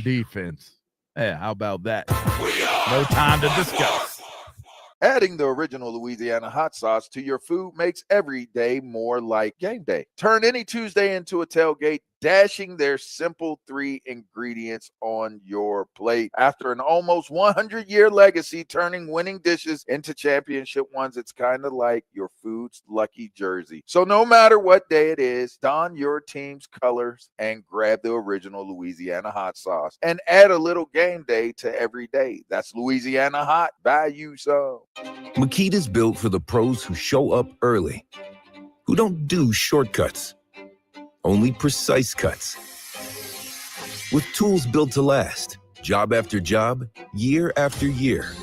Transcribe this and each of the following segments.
on defense. Yeah, how about that? No time to discuss. Adding the original Louisiana hot sauce to your food makes every day more like game day. Turn any Tuesday into a tailgate, dashing their simple 3 ingredients on your plate. After an almost 100-year legacy, turning winning dishes into championship ones, it's kind of like your food's lucky jersey. So no matter what day it is, don your team's colors and grab the original Louisiana hot sauce and add a little game day to every day. That's Louisiana hot. Buy you some. Makita's built for the pros who show up early, who don't do shortcuts, only precise cuts. With tools built to last, job after job, year after year.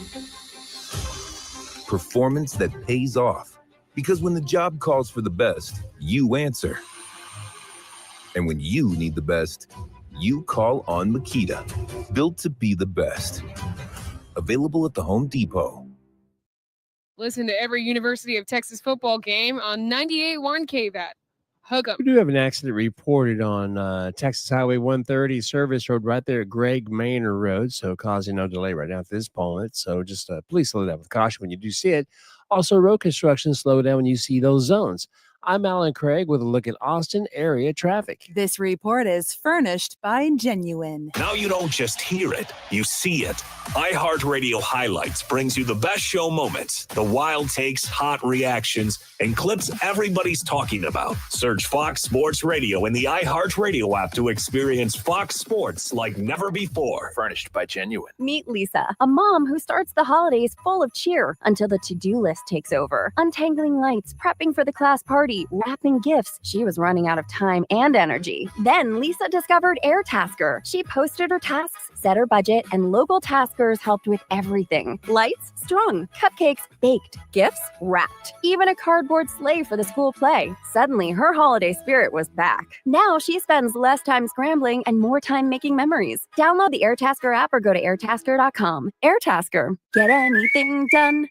Performance that pays off, because when the job calls for the best, you answer. And when you need the best, you call on Makita. Built to be the best. Available at the Home Depot. Listen to every University of Texas football game on 98.1 KVAT. Hook 'em. We do have an accident reported on Texas Highway 130 service road right there at Greg Manor Road, so causing no delay right now at this point. So just please slow down with caution when you do see it. Also, road construction, slow down when you see those zones. I'm Alan Craig with a look at Austin area traffic. This report is furnished by Genuine. Now you don't just hear it, you see it. iHeartRadio Highlights brings you the best show moments, the wild takes, hot reactions, and clips everybody's talking about. Search Fox Sports Radio in the iHeartRadio app to experience Fox Sports like never before. Furnished by Genuine. Meet Lisa, a mom who starts the holidays full of cheer until the to-do list takes over. Untangling lights, prepping for the class party, wrapping gifts. She was running out of time and energy. Then Lisa discovered AirTasker. She posted her tasks, set her budget, and local taskers helped with everything. Lights strung, cupcakes baked, gifts wrapped, even a cardboard sleigh for the school play. Suddenly, her holiday spirit was back. Now she spends less time scrambling and more time making memories. Download the AirTasker app or go to airtasker.com. AirTasker. Get anything done.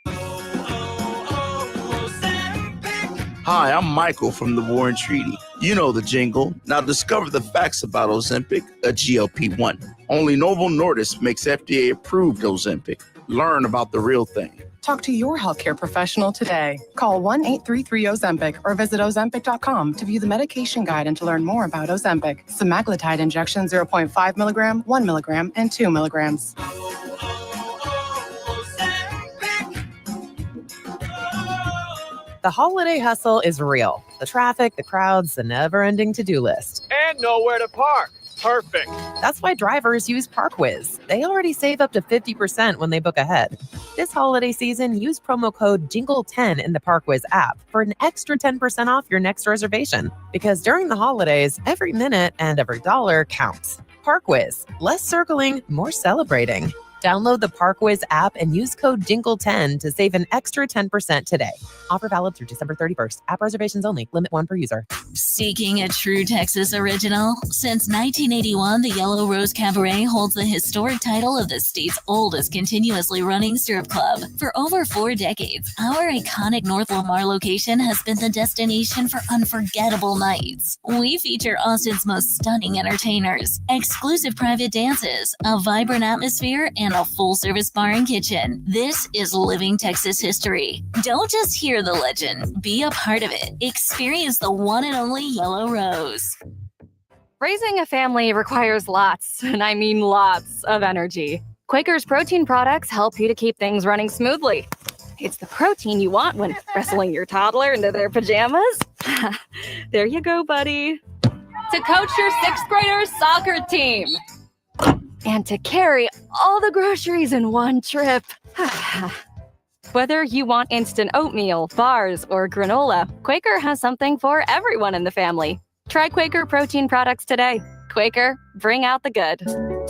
Hi, I'm Michael from the War and Treaty. You know the jingle. Now discover the facts about Ozempic, a GLP-1. Only Novo Nordisk makes FDA-approved Ozempic. Learn about the real thing. Talk to your healthcare professional today. Call 1-833-OZEMPIC or visit Ozempic.com to view the medication guide and to learn more about Ozempic. Semaglutide injection 0.5 milligram, 1 milligram, and 2 milligrams. The holiday hustle is real. The traffic, the crowds, the never-ending to-do list. And nowhere to park. Perfect. That's why drivers use ParkWiz. They already save up to 50% when they book ahead. This holiday season, use promo code JINGLE10 in the ParkWiz app for an extra 10% off your next reservation. Because during the holidays, every minute and every dollar counts. ParkWiz. Less circling, more celebrating. Download the ParkWiz app and use code JINGLE10 to save an extra 10% today. Offer valid through December 31st. App reservations only. Limit 1 per user. Seeking a true Texas original? Since 1981, the Yellow Rose Cabaret holds the historic title of the state's oldest continuously running strip club. For over 4 decades, our iconic North Lamar location has been the destination for unforgettable nights. We feature Austin's most stunning entertainers, exclusive private dances, a vibrant atmosphere, and a full-service bar and kitchen. This is living Texas history. Don't just hear the legend, be a part of it. Experience the one and only Yellow Rose. Raising a family requires lots, and I mean lots, of energy. Quaker's protein products help you to keep things running smoothly. It's the protein you want when wrestling your toddler into their pajamas. There you go, buddy. To coach your 6th graders soccer team. And to carry all the groceries in one trip. Whether you want instant oatmeal, bars, or granola, Quaker has something for everyone in the family. Try Quaker protein products today. Quaker, bring out the good.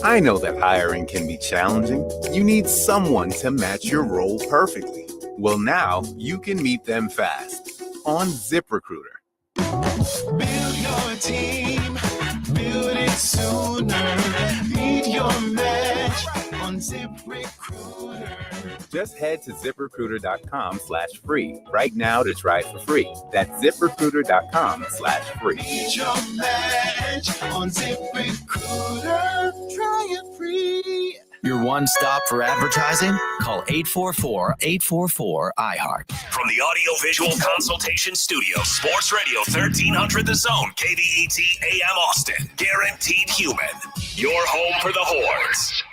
I know that hiring can be challenging. You need someone to match your role perfectly. Well, now you can meet them fast on ZipRecruiter. Build your team, build it sooner. Meet your match on ZipRecruiter. Just head to ZipRecruiter.com/free right now to try it for free. That's ZipRecruiter.com/free. Meet your match on ZipRecruiter. Try it Your one stop for advertising? Call 844-844-iHeart. From the audio-visual consultation studio, Sports Radio 1300 The Zone, KVET AM Austin. Guaranteed human. Your home for the Horns.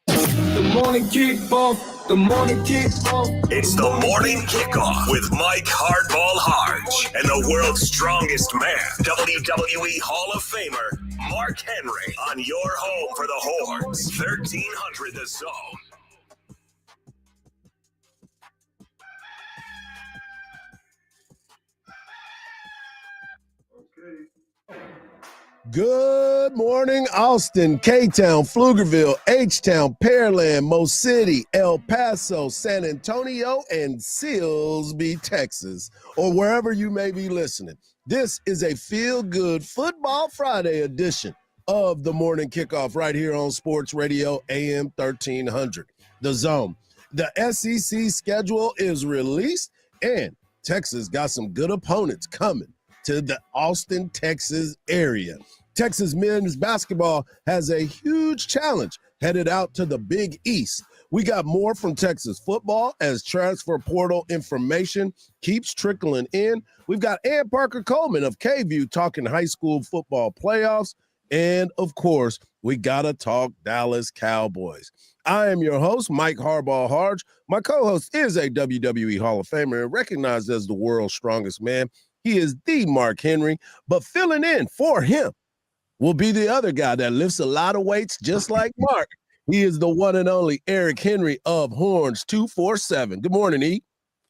The morning kickoff. The morning kickoff. It's the morning kickoff with Mike Hardball Hardge and the world's strongest man, WWE Hall of Famer, Mark Henry, on your home for the Horns, 1300 The Zone. Good morning, Austin, K-Town, Pflugerville, H-Town, Pearland, Mo City, El Paso, San Antonio, and Silsbee, Texas, or wherever you may be listening. This is a feel-good Football Friday edition of the Morning Kickoff right here on Sports Radio AM 1300, The Zone. The SEC schedule is released, and Texas got some good opponents coming to the Austin, Texas area. Texas men's basketball has a huge challenge headed out to the Big East. We got more from Texas football as transfer portal information keeps trickling in. We've got Ann Parker Coleman of KView talking high school football playoffs. And, of course, we got to talk Dallas Cowboys. I am your host, Mike Hardball Hardge. My co-host is a WWE Hall of Famer and recognized as the world's strongest man. He is the Mark Henry, but filling in for him will be the other guy that lifts a lot of weights just like Mark. He is the one and only Eric Henry of Horns 247. Good morning, E.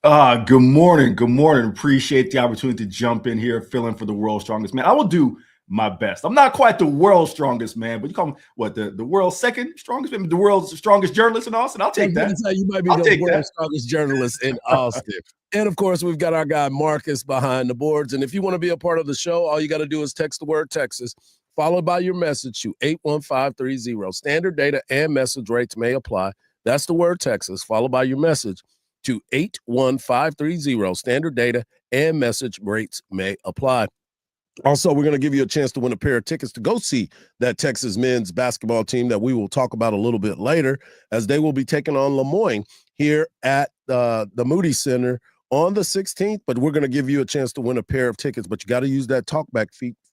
Good morning. Good morning. Appreciate the opportunity to jump in here, fill in for the world's strongest man. I will do my best. I'm not quite the world's strongest man, but you call me what, the world's second strongest man, the world's strongest journalist in Austin. I'll take that. You might be the world's strongest journalist in Austin. And of course, we've got our guy Marcus behind the boards. And if you want to be a part of the show, all you got to do is text the word Texas, followed by your message to 81530. Standard data and message rates may apply. That's the word Texas, followed by your message to 81530. Standard data and message rates may apply. Also, we're going to give you a chance to win a pair of tickets to go see that Texas men's basketball team that we will talk about a little bit later, as they will be taking on Lemoyne here at the Moody Center on the 16th. But we're going to give you a chance to win a pair of tickets, but you got to use that talkback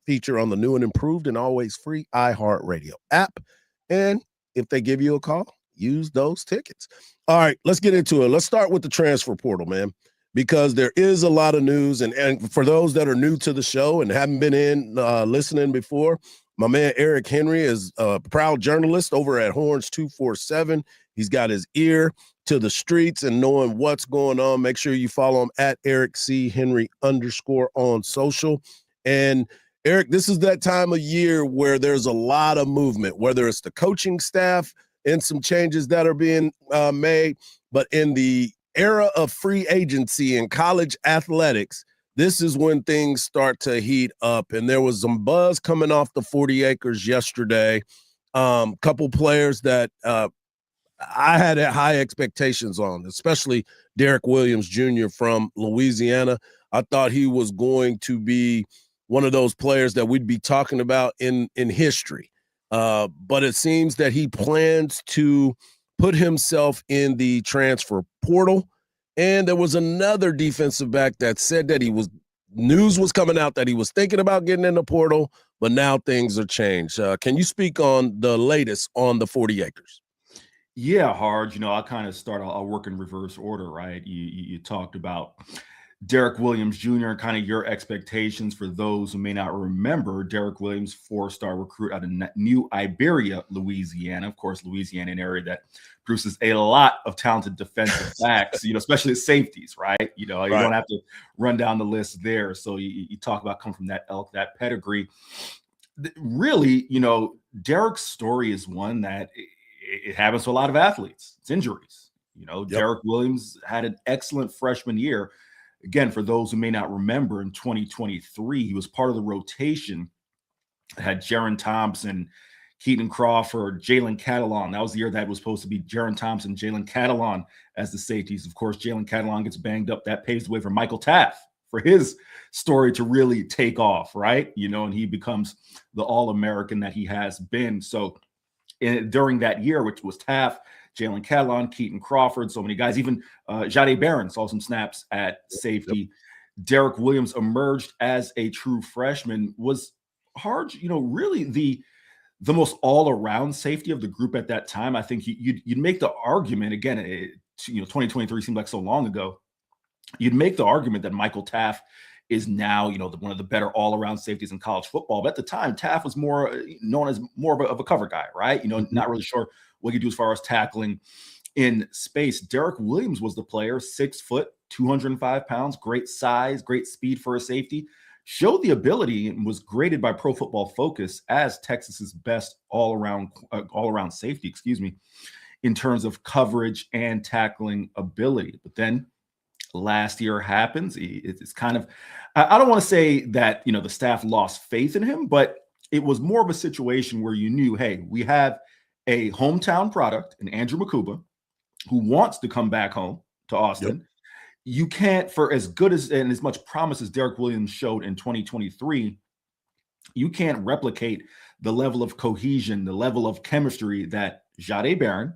feature on the new and improved and always free iHeartRadio app. And if they give you a call, use those tickets. All right, let's get into it. Let's start with the transfer portal, man, because there is a lot of news. And for those that are new to the show and haven't been in listening before, my man Eric Henry is a proud journalist over at Horns 247. He's got his ear to the streets and knowing what's going on. Make sure you follow him at Eric C. Henry _ on social. And Eric, this is that time of year where there's a lot of movement, whether it's the coaching staff and some changes that are being made, but in the era of free agency and college athletics, this is when things start to heat up. And there was some buzz coming off the 40 acres yesterday. Couple players that I had high expectations on, especially Derek Williams Jr. from Louisiana. I thought he was going to be one of those players that we'd be talking about in history. But it seems that he plans to put himself in the transfer portal. And there was another defensive back that said that news was coming out that he was thinking about getting in the portal, but now things are changed. Can you speak on the latest on the 40 acres? Yeah, Hardge. I'll kind of I'll work in reverse order, right? You talked about Derek Williams Jr. and kind of your expectations. For those who may not remember, Derek Williams, 4-star recruit out of New Iberia, Louisiana. Of course, Louisiana, an area that produces a lot of talented defensive backs, especially safeties, right? You don't have to run down the list there. So you talk about coming from that elk, that pedigree. Really, Derek's story is one that it happens to a lot of athletes. It's injuries. Derek Williams had an excellent freshman year. Again, for those who may not remember, in 2023, he was part of the rotation. It had Jaron Thompson, Keaton Crawford, Jalen Catalon. That was the year that was supposed to be Jaron Thompson, Jalen Catalon as the safeties. Of course, Jalen Catalon gets banged up. That paves the way for Michael Taft for his story to really take off, right? And he becomes the All-American that he has been. So during that year, which was Taft, Jalen Catalon, Keaton Crawford, so many guys. Even Jade Barron saw some snaps at safety. Yep. Derek Williams emerged as a true freshman. Was Hardge, really the most all-around safety of the group at that time. I think you'd make the argument, again, 2023 seemed like so long ago. You'd make the argument that Michael Taft is now, one of the better all-around safeties in college football. But at the time, Taft was more known as more of a cover guy, right? Not really sure what he could do as far as tackling in space. Derek Williams was the player, 6 foot, 205 pounds, great size, great speed for a safety. Showed the ability and was graded by Pro Football Focus as Texas's best all-around safety, in terms of coverage and tackling ability. But then last year happens. It's kind of, I don't want to say that, the staff lost faith in him, but it was more of a situation where you knew, hey, we have a hometown product in Andrew Makuba who wants to come back home to Austin. Yep. You can't, for as good as and as much promise as Derek Williams showed in 2023, you can't replicate the level of cohesion, the level of chemistry that Jade Barron,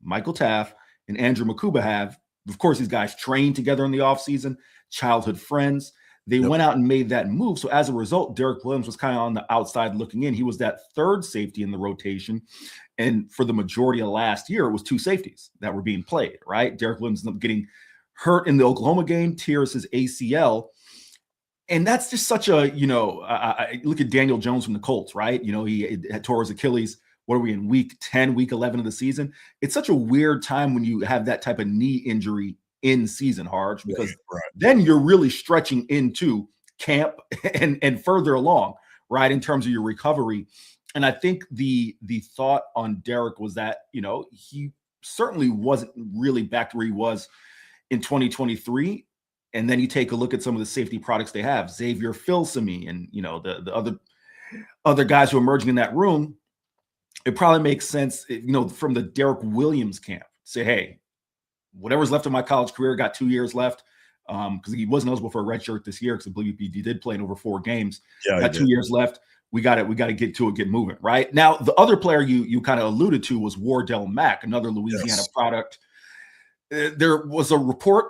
Michael Taft, and Andrew Makuba have. Of course, these guys trained together in the offseason, childhood friends. They went out and made that move. So as a result, Derek Williams was kind of on the outside looking in. He was that third safety in the rotation. And for the majority of last year, it was 2 safeties that were being played, right? Derek Williams ended up getting hurt in the Oklahoma game, tears his ACL. And that's just such a, I look at Daniel Jones from the Colts, right? He had tore his Achilles. What are we in week 10, week 11 of the season? It's such a weird time when you have that type of knee injury in season, Hardge, because then you're really stretching into camp and further along, right, in terms of your recovery. And I think the thought on Derek was that, he certainly wasn't really back to where he was in 2023. And then you take a look at some of the safety products they have, Xavier Filsaime and, the other guys who are emerging in that room. It probably makes sense, from the Derek Williams camp, say, hey, whatever's left of my college career, got 2 years left, because he wasn't eligible for a red shirt this year because I believe he did play in over 4 games. Yeah, got 2 years left. We got to get to it, get moving, right? Now, the other player you kind of alluded to was Wardell Mack, another Louisiana product. There was a report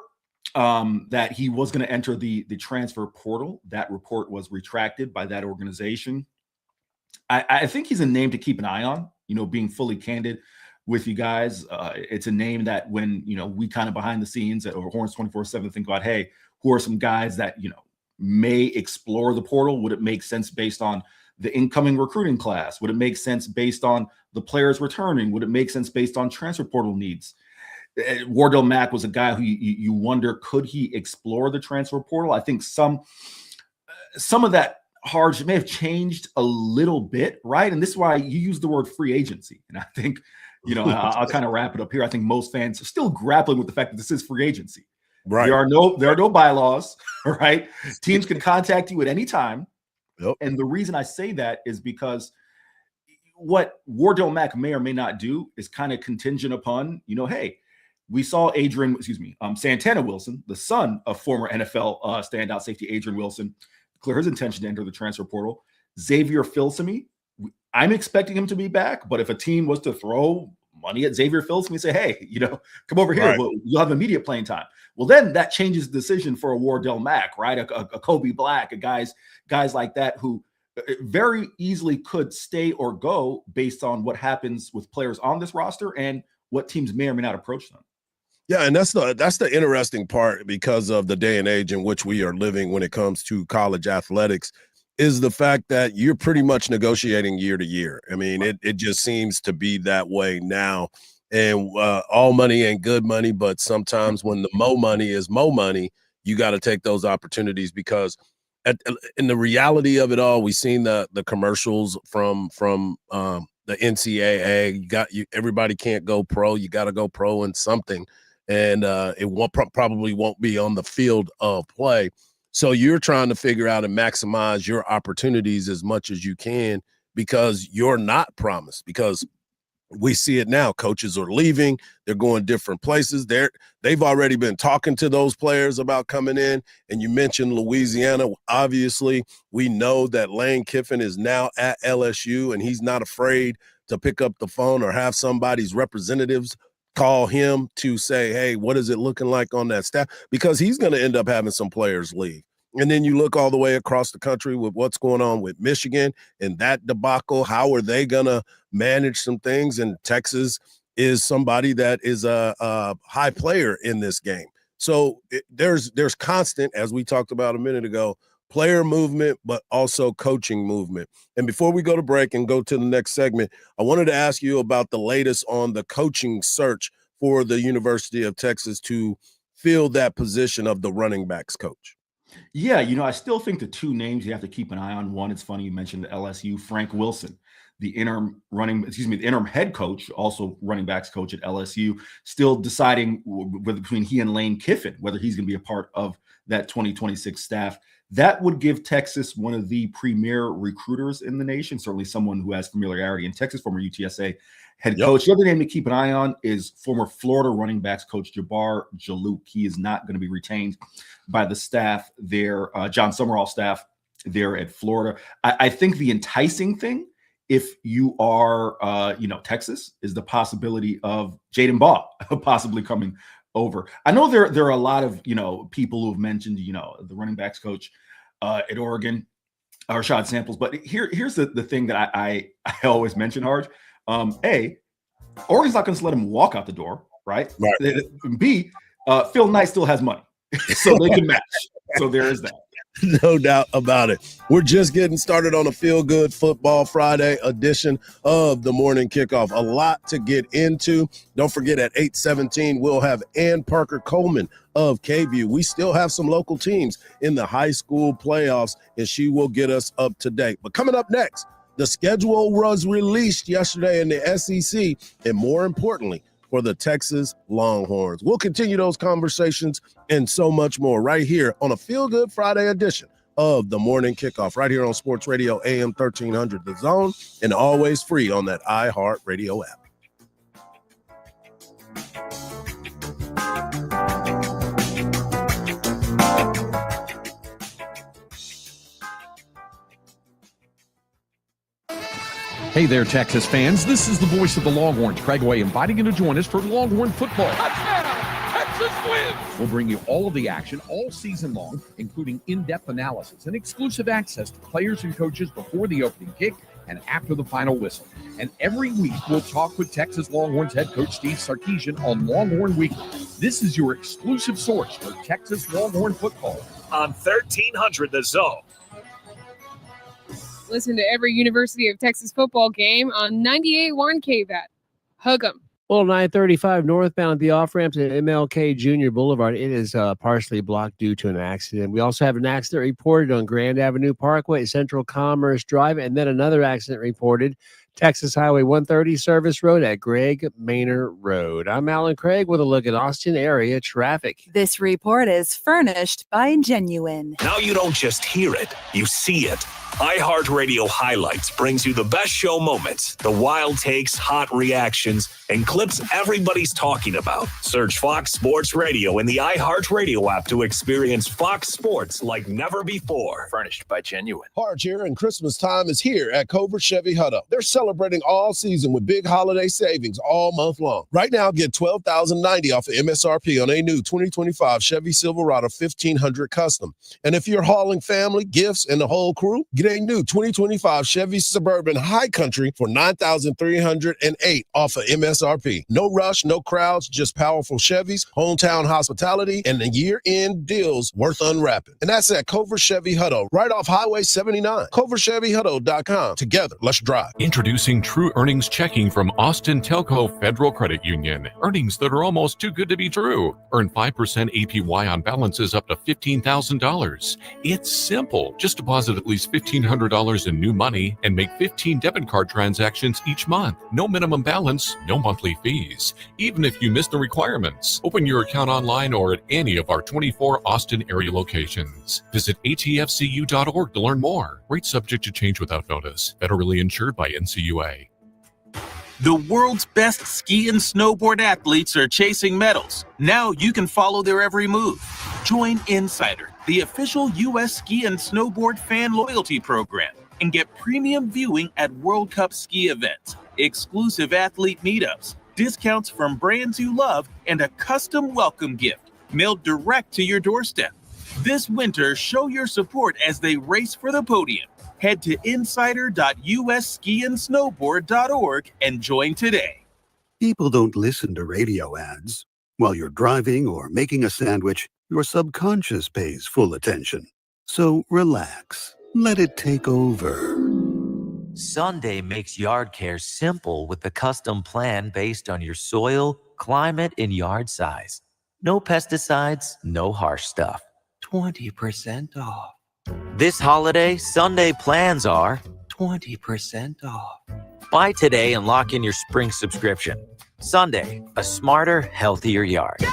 that he was going to enter the transfer portal. That report was retracted by that organization. I think he's a name to keep an eye on, being fully candid with you guys. It's a name that when, we kind of behind the scenes at Horns 24/7 think about, hey, who are some guys that, may explore the portal? Would it make sense based on the incoming recruiting class? Would it make sense based on the players returning? Would it make sense based on transfer portal needs? Wardell Mack was a guy who you wonder, could he explore the transfer portal? I think some of that Hardge may have changed a little bit, right? And this is why you use the word free agency. And I think, I'll kind of wrap it up here. I think most fans are still grappling with the fact that this is free agency. Right. There are no bylaws, right? Teams can contact you at any time. Yep. And the reason I say that is because what Wardell Mack may or may not do is kind of contingent upon, hey, we saw Santana Wilson, the son of former NFL standout safety Adrian Wilson, clear his intention to enter the transfer portal. Xavier Filsaime, I'm expecting him to be back, but if a team was to throw money at Xavier Filsaime and say, hey, come over here, you'll have immediate playing time. Well, then that changes the decision for a Wardell Mack, right? A Kobe Black, guys like that who very easily could stay or go based on what happens with players on this roster and what teams may or may not approach them. Yeah, and that's the interesting part because of the day and age in which we are living when it comes to college athletics is the fact that you're pretty much negotiating year to year. I mean, it just seems to be that way now. And all money ain't good money, but sometimes when the mo money is mo money, you got to take those opportunities because in the reality of it all, we've seen the commercials from the NCAA. Everybody can't go pro. You got to go pro in something. And it probably won't be on the field of play. So you're trying to figure out and maximize your opportunities as much as you can because you're not promised. Because we see it now. Coaches are leaving. They're going different places. They've already been talking to those players about coming in. And you mentioned Louisiana. Obviously, we know that Lane Kiffin is now at LSU, and he's not afraid to pick up the phone or have somebody's representatives call him to say, hey, what is it looking like on that staff? Because he's going to end up having some players leave. And then you look all the way across the country with what's going on with Michigan and that debacle. How are they going to manage some things? And Texas is somebody that is a high player in this game. So there's constant, as we talked about a minute ago, player movement, but also coaching movement. And before we go to break and go to the next segment, I wanted to ask you about the latest on the coaching search for the University of Texas to fill that position of the running backs coach. Yeah, I still think the two names you have to keep an eye on. One, it's funny you mentioned the LSU, Frank Wilson, the interim head coach, also running backs coach at LSU, still deciding between he and Lane Kiffin whether he's going to be a part of that 2026 staff. That would give Texas one of the premier recruiters in the nation, certainly someone who has familiarity in Texas, former UTSA head coach. The other name to keep an eye on is former Florida running backs coach Jabbar Jalouk. He is not going to be retained by the staff there, John Summerall staff there at Florida. I think the enticing thing, if you are, Texas, is the possibility of Jaden Baugh possibly coming over. I know there are a lot of, people who have mentioned, the running backs coach at Oregon, Rashad Samples. But here's the thing that I always mention, Hardge. A, Oregon's not going to let him walk out the door, right? B, Phil Knight still has money, so they can match. So there is that. No doubt about it. We're just getting started on a Feel Good Football Friday edition of the Morning Kickoff. A lot to get into. Don't forget at 8:17, we'll have Ann Parker Coleman of KView. We still have some local teams in the high school playoffs, and she will get us up to date. But coming up next, the schedule was released yesterday in the SEC, and more importantly, for the Texas Longhorns. We'll continue those conversations and so much more right here on a Feel Good Friday edition of the Morning Kickoff, right here on Sports Radio AM 1300 The Zone, and always free on that iHeartRadio app. Hey there, Texas fans. This is the voice of the Longhorns, Craig Way, inviting you to join us for Longhorn football. Texas wins! We'll bring you all of the action all season long, including in-depth analysis and exclusive access to players and coaches before the opening kick and after the final whistle. And every week, we'll talk with Texas Longhorns head coach Steve Sarkisian on Longhorn Weekly. This is your exclusive source for Texas Longhorn football. On 1300 The Zone. Listen to every University of Texas football game on 98.1 KVAT. Hug 'em. Well, 935 northbound, the off-ramp to MLK Junior Boulevard. It is partially blocked due to an accident. We also have an accident reported on Grand Avenue Parkway, Central Commerce Drive, and then another accident reported Texas Highway 130 Service Road at Greg Maynor Road. I'm Alan Craig with a look at Austin area traffic. This report is furnished by Genuine. Now you don't just hear it, you see it. iHeartRadio Highlights brings you the best show moments, the wild takes, hot reactions, and clips everybody's talking about. Search Fox Sports Radio in the iHeartRadio app to experience Fox Sports like never before. Furnished by Genuine. Hardge here, and Christmas time is here at Covert Chevy Hutto. They're celebrating all season with big holiday savings all month long. Right now, get $12,090 off of MSRP on a new 2025 Chevy Silverado 1500 Custom. And if you're hauling family, gifts, and the whole crew, get a new 2025 Chevy Suburban High Country for $9,308 off of MSRP. No rush, no crowds, just powerful Chevys, hometown hospitality, and the year-end deals worth unwrapping. And that's at Covert Chevy Hutto, right off Highway 79. CovertChevyHutto.com. Together, let's drive. Introducing True Earnings Checking from Austin Telco Federal Credit Union. Earnings that are almost too good to be true. Earn 5% APY on balances up to $15,000. It's simple. Just deposit at least $1,500 in new money and make 15 debit card transactions each month. No minimum balance, no monthly fees. Even if you miss the requirements. Open your account online or at any of our 24 Austin area locations. Visit atfcu.org to learn more. Rates subject to change without notice. Federally insured by NCUA. The world's best ski and snowboard athletes are chasing medals. Now you can follow their every move. Join Insider, the official U.S. ski and snowboard fan loyalty program, and get premium viewing at World Cup ski events. exclusive athlete meetups, discounts from brands you love, and a custom welcome gift mailed direct to your doorstep. This winter, show your support as they race for the podium. Head to insider.usskiandsnowboard.org and join today. People don't listen to radio ads. While you're driving or making a sandwich, your subconscious pays full attention. So relax. Let it take over. Sunday makes yard care simple with a custom plan based on your soil, climate, and yard size. No pesticides, no harsh stuff. 20% off. This holiday, Sunday plans are 20% off. Buy today and lock in your spring subscription. Sunday, a smarter, healthier yard.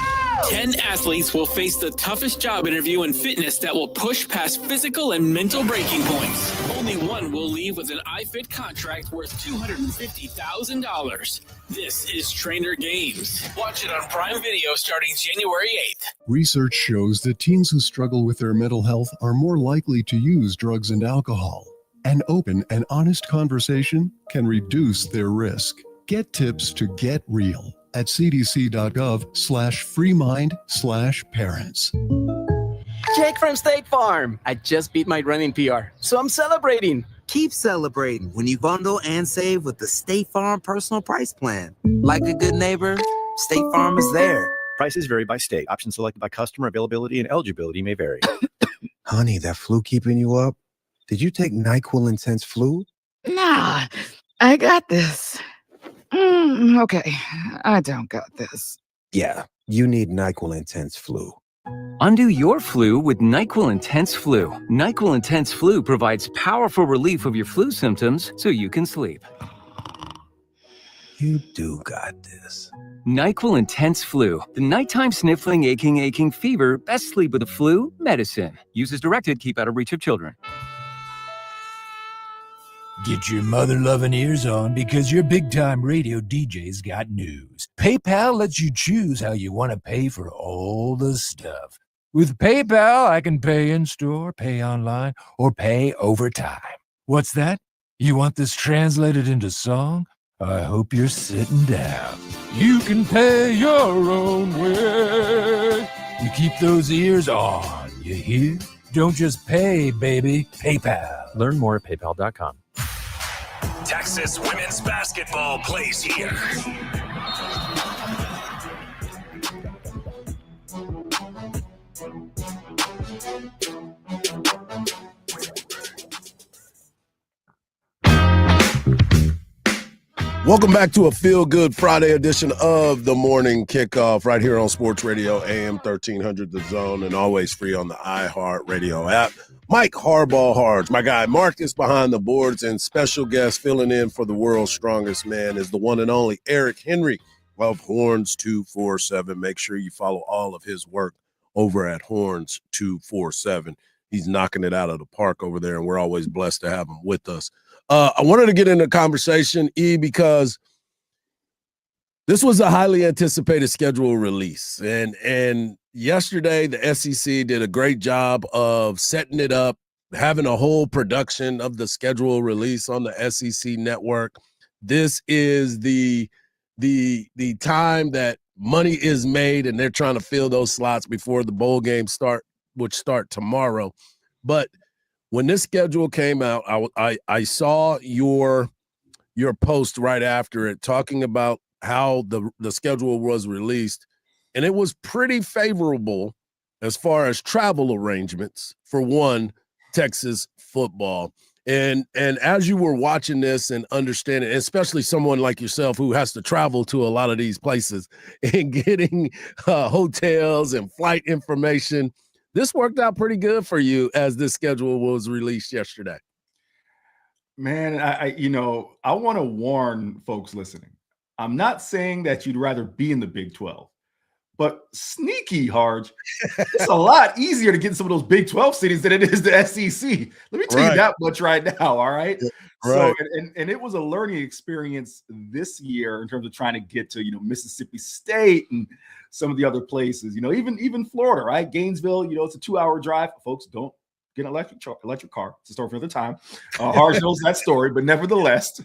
10 athletes will face the toughest job interview in fitness that will push past physical and mental breaking points. Only one will leave with an iFit contract worth $250,000. This is Trainer Games. Watch it on Prime Video starting January 8th. Research shows that teens who struggle with their mental health are more likely to use drugs and alcohol. An open and honest conversation can reduce their risk. Get tips to get real at cdc.gov/freemind/parents. Jake from State Farm. I just beat my running PR, so I'm celebrating. Keep celebrating when you bundle and save with the State Farm Personal Price Plan. Like a good neighbor, State Farm is there. Prices vary by state. Options selected by customer. Availability and eligibility may vary. Honey, that flu keeping you up? Did you take NyQuil Intense Flu? Nah, I got this. Okay, I don't got this. Yeah, you need NyQuil Intense Flu. Undo your flu with NyQuil Intense Flu. NyQuil Intense Flu provides powerful relief of your flu symptoms so you can sleep. You do got this. NyQuil Intense Flu. The nighttime sniffling, aching fever. Best sleep with the flu medicine. Use as directed. Keep out of reach of children. Get your mother-loving ears on because your big-time radio DJ's got news. PayPal lets you choose how you want to pay for all the stuff. With PayPal, I can pay in-store, pay online, or pay over time. What's that? You want this translated into song? I hope you're sitting down. You can pay your own way. You keep those ears on, you hear? Don't just pay, baby. PayPal. Learn more at paypal.com. Texas women's basketball plays here. Welcome back to a feel-good Friday edition of the Morning Kickoff right here on Sports Radio AM 1300 The Zone and always free on the iHeartRadio app. Mike Hardball Hardge, my guy Marcus behind the boards, and special guest filling in for the world's strongest man is the one and only Eric Henry of Horns 247. Make sure you follow all of his work over at Horns 247. He's knocking it out of the park over there, and we're always blessed to have him with us. I wanted to get into conversation, E, because this was a highly anticipated schedule release. And yesterday, the SEC did a great job of setting it up, having a whole production of the schedule release on the SEC network. This is the time that money is made, and they're trying to fill those slots before the bowl games which start tomorrow. But when this schedule came out, I saw your post right after it talking about how the schedule was released, and it was pretty favorable as far as travel arrangements for Texas football. And as you were watching this and understanding, especially someone like yourself who has to travel to a lot of these places and getting hotels and flight information, this worked out pretty good for you as this schedule was released yesterday. Man, I want to warn folks listening. I'm not saying that you'd rather be in the Big 12, but sneaky, Hardge, it's a lot easier to get in some of those Big 12 cities than it is the SEC. Let me tell you that much right now, all right? Yeah, right. So, and it was a learning experience this year in terms of trying to get to, Mississippi State and some of the other places, even Florida, right? Gainesville, it's a 2-hour drive. Folks, don't get an electric car. It's a story for another time. Hardge knows that story, but nevertheless,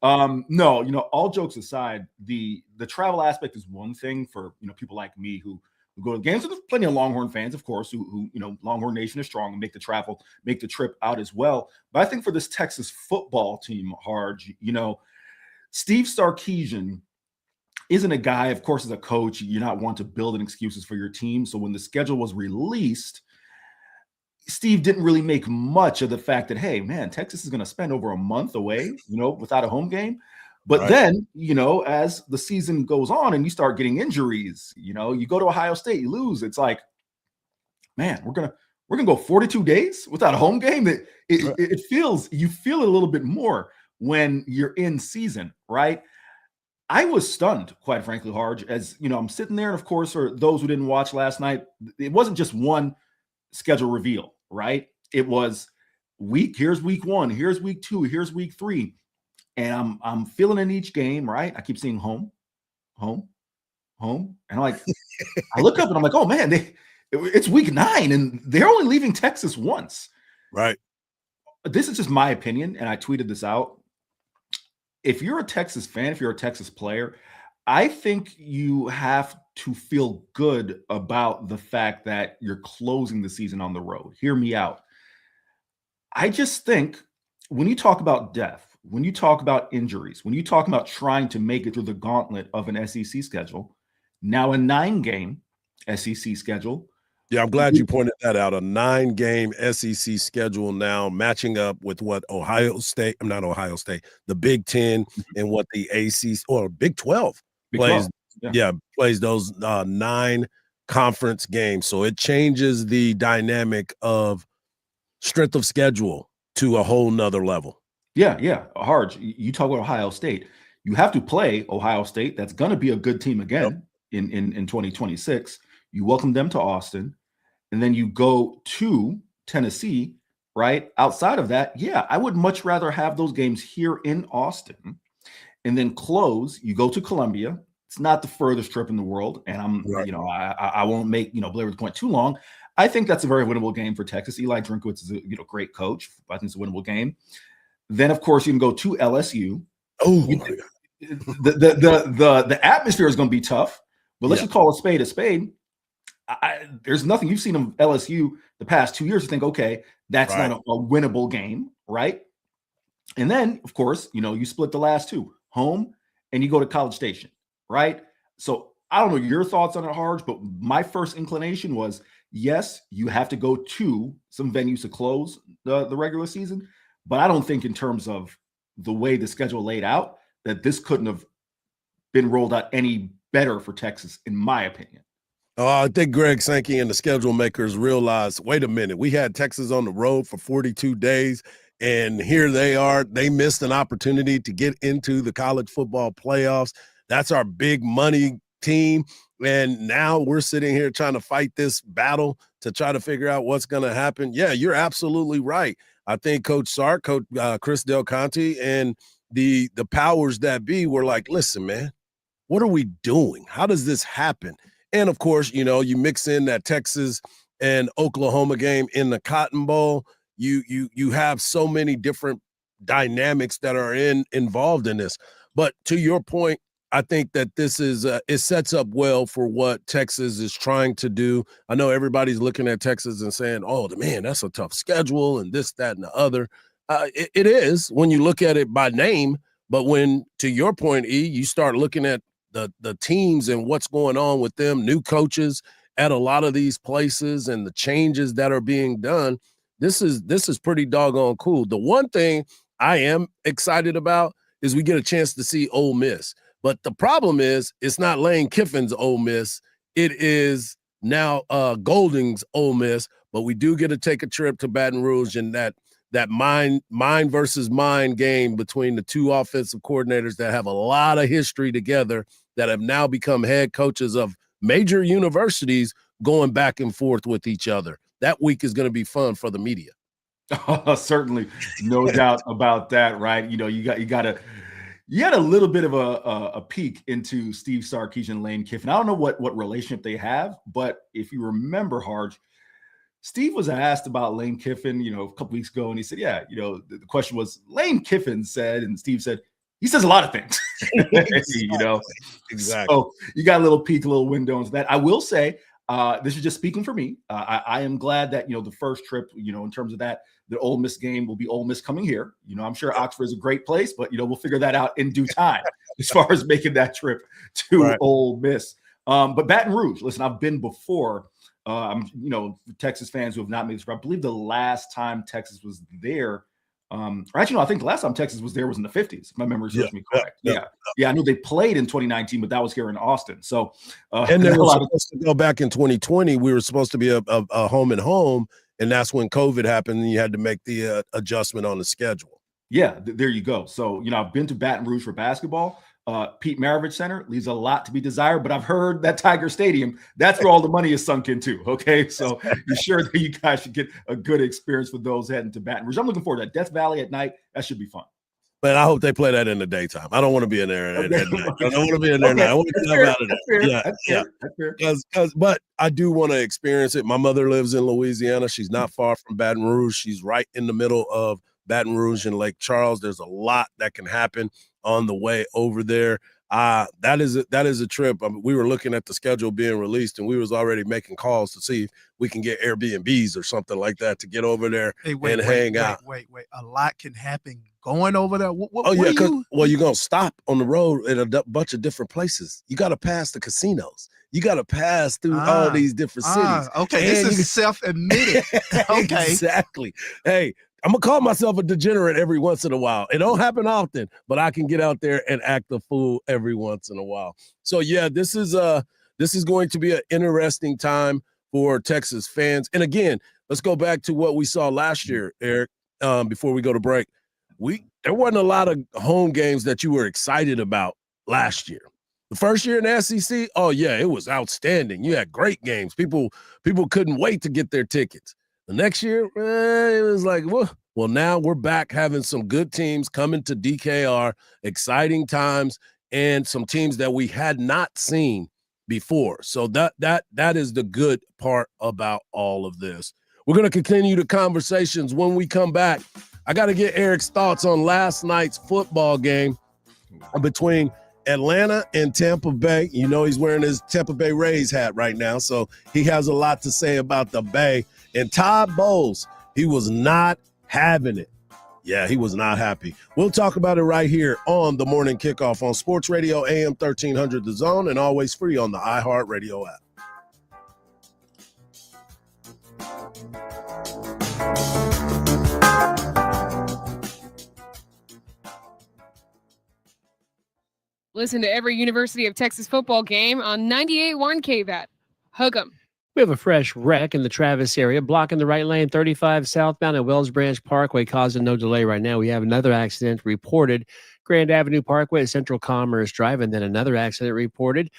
no, all jokes aside, the travel aspect is one thing for people like me who go to games. There's plenty of Longhorn fans, of course, who Longhorn Nation is strong and make the trip out as well. But I think for this Texas football team, Hardge, Steve Sarkisian isn't a guy, of course, as a coach, you're not want to build in excuses for your team. So when the schedule was released, Steve didn't really make much of the fact that, hey, man, Texas is going to spend over a month away, without a home game. But then, as the season goes on and you start getting injuries, you go to Ohio State, you lose. It's like, man, we're gonna go 42 days without a home game. It feels, you feel it a little bit more when you're in season, right? I was stunned, quite frankly, Hardge, as I'm sitting there, and of course, for those who didn't watch last night, it wasn't just one schedule reveal, right? It was here's week 1, here's week 2, here's week 3. And I'm feeling in each game, right? I keep seeing home. And I'm like, I look up and I'm like, oh man, it's week 9 and they're only leaving Texas once. Right. This is just my opinion, and I tweeted this out. If you're a Texas fan, if you're a Texas player, I think you have to feel good about the fact that you're closing the season on the road. Hear me out. I just think when you talk about death, when you talk about injuries, when you talk about trying to make it through the gauntlet of an SEC schedule, now a 9-game SEC schedule. Yeah, I'm glad you pointed that out. A 9-game SEC schedule now matching up with what the Big Ten and what the ACC or Big 12 plays. Plays those 9 conference games. So it changes the dynamic of strength of schedule to a whole nother level. Yeah. Hardge, you talk about Ohio State. You have to play Ohio State. That's going to be a good team again in 2026. You welcome them to Austin, and then you go to Tennessee, right? Outside of that, I would much rather have those games here in Austin and then close. You go to Columbia. It's not the furthest trip in the world. And I won't make, belabor the point too long. I think that's a very winnable game for Texas. Eli Drinkwitz is a great coach. I think it's a winnable game. Then, of course, you can go to LSU. Oh, the atmosphere is going to be tough, but let's just call a spade a spade. There's nothing you've seen of LSU the past 2 years to think, okay, that's not a winnable game, right? And then, of course, you split the last 2, home and you go to College Station, right? So I don't know your thoughts on it, Hardge, but my first inclination was, yes, you have to go to some venues to close the regular season, but I don't think in terms of the way the schedule laid out that this couldn't have been rolled out any better for Texas, in my opinion. I think Greg Sankey and the schedule makers realized, wait a minute, we had Texas on the road for 42 days, and here they are. They missed an opportunity to get into the college football playoffs. That's our big money team. And now we're sitting here trying to fight this battle to try to figure out what's going to happen. Yeah, you're absolutely right. I think Coach Sark, Coach Chris Del Conte, and the powers that be were like, listen, man, what are we doing? How does this happen? And, of course, you mix in that Texas and Oklahoma game in the Cotton Bowl. You have so many different dynamics that are involved in this. But to your point, I think that this is it sets up well for what Texas is trying to do. I know everybody's looking at Texas and saying, oh, man, that's a tough schedule and this, that, and the other. It is when you look at it by name. But when, to your point, E, you start looking at the teams and what's going on with them, new coaches at a lot of these places and the changes that are being done, this is pretty doggone cool. The one thing I am excited about is we get a chance to see Ole Miss. But the problem is it's not Lane Kiffin's Ole Miss. It is now Golding's Ole Miss. But we do get to take a trip to Baton Rouge, and that mind versus mind game between the two offensive coordinators that have a lot of history together that have now become head coaches of major universities going back and forth with each other. That week is going to be fun for the media. Certainly, no doubt about that, right? You had a little bit of a peek into Steve Sarkisian and Lane Kiffin. I don't know what relationship they have, but if you remember, Hardge, Steve was asked about Lane Kiffin, a couple weeks ago, and he said, yeah, the question was Lane Kiffin said, and Steve said, he says a lot of things, Exactly. So you got a little peek, a little window into that. I will say, this is just speaking for me. I am glad that, the first trip, in terms of that, the Ole Miss game will be Ole Miss coming here. I'm sure Oxford is a great place, but, we'll figure that out in due time as far as making that trip to Ole Miss. But Baton Rouge, listen, I've been before. Texas fans who have not made this trip. I believe the last time Texas was there, or actually, no, I think the last time Texas was there was in the 50s. If my memory serves me correct. Yeah. I knew they played in 2019, but that was here in Austin. So, and they were supposed to go back in 2020. We were supposed to be a home and home, and that's when COVID happened, and you had to make the adjustment on the schedule. Yeah, there you go. So, I've been to Baton Rouge for basketball. Pete Maravich Center leaves a lot to be desired, but I've heard that Tiger Stadium, that's where all the money is sunk into. Okay. So you're sure that you guys should get a good experience for those heading to Baton Rouge. I'm looking forward to that. Death Valley at night. That should be fun. Man, I hope they play that in the daytime. I don't want to be in there at night. I don't want to be in there at night. I want to get out of there. That's fair. But I do want to experience it. My mother lives in Louisiana. She's not far from Baton Rouge. She's right in the middle of Baton Rouge and Lake Charles. There's a lot that can happen on the way over there. That is a trip. I mean, we were looking at the schedule being released, and we was already making calls to see if we can get Airbnbs or something like that to get over there and hang out. Wait. A lot can happen going over there. You're going to stop on the road at a bunch of different places. You got to pass the casinos. You got to pass through all these different cities. Okay, and this is self-admitted. Okay. Exactly. Hey, I'm going to call myself a degenerate every once in a while. It don't happen often, but I can get out there and act a fool every once in a while. So, yeah, this is going to be an interesting time for Texas fans. And, again, let's go back to what we saw last year, Eric, before we go to break. There wasn't a lot of home games that you were excited about last year. The first year in the SEC, oh, yeah, it was outstanding. You had great games. People couldn't wait to get their tickets. The next year, it was like, well, now we're back having some good teams coming to DKR, exciting times, and some teams that we had not seen before. So that is the good part about all of this. We're going to continue the conversations when we come back. I got to get Eric's thoughts on last night's football game between Atlanta and Tampa Bay. He's wearing his Tampa Bay Rays hat right now, so he has a lot to say about the Bay. And Todd Bowles, he was not having it. Yeah, he was not happy. We'll talk about it right here on the Morning Kickoff on Sports Radio AM 1300 The Zone, and always free on the iHeartRadio app. Listen to every University of Texas football game on 98.1 KVAT. Hug 'em. We have a fresh wreck in the Travis area, blocking the right lane 35 southbound at Wells Branch Parkway, causing no delay right now. We have another accident reported, Grand Avenue Parkway at Central Commerce Drive, and then another accident reported,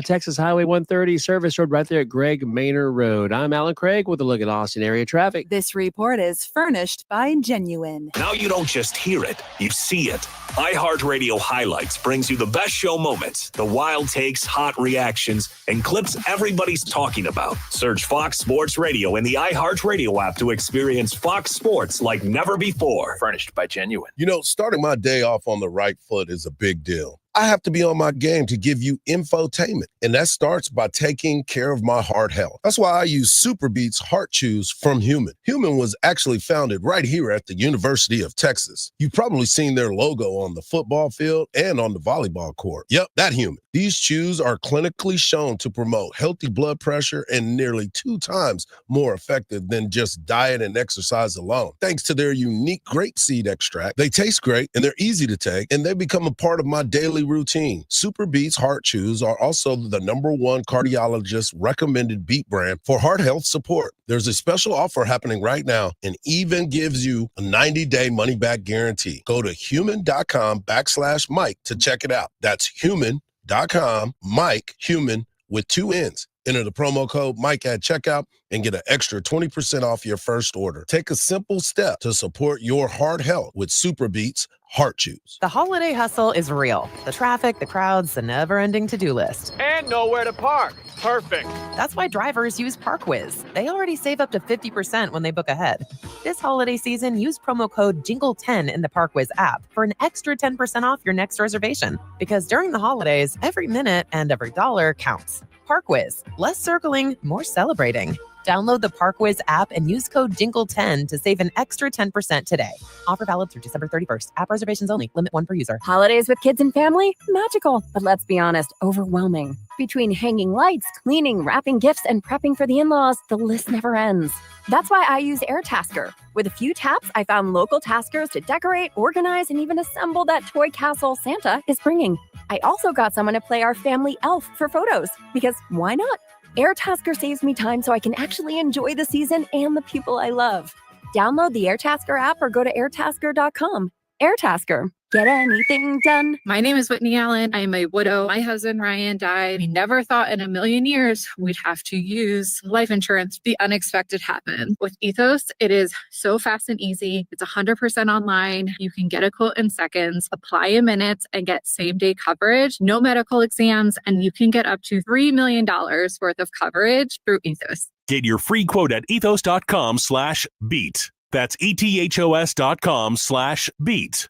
Texas Highway 130 Service Road right there at Greg Maynor Road. I'm Alan Craig with a look at Austin area traffic. This report is furnished by Genuine. Now you don't just hear it, you see it. iHeartRadio Highlights brings you the best show moments, the wild takes, hot reactions, and clips everybody's talking about. Search Fox Sports Radio in the iHeartRadio app to experience Fox Sports like never before. Furnished by Genuine. Starting my day off on the right foot is a big deal. I have to be on my game to give you infotainment, and that starts by taking care of my heart health. That's why I use Super Beats Heart Chews from Human. Human was actually founded right here at the University of Texas. You've probably seen their logo on the football field and on the volleyball court. Yep, that Human. These chews are clinically shown to promote healthy blood pressure and nearly 2 times more effective than just diet and exercise alone. Thanks to their unique grapeseed extract, they taste great and they're easy to take, and they become a part of my daily routine. Super Beats Heart Chews are also the #1 cardiologist recommended beet brand for heart health support. There's a special offer happening right now and even gives you a 90-day money-back guarantee. Go to human.com/Mike to check it out. That's human.com, Mike, human with 2 N's. Enter the promo code Mike at checkout and get an extra 20% off your first order. Take a simple step to support your heart health with Super Beats Heart Chews. The holiday hustle is real. The traffic, the crowds, the never-ending to-do list. And nowhere to park. Perfect. That's why drivers use ParkWiz. They already save up to 50% when they book ahead. This holiday season, use promo code JINGLE10 in the ParkWiz app for an extra 10% off your next reservation. Because during the holidays, every minute and every dollar counts. ParkWiz. Less circling, more celebrating. Download the ParkWiz app and use code JINGLE10 to save an extra 10% today. Offer valid through December 31st. App reservations only. Limit 1 per user. Holidays with kids and family? Magical. But let's be honest, overwhelming. Between hanging lights, cleaning, wrapping gifts, and prepping for the in-laws, the list never ends. That's why I use AirTasker. With a few taps, I found local taskers to decorate, organize, and even assemble that toy castle Santa is bringing. I also got someone to play our family elf for photos, because why not? AirTasker saves me time so I can actually enjoy the season and the people I love. Download the AirTasker app or go to airtasker.com. AirTasker. Get anything done. My name is Whitney Allen. I am a widow. My husband, Ryan, died. We never thought in a million years we'd have to use life insurance. The unexpected happened. With Ethos, it is so fast and easy. It's 100% online. You can get a quote in seconds, apply in minutes, and get same-day coverage, no medical exams, and you can get up to $3 million worth of coverage through Ethos. Get your free quote at ethos.com/beat. That's ethos.com/beat.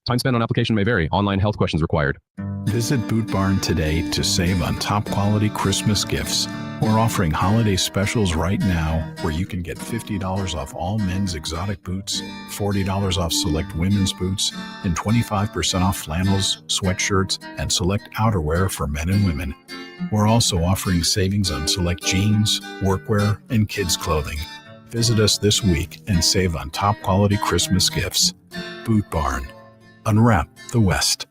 Time spent on application may vary. Online health questions required. Visit Boot Barn today to save on top quality Christmas gifts. We're offering holiday specials right now where you can get $50 off all men's exotic boots, $40 off select women's boots, and 25% off flannels, sweatshirts, and select outerwear for men and women. We're also offering savings on select jeans, workwear, and kids' clothing. Visit us this week and save on top quality Christmas gifts. Boot Barn. Unwrap the West.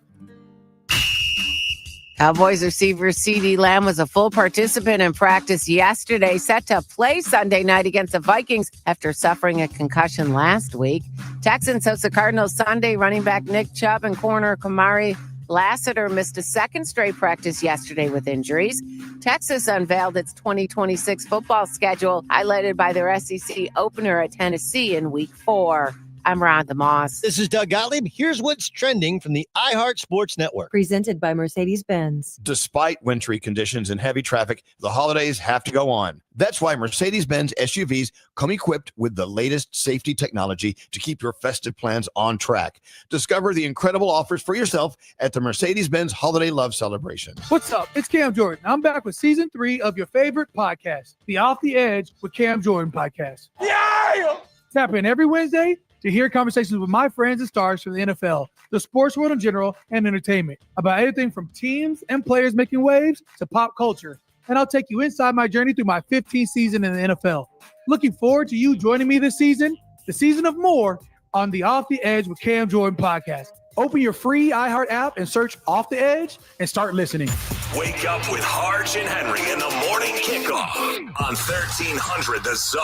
Cowboys receiver CeeDee Lamb was a full participant in practice yesterday, set to play Sunday night against the Vikings after suffering a concussion last week. Texans host the Cardinals Sunday. Running back Nick Chubb and corner Kamari Lassiter missed a second straight practice yesterday with injuries. Texas unveiled its 2026 football schedule, highlighted by their SEC opener at Tennessee in Week 4. I'm Rhonda Moss. This is Doug Gottlieb. Here's what's trending from the iHeart Sports Network. Presented by Mercedes-Benz. Despite wintry conditions and heavy traffic, the holidays have to go on. That's why Mercedes-Benz SUVs come equipped with the latest safety technology to keep your festive plans on track. Discover the incredible offers for yourself at the Mercedes-Benz Holiday Love Celebration. What's up? It's Cam Jordan. I'm back with season 3 of your favorite podcast, the Off the Edge with Cam Jordan podcast. Yeah! Tap in every Wednesday to hear conversations with my friends and stars from the NFL, the sports world in general, and entertainment about everything from teams and players making waves to pop culture. And I'll take you inside my journey through my 15th season in the NFL. Looking forward to you joining me this season, the season of more, on the Off the Edge with Cam Jordan podcast. Open your free iHeart app and search Off the Edge and start listening. Wake up with Hardge and Henry in the morning kickoff on 1300 The Zone.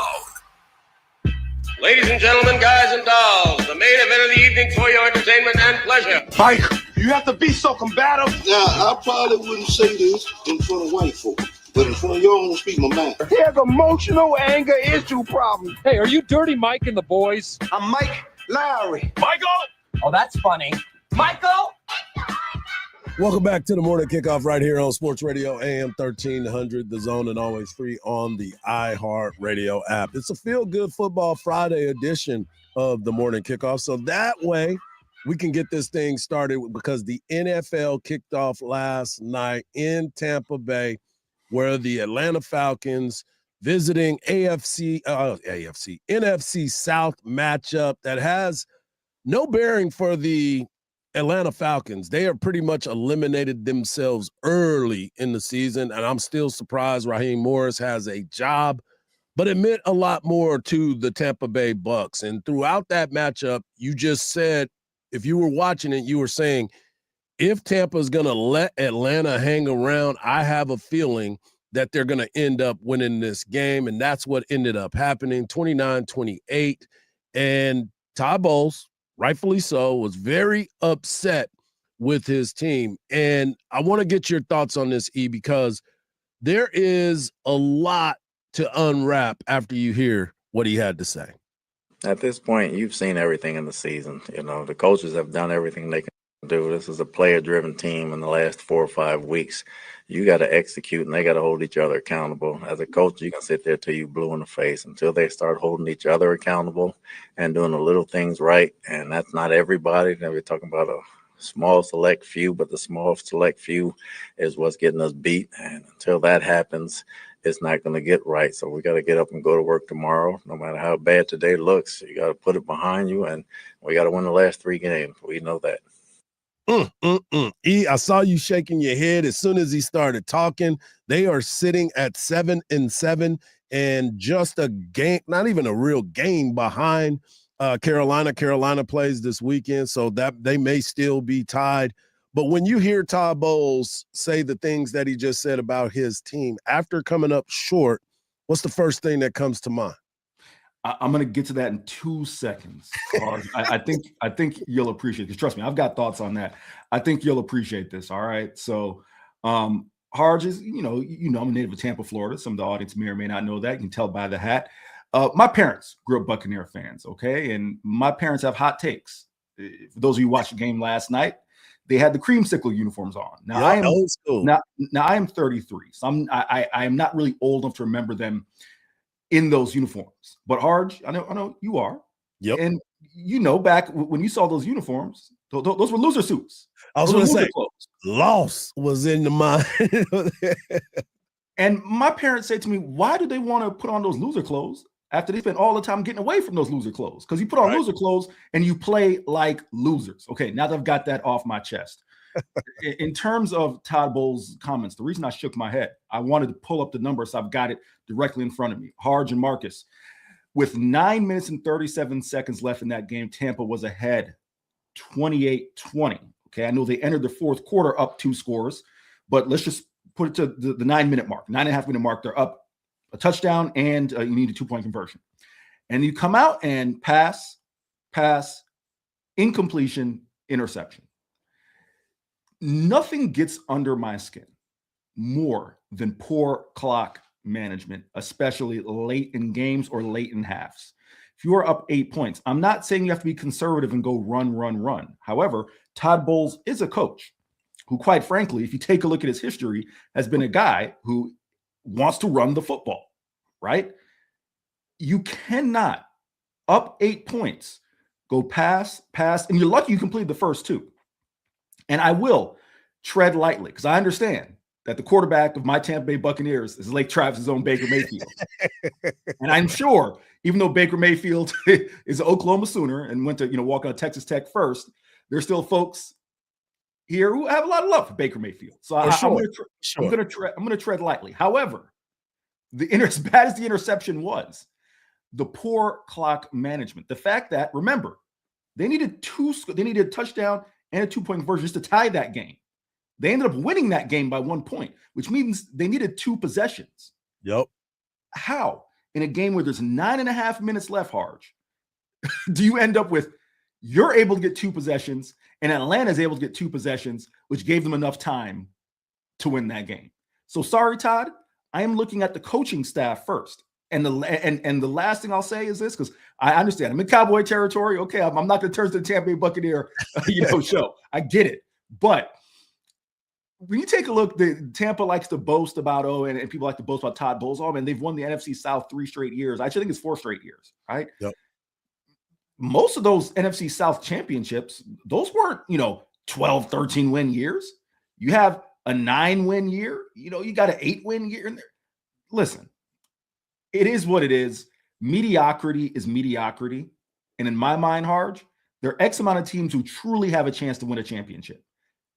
Ladies and gentlemen, guys and dolls, the main event of the evening for your entertainment and pleasure. Mike, you have to be so combative. Now, I probably wouldn't say this in front of white folk, but in front of y'all, I'm gonna speak my mind. He has emotional anger issue problem. Hey, are you Dirty Mike and the boys? I'm Mike Lowry. Michael! Oh, that's funny. Michael! Welcome back to the morning kickoff right here on Sports Radio AM 1300, The Zone, and always free on the iHeart Radio app. It's a feel-good football Friday edition of the morning kickoff. So that way we can get this thing started because the NFL kicked off last night in Tampa Bay, where the Atlanta Falcons visiting NFC South matchup that has no bearing for the Atlanta Falcons. They are pretty much eliminated themselves early in the season, and I'm still surprised Raheem Morris has a job, but it meant a lot more to the Tampa Bay Bucks. And throughout that matchup, you just said, if you were watching it, you were saying, if Tampa's going to let Atlanta hang around, I have a feeling that they're going to end up winning this game, and that's what ended up happening, 29-28. And Todd Bowles, rightfully so, was very upset with his team. And I want to get your thoughts on this, E, because there is a lot to unwrap after you hear what he had to say. At this point, you've seen everything in the season. You know, the coaches have done everything they can do. This is a player-driven team in the last 4 or 5 weeks. You got to execute, and they got to hold each other accountable. As a coach, you can sit there till you blue in the face until they start holding each other accountable and doing the little things right. And that's not everybody. We're talking about a small select few, but the small select few is what's getting us beat. And until that happens, it's not going to get right. So we got to get up and go to work tomorrow. No matter how bad today looks, you got to put it behind you, and we got to win the last 3 games. We know that. E, I saw you shaking your head as soon as he started talking. They are sitting at 7-7 and just a game, not even a real game behind Carolina. Carolina plays this weekend, so that they may still be tied. But when you hear Todd Bowles say the things that he just said about his team after coming up short, what's the first thing that comes to mind? I'm going to get to that in 2 seconds. I think you'll appreciate this. Trust me, I've got thoughts on that. I think you'll appreciate this. All right. So Hardge is, I'm a native of Tampa, Florida. Some of the audience may or may not know that. You can tell by the hat. My parents grew up Buccaneer fans. Okay. And my parents have hot takes. For those of you who watched the game last night, they had the creamsicle uniforms on. Now I am old school. Now I am 33. So I am not really old enough to remember them in those uniforms. But Hardge, I know you are. Yep. And back when you saw those uniforms, those were loser suits. I was going to say, loss was in the mind. And my parents said to me, why do they want to put on those loser clothes after they spent all the time getting away from those loser clothes? Because you put on loser clothes and you play like losers. Okay, now that I've got that off my chest. In terms of Todd Bowles' comments, the reason I shook my head, I wanted to pull up the number, so I've got it directly in front of me. Hardge and Marcus, with 9 minutes and 37 seconds left in that game, Tampa was ahead 28-20. Okay, I know they entered the fourth quarter up 2 scores, but let's just put it to the 9-minute mark, 9.5-minute mark. They're up a touchdown, and you need a 2-point conversion. And you come out and pass, incompletion, interception. Nothing gets under my skin more than poor clock management, especially late in games or late in halves. If you are up 8 points, I'm not saying you have to be conservative and go run. However, Todd Bowles is a coach who, quite frankly, if you take a look at his history, has been a guy who wants to run the football, right? You cannot, up 8 points, go pass, and you're lucky you completed the first 2. And I will tread lightly because I understand that the quarterback of my Tampa Bay Buccaneers is Lake Travis's own Baker Mayfield. And I'm sure, even though Baker Mayfield is an Oklahoma Sooner and went to walk on Texas Tech first, there's still folks here who have a lot of love for Baker Mayfield. So I'm going to tread lightly. However, as bad as the interception was, the poor clock management, the fact that, remember, they needed a touchdown and a 2-point conversion just to tie that game. They ended up winning that game by 1 point, which means they needed 2 possessions. Yep. How? In a game where there's 9.5 minutes left, Hardge, do you end up with you're able to get 2 possessions and Atlanta is able to get 2 possessions, which gave them enough time to win that game? So sorry, Todd, I am looking at the coaching staff first. And the last thing I'll say is this, because I understand I'm in Cowboy territory. Okay, I'm not going to turn to the Tampa Bay Buccaneer, show. I get it, but when you take a look, Tampa likes to boast about and people like to boast about Todd Bowles. And they've won the NFC South 3 straight years. I actually think it's 4 straight years, right? Yep. Most of those NFC South championships, those weren't 12, 13 win years. You have a 9-win year. You got an 8-win year in there. Listen. It is what it is. Mediocrity is mediocrity. And in my mind, Hardge, there are X amount of teams who truly have a chance to win a championship.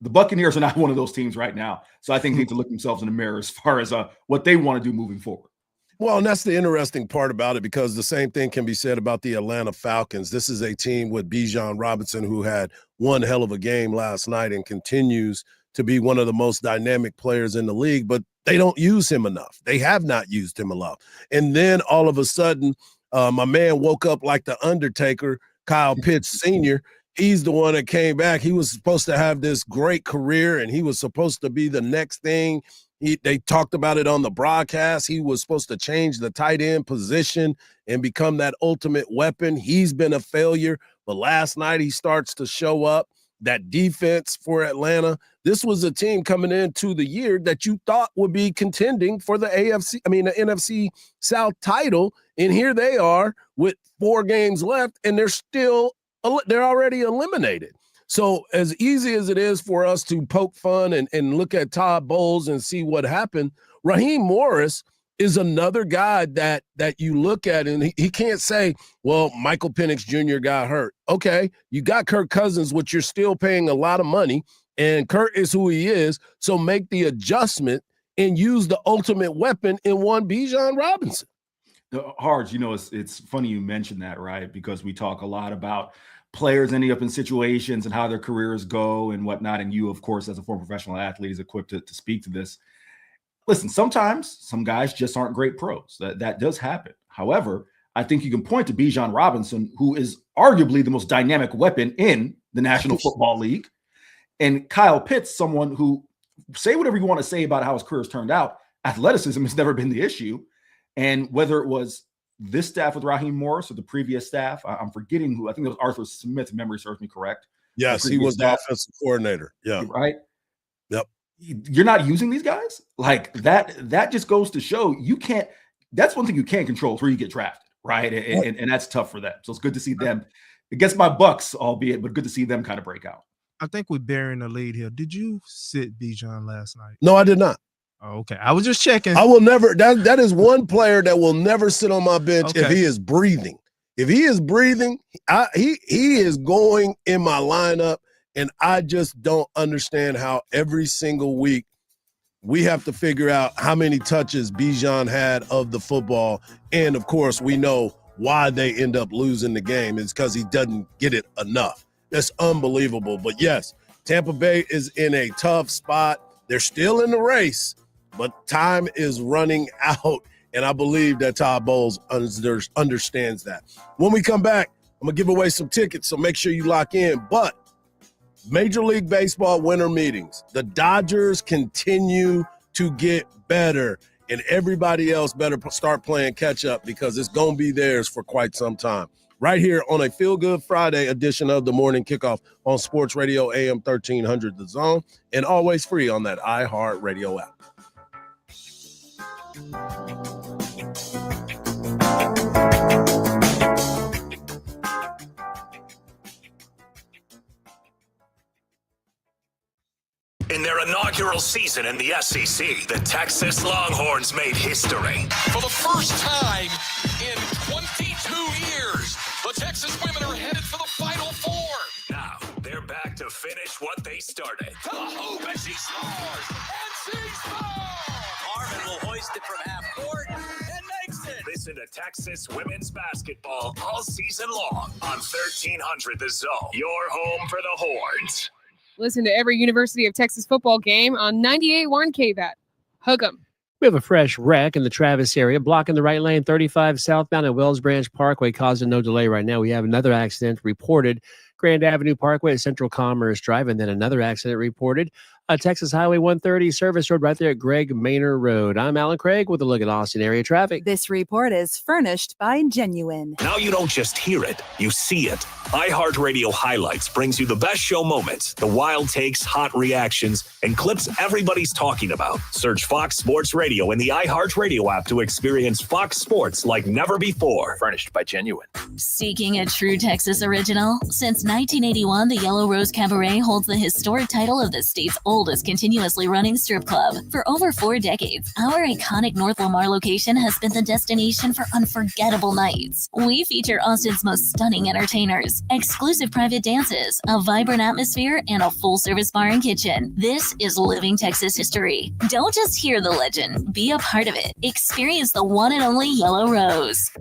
The Buccaneers are not one of those teams right now. So I think they need to look themselves in the mirror as far as what they want to do moving forward. Well, and that's the interesting part about it, because the same thing can be said about the Atlanta Falcons. This is a team with Bijan Robinson, who had one hell of a game last night and continues to be one of the most dynamic players in the league, but they don't use him enough. They have not used him enough. And then all of a sudden, my man woke up like the Undertaker, Kyle Pitts Sr. He's the one that came back. He was supposed to have this great career, and he was supposed to be the next thing. They talked about it on the broadcast. He was supposed to change the tight end position and become that ultimate weapon. He's been a failure, but last night he starts to show up. That defense for Atlanta, this was a team coming into the year that you thought would be contending for the NFC South title, and here they are with 4 games left, and they're already eliminated. So as easy as it is for us to poke fun and look at Todd Bowles and see what happened, Raheem Morris is another guy that you look at, and he can't say, well, Michael Penix Jr. got hurt. Okay, you got Kirk Cousins, which you're still paying a lot of money, and Kirk is who he is, so make the adjustment and use the ultimate weapon in one Bijan Robinson. Hardge, it's funny you mentioned that, right? Because we talk a lot about players ending up in situations and how their careers go and whatnot, and you, of course, as a former professional athlete, is equipped to speak to this. Listen, sometimes some guys just aren't great pros. That does happen. However, I think you can point to Bijan Robinson, who is arguably the most dynamic weapon in the National Football League, and Kyle Pitts, someone who, say whatever you want to say about how his career has turned out, athleticism has never been the issue. And whether it was this staff with Raheem Morris or the previous staff, I'm forgetting who, I think it was Arthur Smith, if memory serves me correct. Yes, he was the offensive coordinator. Yeah. Right? Yep. You're not using these guys like that just goes to show you can't. That's one thing you can't control is where you get drafted, right? And that's tough for them. So it's good to see them against my Bucks, albeit, but good to see them kind of break out. I think we're bearing the lead here. Did you sit Bijan last night? No, I did not. Oh, okay. I was just checking. I will never. That is one player that will never sit on my bench if he is breathing. If he is breathing, he is going in my lineup. And I just don't understand how every single week we have to figure out how many touches Bijan had of the football. And, of course, we know why they end up losing the game. It's because he doesn't get it enough. That's unbelievable. But, yes, Tampa Bay is in a tough spot. They're still in the race, but time is running out. And I believe that Todd Bowles understands that. When we come back, I'm going to give away some tickets, so make sure you lock in. But Major League Baseball winter meetings. The Dodgers continue to get better, and everybody else better start playing catch up because it's going to be theirs for quite some time. Right here on a Feel Good Friday edition of the Morning Kickoff on Sports Radio AM 1300 The Zone, and always free on that iHeartRadio app. In their inaugural season in the SEC, the Texas Longhorns made history. For the first time in 22 years, the Texas women are headed for the Final Four. Now, they're back to finish what they started. To the hoop, and she scores! And she scores! Marvin will hoist it from half court and makes it. Listen to Texas women's basketball all season long on 1300 The Zone, your home for the Horns. Listen to every University of Texas football game on 98.1 KVAT. Hook 'em. We have a fresh wreck in the Travis area, blocking the right lane 35 southbound at Wells Branch Parkway, causing no delay right now. We have another accident reported, Grand Avenue Parkway at Central Commerce Drive, and then another accident reported, Texas Highway 130 Service Road right there at Greg Maynor Road. I'm Alan Craig with a look at Austin area traffic. This report is furnished by Genuine. Now you don't just hear it, you see it. iHeartRadio Highlights brings you the best show moments, the wild takes, hot reactions, and clips everybody's talking about. Search Fox Sports Radio in the iHeartRadio app to experience Fox Sports like never before. Furnished by Genuine. Seeking a true Texas original? Since 1981, the Yellow Rose Cabaret holds the historic title of the state's oldest continuously running strip club. For over 4 decades, our iconic North Lamar location has been the destination for unforgettable nights. We feature Austin's most stunning entertainers, exclusive private dances, a vibrant atmosphere, and a full-service bar and kitchen. This is living Texas history. Don't just hear the legend, be a part of it. Experience the one and only Yellow Rose.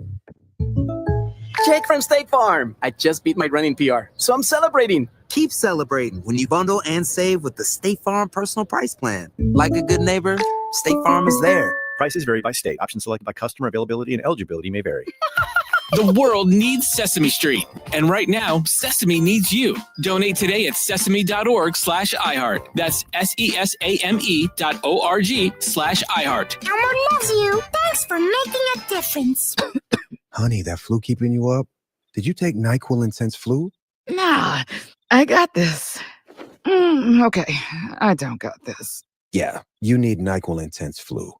Jake from State Farm. I just beat my running PR, so I'm celebrating. Keep celebrating when you bundle and save with the State Farm Personal Price Plan. Like a good neighbor, State Farm is there. Prices vary by state. Options selected by customer. Availability and eligibility may vary. The world needs Sesame Street. And right now, Sesame needs you. Donate today at sesame.org/iHeart. That's SESAME.org/iHeart. Elmo loves you. Thanks for making a difference. Honey, that flu keeping you up? Did you take NyQuil Intense Flu? Nah, I got this. Okay, I don't got this. Yeah, you need NyQuil Intense Flu.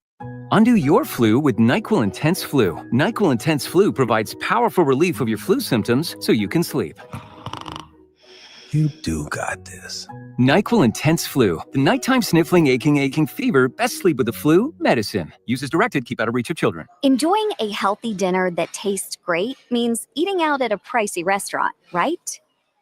Undo your flu with NyQuil Intense Flu. NyQuil Intense Flu provides powerful relief of your flu symptoms so you can sleep. You do got this. NyQuil Intense Flu. The nighttime sniffling, aching fever. Best sleep with the flu medicine. Use as directed. Keep out of reach of children. Enjoying a healthy dinner that tastes great means eating out at a pricey restaurant, right?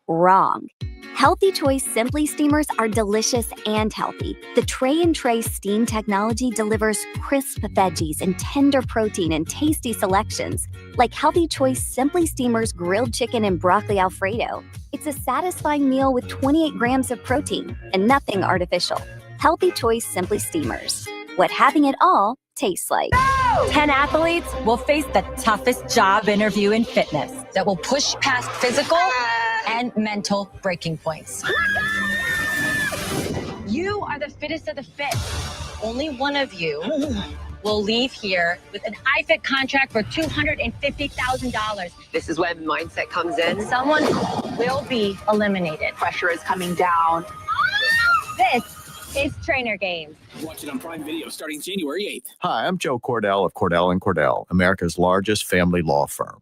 Wrong. Healthy Choice Simply Steamers are delicious and healthy. The Tray and Tray steam technology delivers crisp veggies and tender protein in tasty selections, like Healthy Choice Simply Steamers grilled chicken and broccoli Alfredo. It's a satisfying meal with 28 grams of protein and nothing artificial. Healthy Choice Simply Steamers. What having it all tastes like. 10 athletes will face the toughest job interview in fitness that will push past physical and mental breaking points. You are the fittest of the fit. Only one of you will leave here with an iFit contract for $250,000. This is when mindset comes in. Someone will be eliminated. Pressure is coming down. This is Trainer Games. Watch it on Prime Video starting January 8th. Hi, I'm Joe Cordell of Cordell & Cordell, America's largest family law firm.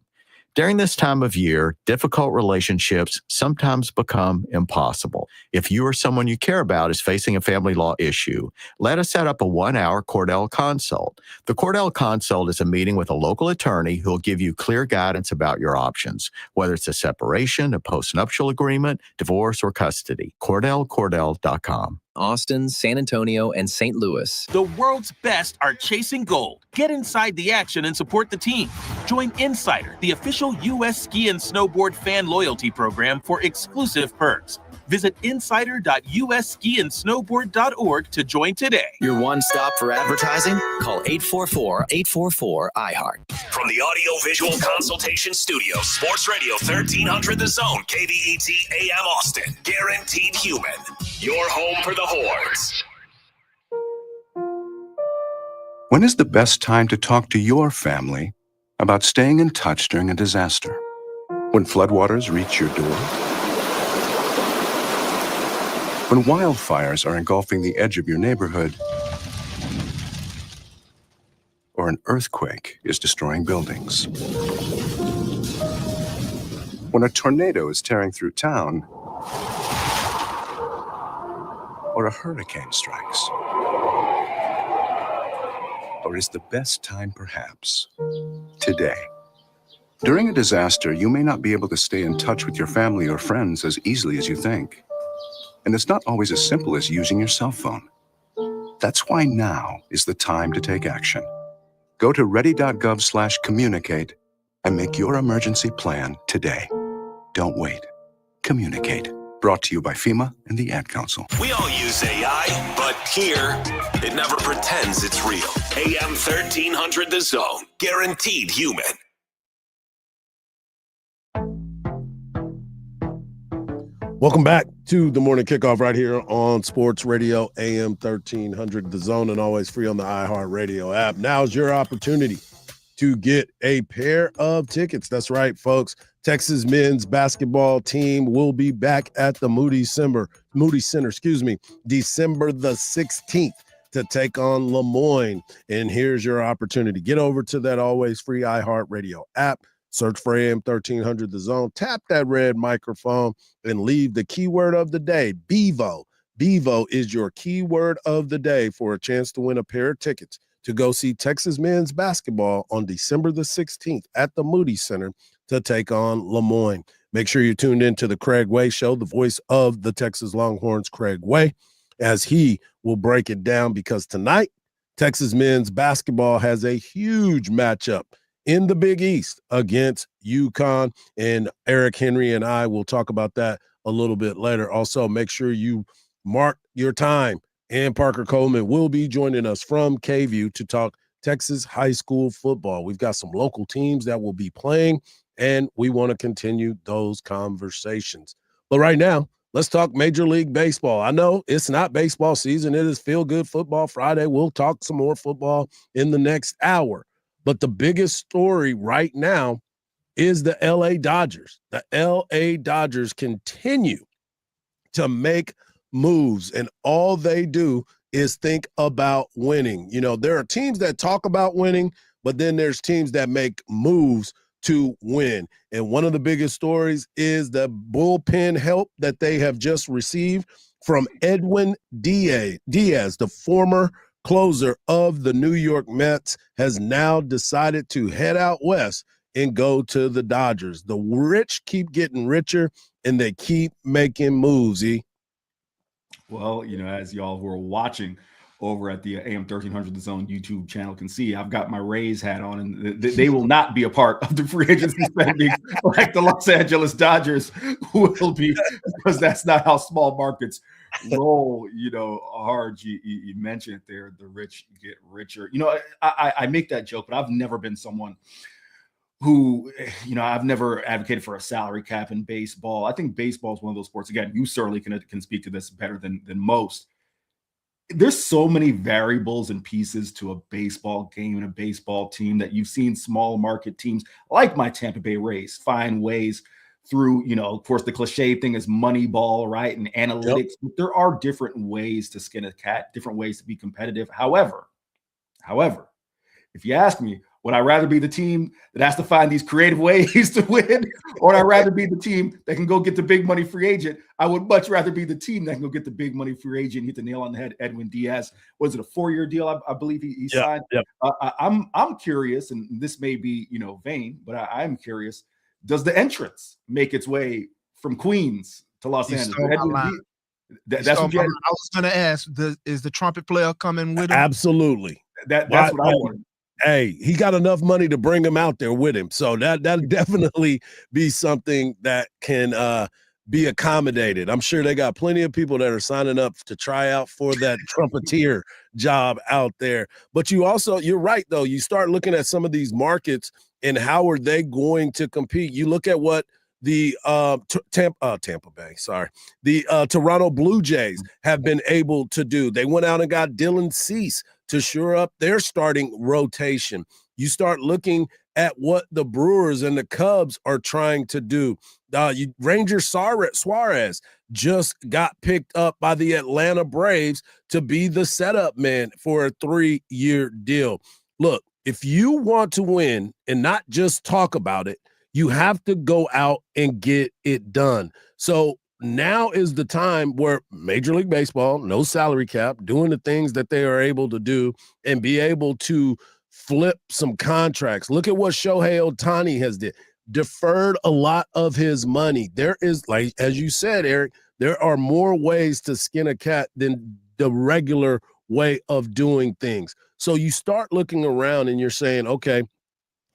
During this time of year, difficult relationships sometimes become impossible. If you or someone you care about is facing a family law issue, let us set up a 1-hour Cordell Consult. The Cordell Consult is a meeting with a local attorney who will give you clear guidance about your options, whether it's a separation, a postnuptial agreement, divorce, or custody. CordellCordell.com. Austin, San Antonio, and St. Louis. The world's best are chasing gold. Get inside the action and support the team. Join Insider, the official U.S. ski and snowboard fan loyalty program, for exclusive perks. Visit insider.usskiandsnowboard.org to join today. Your one stop for advertising? Call 844-844-iHeart. From the audio-visual consultation studio, Sports Radio 1300 The Zone, KBET AM Austin. Guaranteed human. Your home for the horns. When is the best time to talk to your family about staying in touch during a disaster? When floodwaters reach your door? When wildfires are engulfing the edge of your neighborhood? Or an earthquake is destroying buildings? When a tornado is tearing through town? Or a hurricane strikes? Or is the best time perhaps today? During a disaster, you may not be able to stay in touch with your family or friends as easily as you think. And it's not always as simple as using your cell phone. That's why now is the time to take action. Go to ready.gov/communicate and make your emergency plan today. Don't wait. Communicate. Brought to you by FEMA and the Ad Council. We all use AI, but here, it never pretends it's real. AM 1300 The Zone. Guaranteed human. Welcome back to the morning kickoff right here on Sports Radio AM 1300 The Zone, and always free on the iHeartRadio app. Now's your opportunity to get a pair of tickets. That's right, folks. Texas men's basketball team will be back at the Moody Center, December the 16th to take on Lemoyne. And here's your opportunity. Get over to that always free iHeartRadio app. Search for AM 1300 The Zone. Tap that red microphone and leave the keyword of the day, Bevo. Bevo is your keyword of the day for a chance to win a pair of tickets to go see Texas men's basketball on December the 16th at the Moody Center to take on Lemoyne. Make sure you're tuned in to the Craig Way Show, the voice of the Texas Longhorns, Craig Way, as he will break it down, because tonight, Texas men's basketball has a huge matchup in the Big East against UConn, and Eric Henry and I will talk about that a little bit later. Also, make sure you mark your time, and Parker Coleman will be joining us from KView to talk Texas high school football. We've got some local teams that will be playing, and we want to continue those conversations. But right now, let's talk Major League Baseball. I know it's not baseball season. It is Feel Good Football Friday. We'll talk some more football in the next hour. But the biggest story right now is the LA Dodgers. The LA Dodgers continue to make moves, and all they do is think about winning. You know, there are teams that talk about winning, but then there's teams that make moves to win. And one of the biggest stories is the bullpen help that they have just received from Edwin Diaz, the former closer of the New York Mets, has now decided to head out west and go to the Dodgers. The rich keep getting richer, and they keep making moves, Well, you know, as y'all who are watching over at the AM 1300 The Zone YouTube channel can see, I've got my Rays hat on, and they will not be a part of the free agency spending like the Los Angeles Dodgers will be, because that's not how small markets roll. You know, Hardge, you mentioned there, the rich get richer. You know, I make that joke, but I've never been someone who, you know, I've never advocated for a salary cap in baseball. I think baseball is one of those sports, again, you certainly can speak to this better than most. There's so many variables and pieces to a baseball game and a baseball team that you've seen small market teams like my Tampa Bay Rays find ways through, you know, of course, the cliche thing is money ball, right? And analytics. Yep. But there are different ways to skin a cat, different ways to be competitive. However, if you ask me, would I rather be the team that has to find these creative ways to win, or would I rather be the team that can go get the big money free agent? I would much rather be the team that can go get the big money free agent, hit the nail on the head. Edwin Diaz, was it a 4-year deal? I believe he signed. Yep. I'm curious, and this may be, you know, vain, but I'm curious. Does the entrance make its way from Queens to Los Angeles? That's what I was going to ask. Is the trumpet player coming with him? Absolutely. That's what I wanted. Hey, he got enough money to bring him out there with him. So that'll definitely be something that can be accommodated. I'm sure they got plenty of people that are signing up to try out for that trumpeter job out there. But you're right, though. You start looking at some of these markets and how are they going to compete. You look at what the Tampa Bay, the Toronto Blue Jays have been able to do. They went out and got Dylan Cease to shore up their starting rotation. You start looking at what the Brewers and the Cubs are trying to do. Ranger Suarez just got picked up by the Atlanta Braves to be the setup man for a 3-year deal. Look, if you want to win and not just talk about it, you have to go out and get it done. So now is the time where Major League Baseball, no salary cap, doing the things that they are able to do and be able to flip some contracts. Look at what Shohei Ohtani has did. Deferred a lot of his money. There is, like, as you said, Eric, there are more ways to skin a cat than the regular way of doing things. So you start looking around and you're saying, okay,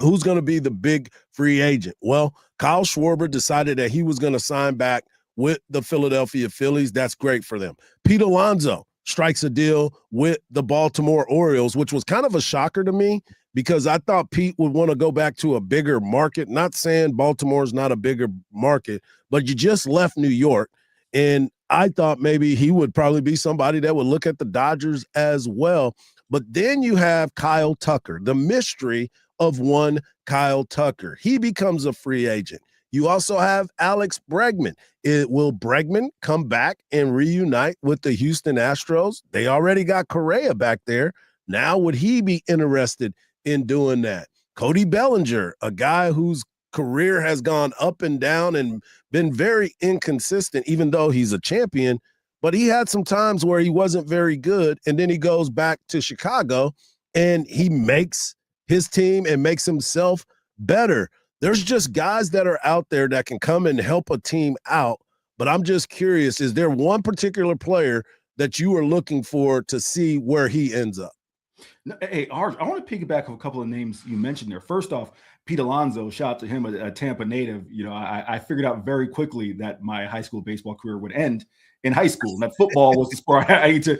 who's going to be the big free agent? Well, Kyle Schwarber decided that he was going to sign back with the Philadelphia Phillies. That's great for them. Pete Alonso strikes a deal with the Baltimore Orioles, which was kind of a shocker to me because I thought Pete would want to go back to a bigger market. Not saying Baltimore's not a bigger market, but you just left New York. And I thought maybe he would probably be somebody that would look at the Dodgers as well. But then you have Kyle Tucker, the mystery of one Kyle Tucker. He becomes a free agent. You also have Alex Bregman. Will Bregman come back and reunite with the Houston Astros? They already got Correa back there. Now would he be interested in doing that? Cody Bellinger, a guy whose career has gone up and down and been very inconsistent, even though he's a champion, but he had some times where he wasn't very good, and then he goes back to Chicago and he makes his team and makes himself better. There's just guys that are out there that can come and help a team out, but I'm just curious, is there one particular player that you are looking for to see where he ends up? Hey, Hardge, I want to piggyback on a couple of names you mentioned there. First off, Pete Alonso, shout out to him, a Tampa native. I figured out very quickly that my high school baseball career would end in high school, and that football was the sport I need to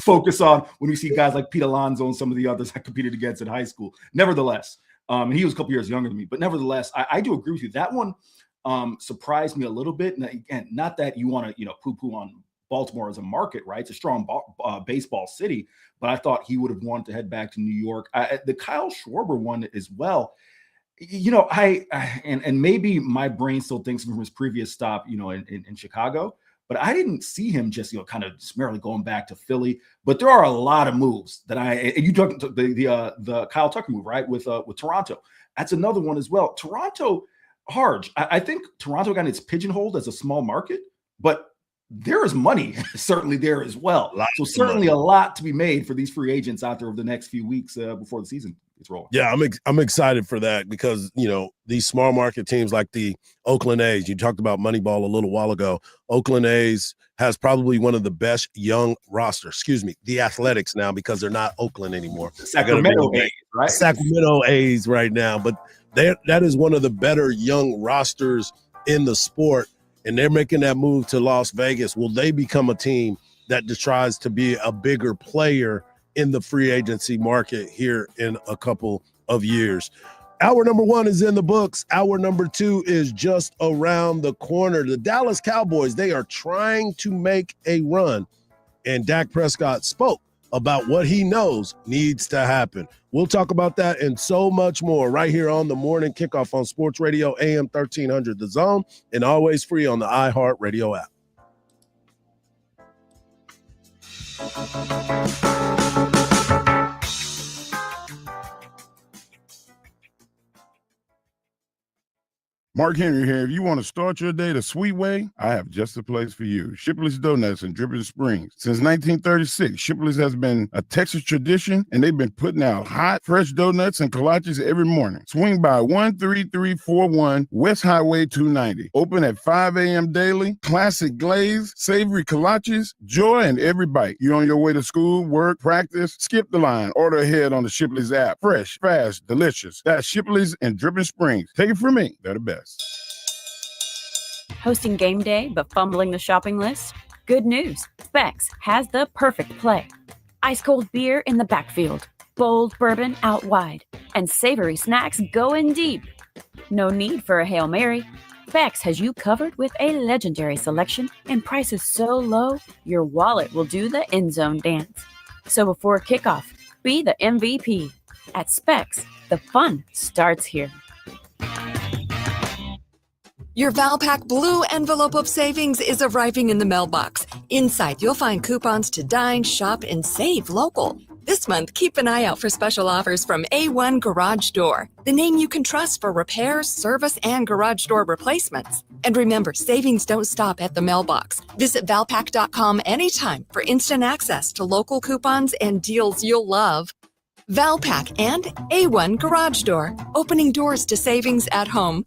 focus on when you see guys like Pete Alonso and some of the others I competed against in high school. Nevertheless, and he was a couple years younger than me, but nevertheless, I do agree with you. That one surprised me a little bit. And again, not that you want to, poo-poo on Baltimore as a market, right? It's a strong baseball city, but I thought he would have wanted to head back to New York. The Kyle Schwarber one as well. And maybe my brain still thinks from his previous stop, in Chicago, but I didn't see him just, kind of summarily going back to Philly. But there are a lot of moves that and you talked the Kyle Tucker move, right? With Toronto. That's another one as well. Toronto, Hardge. I think Toronto got its pigeonholed as a small market, but there is money certainly there as well. So certainly a lot to be made for these free agents out there over the next few weeks before the season gets rolling. Yeah, I'm excited for that because, these small market teams like the Oakland A's, you talked about Moneyball a little while ago. Oakland A's has probably one of the best young rosters. The Athletics now, because they're not Oakland anymore. Sacramento A's, right? Sacramento A's right now, but that is one of the better young rosters in the sport. And they're making that move to Las Vegas. Will they become a team that tries to be a bigger player in the free agency market here in a couple of years? Hour number 1 is in the books. Hour number 2 is just around the corner. The Dallas Cowboys, they are trying to make a run. And Dak Prescott spoke about what he knows needs to happen. We'll talk about that and so much more right here on the Morning Kickoff on Sports Radio AM 1300 The Zone, and always free on the iHeartRadio app. Mark Henry here. If you want to start your day the sweet way, I have just the place for you. Shipley's Donuts in Dripping Springs. Since 1936, Shipley's has been a Texas tradition, and they've been putting out hot, fresh donuts and kolaches every morning. Swing by 13341 West Highway 290. Open at 5 a.m. daily. Classic glaze, savory kolaches, joy in every bite. You're on your way to school, work, practice, skip the line. Order ahead on the Shipley's app. Fresh, fast, delicious. That's Shipley's in Dripping Springs. Take it from me. They're the best. Hosting game day but fumbling the shopping list? Good news. Specs has the perfect play. Ice cold beer in the backfield, bold bourbon out wide, and savory snacks going deep. No need for a Hail Mary. Specs has you covered with a legendary selection and prices so low, your wallet will do the end zone dance. So before kickoff, be the MVP. At Specs, the fun starts here. Your Valpak blue envelope of savings is arriving in the mailbox. Inside, you'll find coupons to dine, shop, and save local. This month, keep an eye out for special offers from A1 Garage Door, the name you can trust for repairs, service, and garage door replacements. And remember, savings don't stop at the mailbox. Visit Valpak.com anytime for instant access to local coupons and deals you'll love. Valpak and A1 Garage Door, opening doors to savings at home.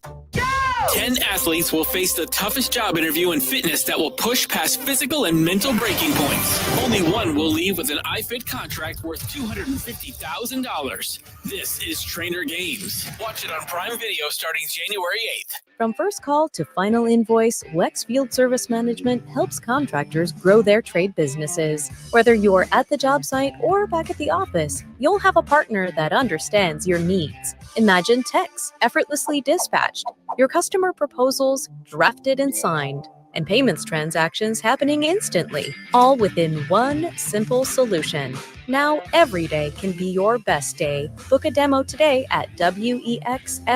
10 athletes will face the toughest job interview in fitness that will push past physical and mental breaking points. Only one will leave with an iFit contract worth $250,000. This is Trainer Games. Watch it on Prime Video starting January 8th. From first call to final invoice, Wex Field Service Management helps contractors grow their trade businesses. Whether you're at the job site or back at the office, you'll have a partner that understands your needs. Imagine techs effortlessly dispatched, your customer proposals drafted and signed, and payments transactions happening instantly, all within one simple solution. Now every day can be your best day. Book a demo today at wexfsm.com.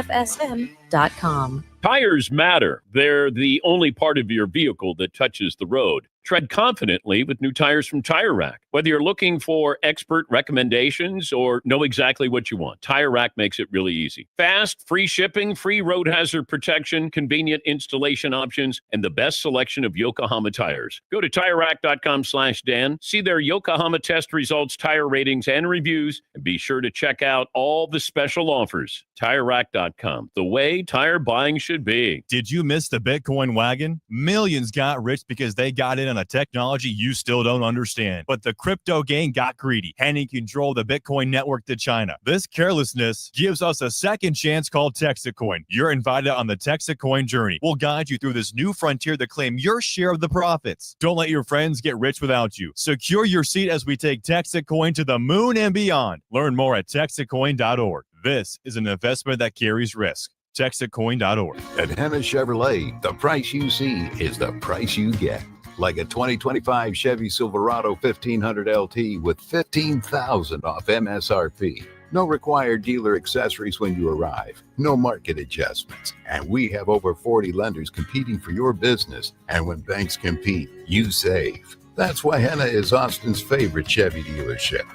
Tires matter. They're the only part of your vehicle that touches the road. Tread confidently with new tires from Tire Rack. Whether you're looking for expert recommendations or know exactly what you want, Tire Rack makes it really easy. Fast, free shipping, free road hazard protection, convenient installation options, and the best selection of Yokohama tires. Go to TireRack.com/Dan, see their Yokohama test results, tire ratings, and reviews, and be sure to check out all the special offers. TireRack.com, the way tire buying should be. Did you miss the Bitcoin wagon? Millions got rich because they got in on a technology you still don't understand. But the crypto gang got greedy, handing control of the Bitcoin network to China. This carelessness gives us a second chance called Texacoin. You're invited on the Texacoin journey. We'll guide you through this new frontier to claim your share of the profits. Don't let your friends get rich without you. Secure your seat as we take Texacoin to the moon and beyond. Learn more at texacoin.org. This is an investment that carries risk. Texacoin.org. At Henna Chevrolet, the price you see is the price you get. Like a 2025 Chevy Silverado 1500 LT with $15,000 off MSRP. No required dealer accessories when you arrive. No market adjustments. And we have over 40 lenders competing for your business. And when banks compete, you save. That's why Henna is Austin's favorite Chevy dealership.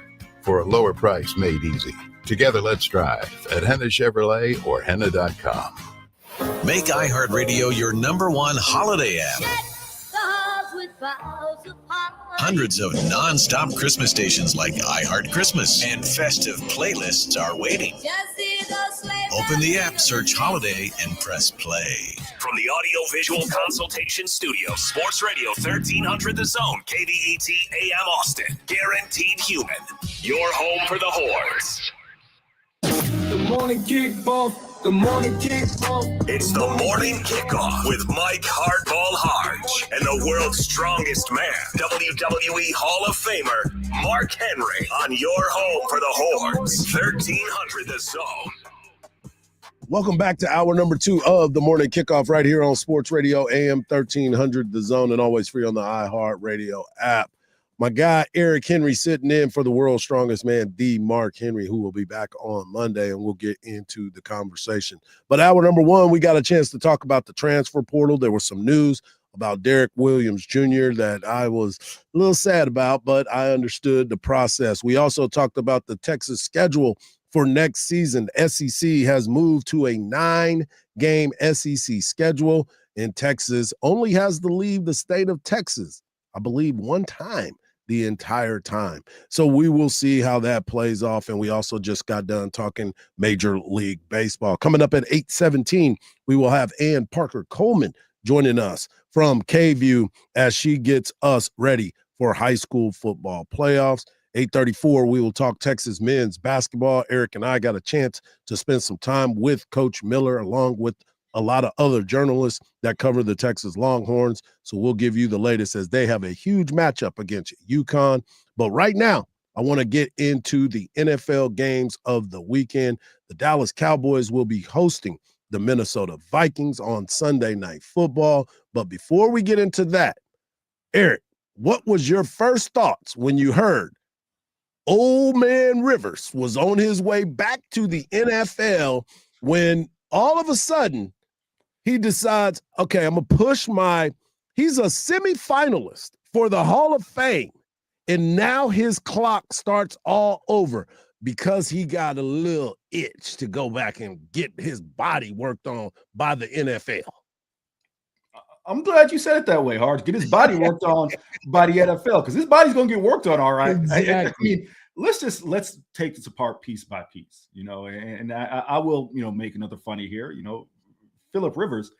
For a lower price made easy. Together, let's drive at Henna Chevrolet or Henna.com. Make iHeartRadio your #1 holiday app. Hundreds of non-stop Christmas stations like iHeart Christmas and festive playlists are waiting. Open the app, search holiday, and press play. From the Audio-Visual Consultation Studio, Sports Radio 1300 The Zone, KVET AM Austin. Guaranteed human. Your home for the hordes. The morning kickoff. The morning kickoff. It's the morning kickoff with Mike Hardball Hardge and the world's strongest man, WWE Hall of Famer, Mark Henry, on your home for the hordes, 1300 The Zone. Welcome back to hour number 2 of the morning kickoff right here on Sports Radio AM 1300 The Zone and always free on the iHeartRadio app. My guy, Eric Henry, sitting in for the world's strongest man, the Mark Henry, who will be back on Monday, and we'll get into the conversation. But hour number 1, we got a chance to talk about the transfer portal. There was some news about Derek Williams Jr. that I was a little sad about, but I understood the process. We also talked about the Texas schedule for next season. SEC has moved to a 9-game SEC schedule, and Texas only has to leave the state of Texas, I believe, one time the entire time. So we will see how that plays off. And we also just got done talking Major League Baseball. Coming up at 8:17, we will have Ann Parker Coleman joining us from K-View as she gets us ready for high school football playoffs. 8:34, we will talk Texas men's basketball. Eric and I got a chance to spend some time with Coach Miller, along with a lot of other journalists that cover the Texas Longhorns. So we'll give you the latest as they have a huge matchup against UConn. But right now, I want to get into the NFL games of the weekend. The Dallas Cowboys will be hosting the Minnesota Vikings on Sunday Night Football. But before we get into that, Eric, what was your first thoughts when you heard Old Man Rivers was on his way back to the NFL when all of a sudden he decides, okay, I'm going to push he's a semifinalist for the Hall of Fame, and now his clock starts all over because he got a little itch to go back and get his body worked on by the NFL. I'm glad you said it that way, Hardge. Get his body worked on by the NFL, because his body's going to get worked on, all right. Exactly. I mean, let's take this apart piece by piece, and I will, make another funny here. Phillip Rivers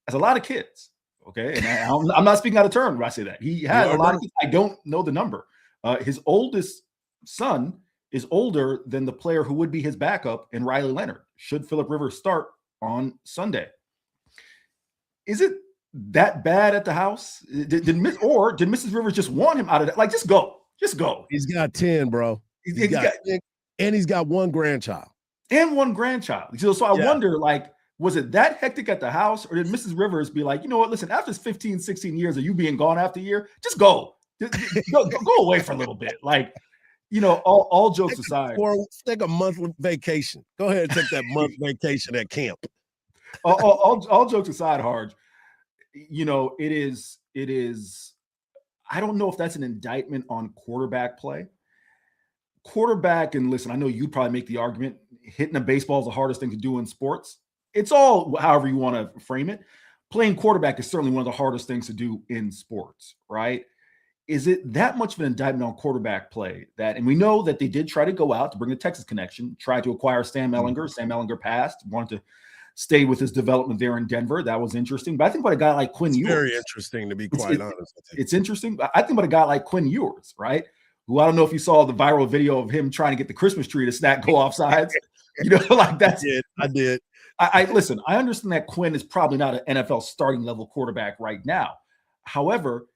has a lot of kids, okay? And I'm not speaking out of turn when I say that. He has a lot of kids. I don't know the number. His oldest son is older than the player who would be his backup in Riley Leonard, should Phillip Rivers start on Sunday. Is it that bad at the house? Did Mrs. Rivers just want him out of that? Like, just go. He's got 10, bro. He's got one grandchild. So I wonder, like, was it that hectic at the house, or did Mrs. Rivers be like, you know what, listen, after 15, 16 years of you being gone after a year, just go. Go away for a little bit. Like, all jokes aside. Take a month vacation. Go ahead and take that month vacation at camp. All jokes aside, Hardge, it is, I don't know if that's an indictment on quarterback play. And listen, I know you'd probably make the argument hitting a baseball is the hardest thing to do in sports. It's all however you want to frame it. Playing quarterback is certainly one of the hardest things to do in sports, right? Is it that much of an indictment on quarterback play that, and we know that they did try to go out to bring the Texas connection, tried to acquire Sam Ehlinger. Sam Ehlinger passed, wanted to stayed with his development there in Denver. That was interesting. But I think about a guy like Quinn Ewers. Very interesting, to be quite honest with you. It's interesting. I think about a guy like Quinn Ewers, right? Who, I don't know if you saw the viral video of him trying to get the Christmas tree to go off sides. Like that's I did. I listen, I understand that Quinn is probably not an NFL starting level quarterback right now. However,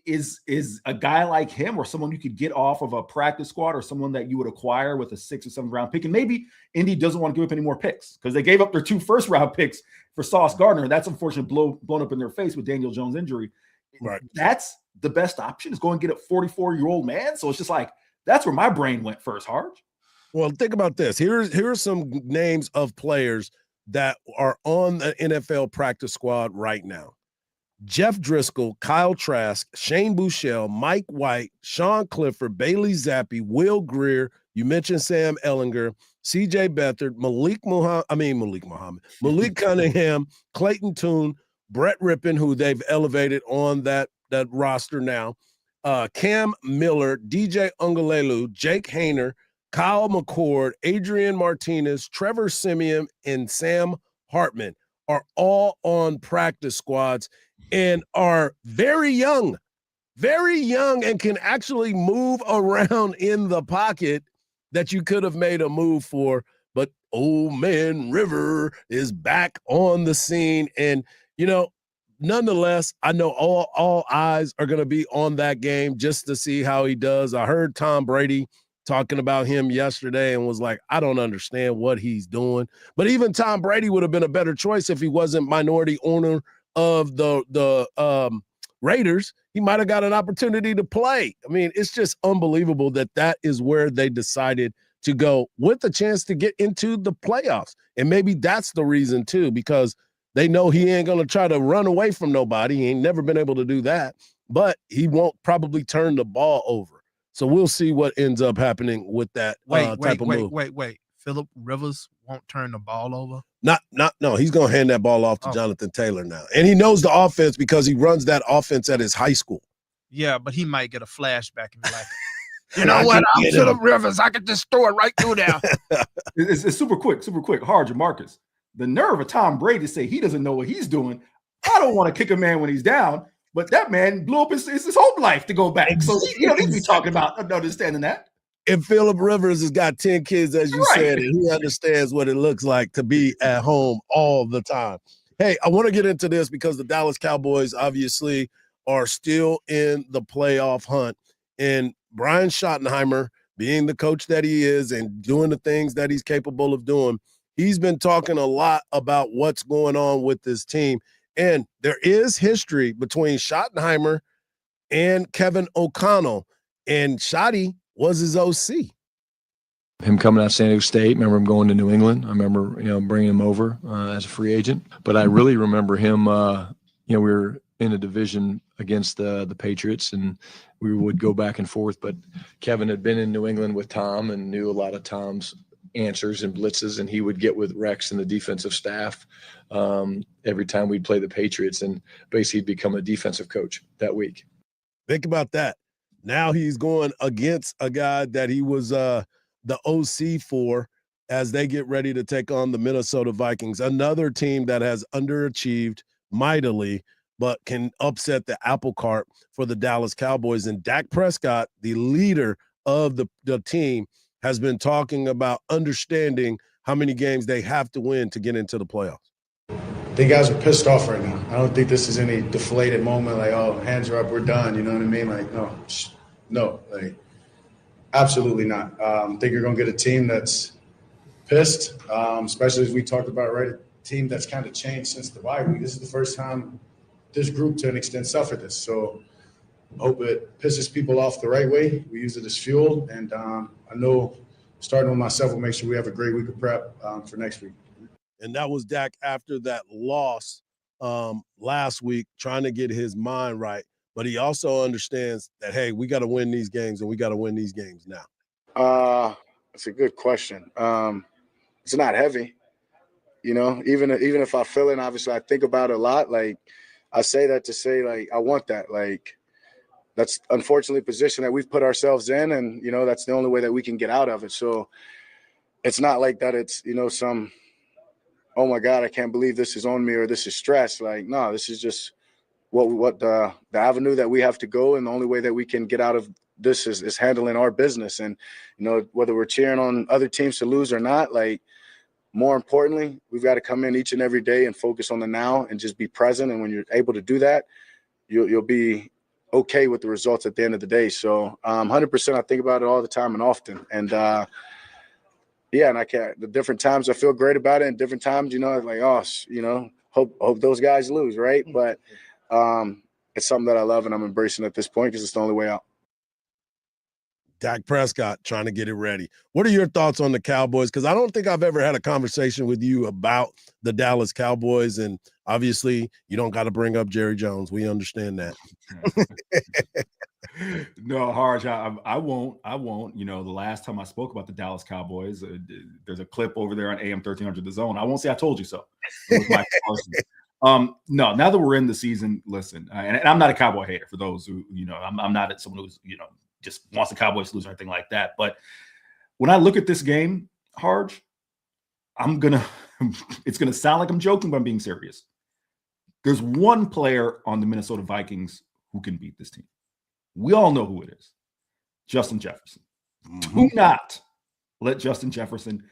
is a guy like him or someone you could get off of a practice squad or someone that you would acquire with a 6th or 7th round pick? And maybe Indy doesn't want to give up any more picks because they gave up their 2 first-round picks for Sauce Gardner, and that's unfortunately blown up in their face with Daniel Jones' injury. Right. That's the best option, is go and get a 44-year-old man. So it's just like, that's where my brain went first, Hardge. Well, think about this. Here's some names of players that are on the NFL practice squad right now. Jeff Driscoll, Kyle Trask, Shane Buechele, Mike White, Sean Clifford, Bailey Zappi, Will Greer. You mentioned Sam Ellinger, C.J. Beathard, Malik Cunningham, Clayton Tune, Brett Rippon, who they've elevated on that roster now, Cam Miller, DJ Ungalelu, Jake Hayner, Kyle McCord, Adrian Martinez, Trevor Simeon, and Sam Hartman are all on practice squads and are very young, and can actually move around in the pocket that you could have made a move for. But old man River is back on the scene. And, nonetheless, I know all eyes are going to be on that game just to see how he does. I heard Tom Brady talking about him yesterday and was like, I don't understand what he's doing. But even Tom Brady would have been a better choice if he wasn't minority owner of the Raiders. He might have got an opportunity to play. I mean, it's just unbelievable that is where they decided to go with a chance to get into the playoffs. And maybe that's the reason too, because they know he ain't going to try to run away from nobody. He ain't never been able to do that, but he won't probably turn the ball over. So we'll see what ends up happening with that type of move. Wait. Phillip Rivers won't turn the ball over? No, he's going to hand that ball off to Jonathan Taylor now. And he knows the offense because he runs that offense at his high school. Yeah, but he might get a flashback and be like, you know what? I'm Phillip Rivers. I could just throw it right through there. It's super quick. Hardge and Marcus. The nerve of Tom Brady to say he doesn't know what he's doing. I don't want to kick a man when he's down, but that man blew up his whole life to go back. So he needs to be talking about understanding that. And Phillip Rivers has got 10 kids, as you said, and he understands what it looks like to be at home all the time. Hey, I want to get into this because the Dallas Cowboys obviously are still in the playoff hunt. And Brian Schottenheimer, being the coach that he is and doing the things that he's capable of doing, he's been talking a lot about what's going on with this team. And there is history between Schottenheimer and Kevin O'Connell. And Schotty was his OC. Him coming out of San Diego State, remember him going to New England. I remember, bringing him over as a free agent. But I really remember him, we were in a division against the Patriots, and we would go back and forth. But Kevin had been in New England with Tom and knew a lot of Tom's answers and blitzes, and he would get with Rex and the defensive staff every time we'd play the Patriots, and basically he'd become a defensive coach that week. Think about that. Now he's going against a guy that he was the OC for as they get ready to take on the Minnesota Vikings, another team that has underachieved mightily, but can upset the apple cart for the Dallas Cowboys. And Dak Prescott, the leader of the team, has been talking about understanding how many games they have to win to get into the playoffs. The guys are pissed off right now. I don't think this is any deflated moment like, oh, hands are up, we're done. You know what I mean? Like, no, like, absolutely not. I think you're going to get a team that's pissed, especially as we talked about, right? A team that's kind of changed since the bye week. This is the first time this group, to an extent, suffered this. So I hope it pisses people off the right way. We use it as fuel. And I know, starting with myself, we'll make sure we have a great week of prep for next week. And that was Dak after that loss last week, trying to get his mind right. But he also understands that, hey, we got to win these games, and we got to win these games now. That's a good question. It's not heavy. Even if I feel it, obviously I think about it a lot. Like, I say that to say, like, I want that. Like, that's unfortunately a position that we've put ourselves in, and, that's the only way that we can get out of it. So it's not like that it's, some oh my God, I can't believe this is on me or this is stress. Like, no, this is just what the avenue that we have to go. And the only way that we can get out of this is handling our business. And, whether we're cheering on other teams to lose or not, like, more importantly, we've got to come in each and every day and focus on the now and just be present. And when you're able to do that, you'll be okay with the results at the end of the day. So 100%, I think about it all the time and often. And and the different times I feel great about it, and different times, like, hope those guys lose, right? But it's something that I love and I'm embracing at this point because it's the only way out. Dak Prescott trying to get it ready. What are your thoughts on the Cowboys? Because I don't think I've ever had a conversation with you about the Dallas Cowboys, and obviously you don't got to bring up Jerry Jones. We understand that. No, Hardge, I won't. The last time I spoke about the Dallas Cowboys, there's a clip over there on AM 1300 The Zone. I won't say I told you so. It was Mike Parsons. No, now that we're in the season, listen, and I'm not a Cowboy hater for those who, I'm not someone who's, just wants the Cowboys to lose or anything like that. But when I look at this game, Hardge, it's going to sound like I'm joking, but I'm being serious. There's one player on the Minnesota Vikings who can beat this team. We all know who it is. Justin Jefferson. Do not let Justin Jefferson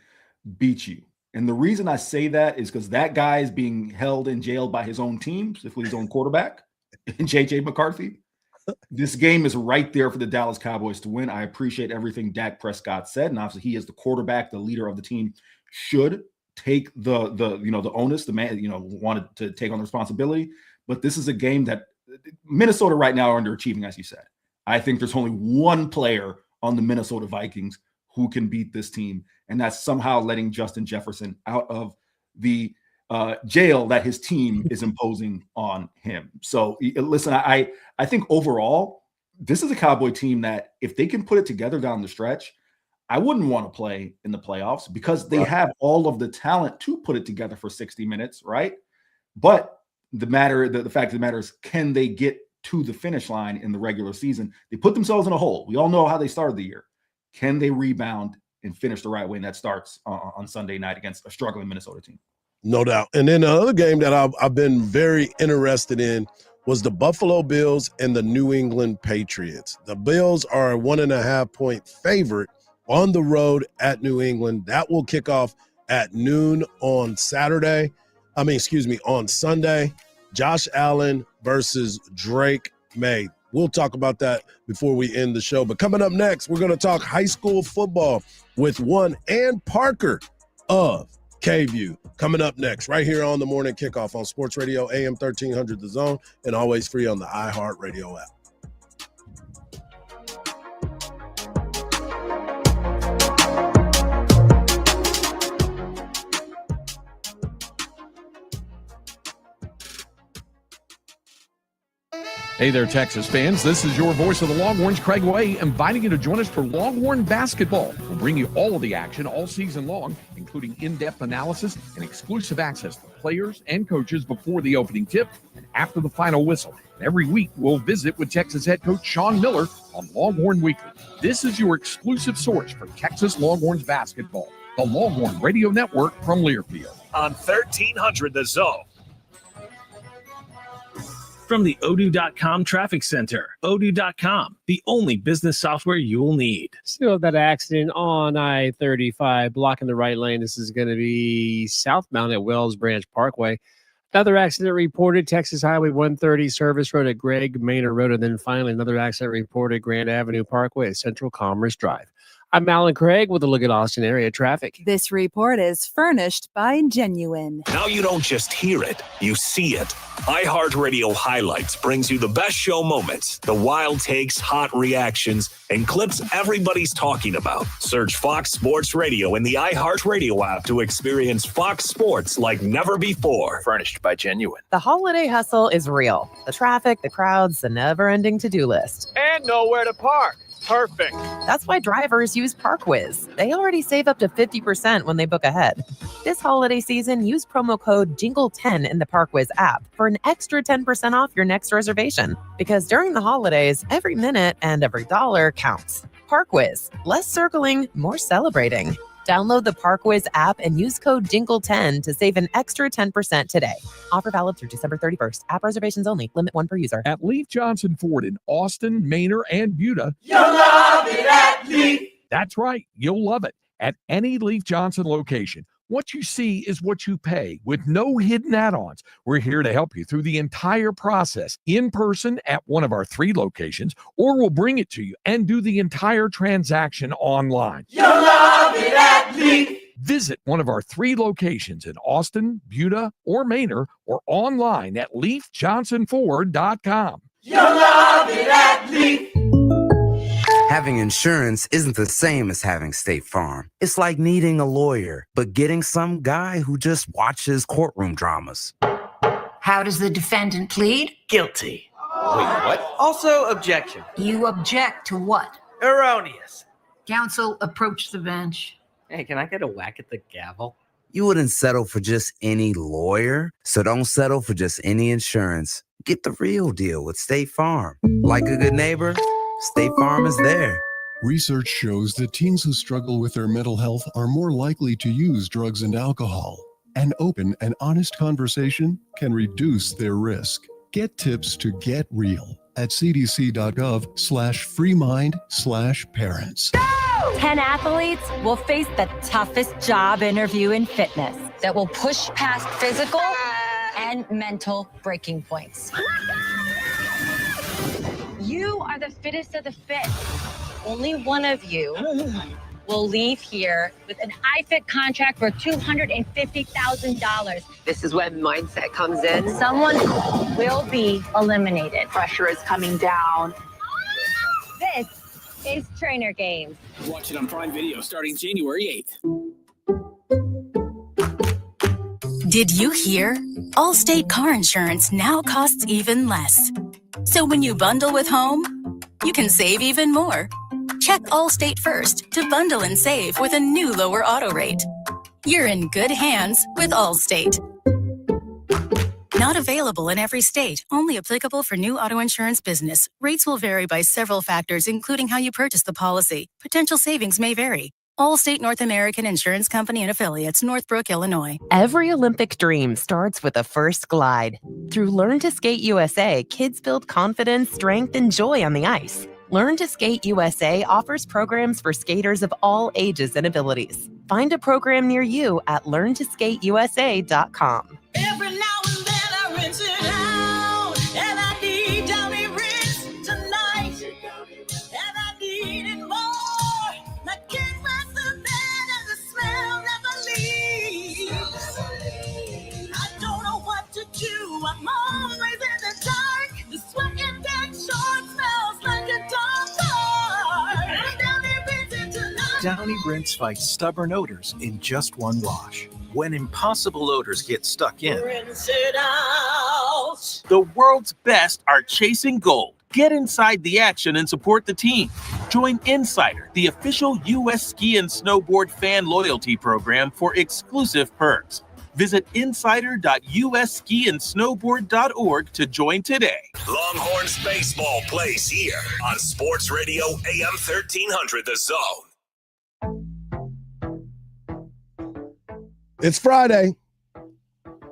beat you. And the reason I say that is because that guy is being held in jail by his own team, specifically his own quarterback, J.J. McCarthy. This game is right there for the Dallas Cowboys to win. I appreciate everything Dak Prescott said, and obviously he is the quarterback, the leader of the team, should take the onus. The man wanted to take on the responsibility, but this is a game that Minnesota right now are underachieving, as you said. I think there's only one player on the Minnesota Vikings who can beat this team, and that's somehow letting Justin Jefferson out of the jail that his team is imposing on him. So listen, I think overall, this is a Cowboy team that if they can put it together down the stretch, I wouldn't want to play in the playoffs because they have all of the talent to put it together for 60 minutes, right? But the fact of the matter is, can they get to the finish line in the regular season? They put themselves in a hole. We all know how they started the year. Can they rebound and finish the right way? And that starts on Sunday night against a struggling Minnesota team. No doubt. And then the other game that I've been very interested in was the Buffalo Bills and the New England Patriots. The Bills are a 1.5-point favorite on the road at New England. That will kick off at noon on Sunday. Josh Allen versus Drake May. We'll talk about that before we end the show. But coming up next, we're going to talk high school football with Ann Parker of K-View. Coming up next, right here on the Morning Kickoff on Sports Radio AM 1300 The Zone, and always free on the iHeartRadio app. Hey there, Texas fans. This is your voice of the Longhorns, Craig Way, inviting you to join us for Longhorn basketball. We'll bring you all of the action all season long, including in-depth analysis and exclusive access to players and coaches before the opening tip and after the final whistle. And every week, we'll visit with Texas head coach Sean Miller on Longhorn Weekly. This is your exclusive source for Texas Longhorns basketball. The Longhorn Radio Network from Learfield. On 1300 The Zone. From the Odoo.com Traffic Center, Odoo.com, the only business software you will need. Still have that accident on I-35, blocking the right lane. This is going to be southbound at Wells Branch Parkway. Another accident reported, Texas Highway 130 Service Road at Gregg Manor Road. And then finally, another accident reported, Grand Avenue Parkway at Central Commerce Drive. I'm Alan Craig with a look at Austin area traffic. This report is furnished by Genuine. Now you don't just hear it, you see it. iHeartRadio Highlights brings you the best show moments, the wild takes, hot reactions, and clips everybody's talking about. Search Fox Sports Radio in the iHeartRadio app to experience Fox Sports like never before. Furnished by Genuine. The holiday hustle is real. The traffic, the crowds, the never-ending to-do list. And nowhere to park. Perfect. That's why drivers use ParkWiz. They already save up to 50% when they book ahead. This holiday season, use promo code JINGLE10 in the ParkWiz app for an extra 10% off your next reservation. Because during the holidays, every minute and every dollar counts. ParkWiz. Less circling, more celebrating. Download the ParkWiz app and use code JINGLE10 to save an extra 10% today. Offer valid through December 31st. App reservations only. Limit 1 per user. At Leaf Johnson Ford in Austin, Manor, and Buda. You'll love it at Leaf. That's right. You'll love it at any Leaf Johnson location. What you see is what you pay with no hidden add-ons. We're here to help you through the entire process in person at one of our 3 locations, or we'll bring it to you and do the entire transaction online. You'll love it at Leaf. Visit one of our 3 locations in Austin, Buda, or Manor, or online at leafjohnsonford.com. You'll love it at Leaf. Having insurance isn't the same as having State Farm. It's like needing a lawyer, but getting some guy who just watches courtroom dramas. How does the defendant plead? Guilty. Wait, what? Also, objection. You object to what? Erroneous. Counsel, approach the bench. Hey, can I get a whack at the gavel? You wouldn't settle for just any lawyer, so don't settle for just any insurance. Get the real deal with State Farm. Like a good neighbor, State Farm is there. Research shows that teens who struggle with their mental health are more likely to use drugs and alcohol. An open and honest conversation can reduce their risk. Get tips to get real at cdc.gov/freemind/parents. 10 athletes will face the toughest job interview in fitness that will push past physical and mental breaking points. You are the fittest of the fit. Only one of you will leave here with an iFit contract for $250,000. This is when mindset comes in. Someone will be eliminated. Pressure is coming down. This is Trainer Games. Watch it on Prime Video starting January 8th. Did you hear? Allstate car insurance now costs even less. So when you bundle with home, you can save even more. Check Allstate first to bundle and save with a new lower auto rate. You're in good hands with Allstate. Not available in every state. Only applicable for new auto insurance business. Rates will vary by several factors, including how you purchase the policy. Potential savings may vary. Allstate North American Insurance Company and Affiliates, Northbrook, Illinois. Every Olympic dream starts with a first glide. Through Learn to Skate USA, kids build confidence, strength, and joy on the ice. Learn to Skate USA offers programs for skaters of all ages and abilities. Find a program near you at learntosskateusa.com. Every now and then I rinse it out, and I need Downy rinse tonight, and I need it more. My kids rest the bed and the smell never leaves. I don't know what to do. I'm always in the dark. The sweat in that short smells like a dog bar. Downy rinse it tonight. Downy Rinse fights stubborn odors in just one wash. When impossible odors get stuck in, Rinse it out. The world's best are chasing gold. Get inside the action and support the team. Join Insider, the official U.S. ski and snowboard fan loyalty program for exclusive perks. Visit insider.usskiandsnowboard.org to join today. Longhorns baseball plays here on Sports Radio AM 1300 The Zone. It's Friday,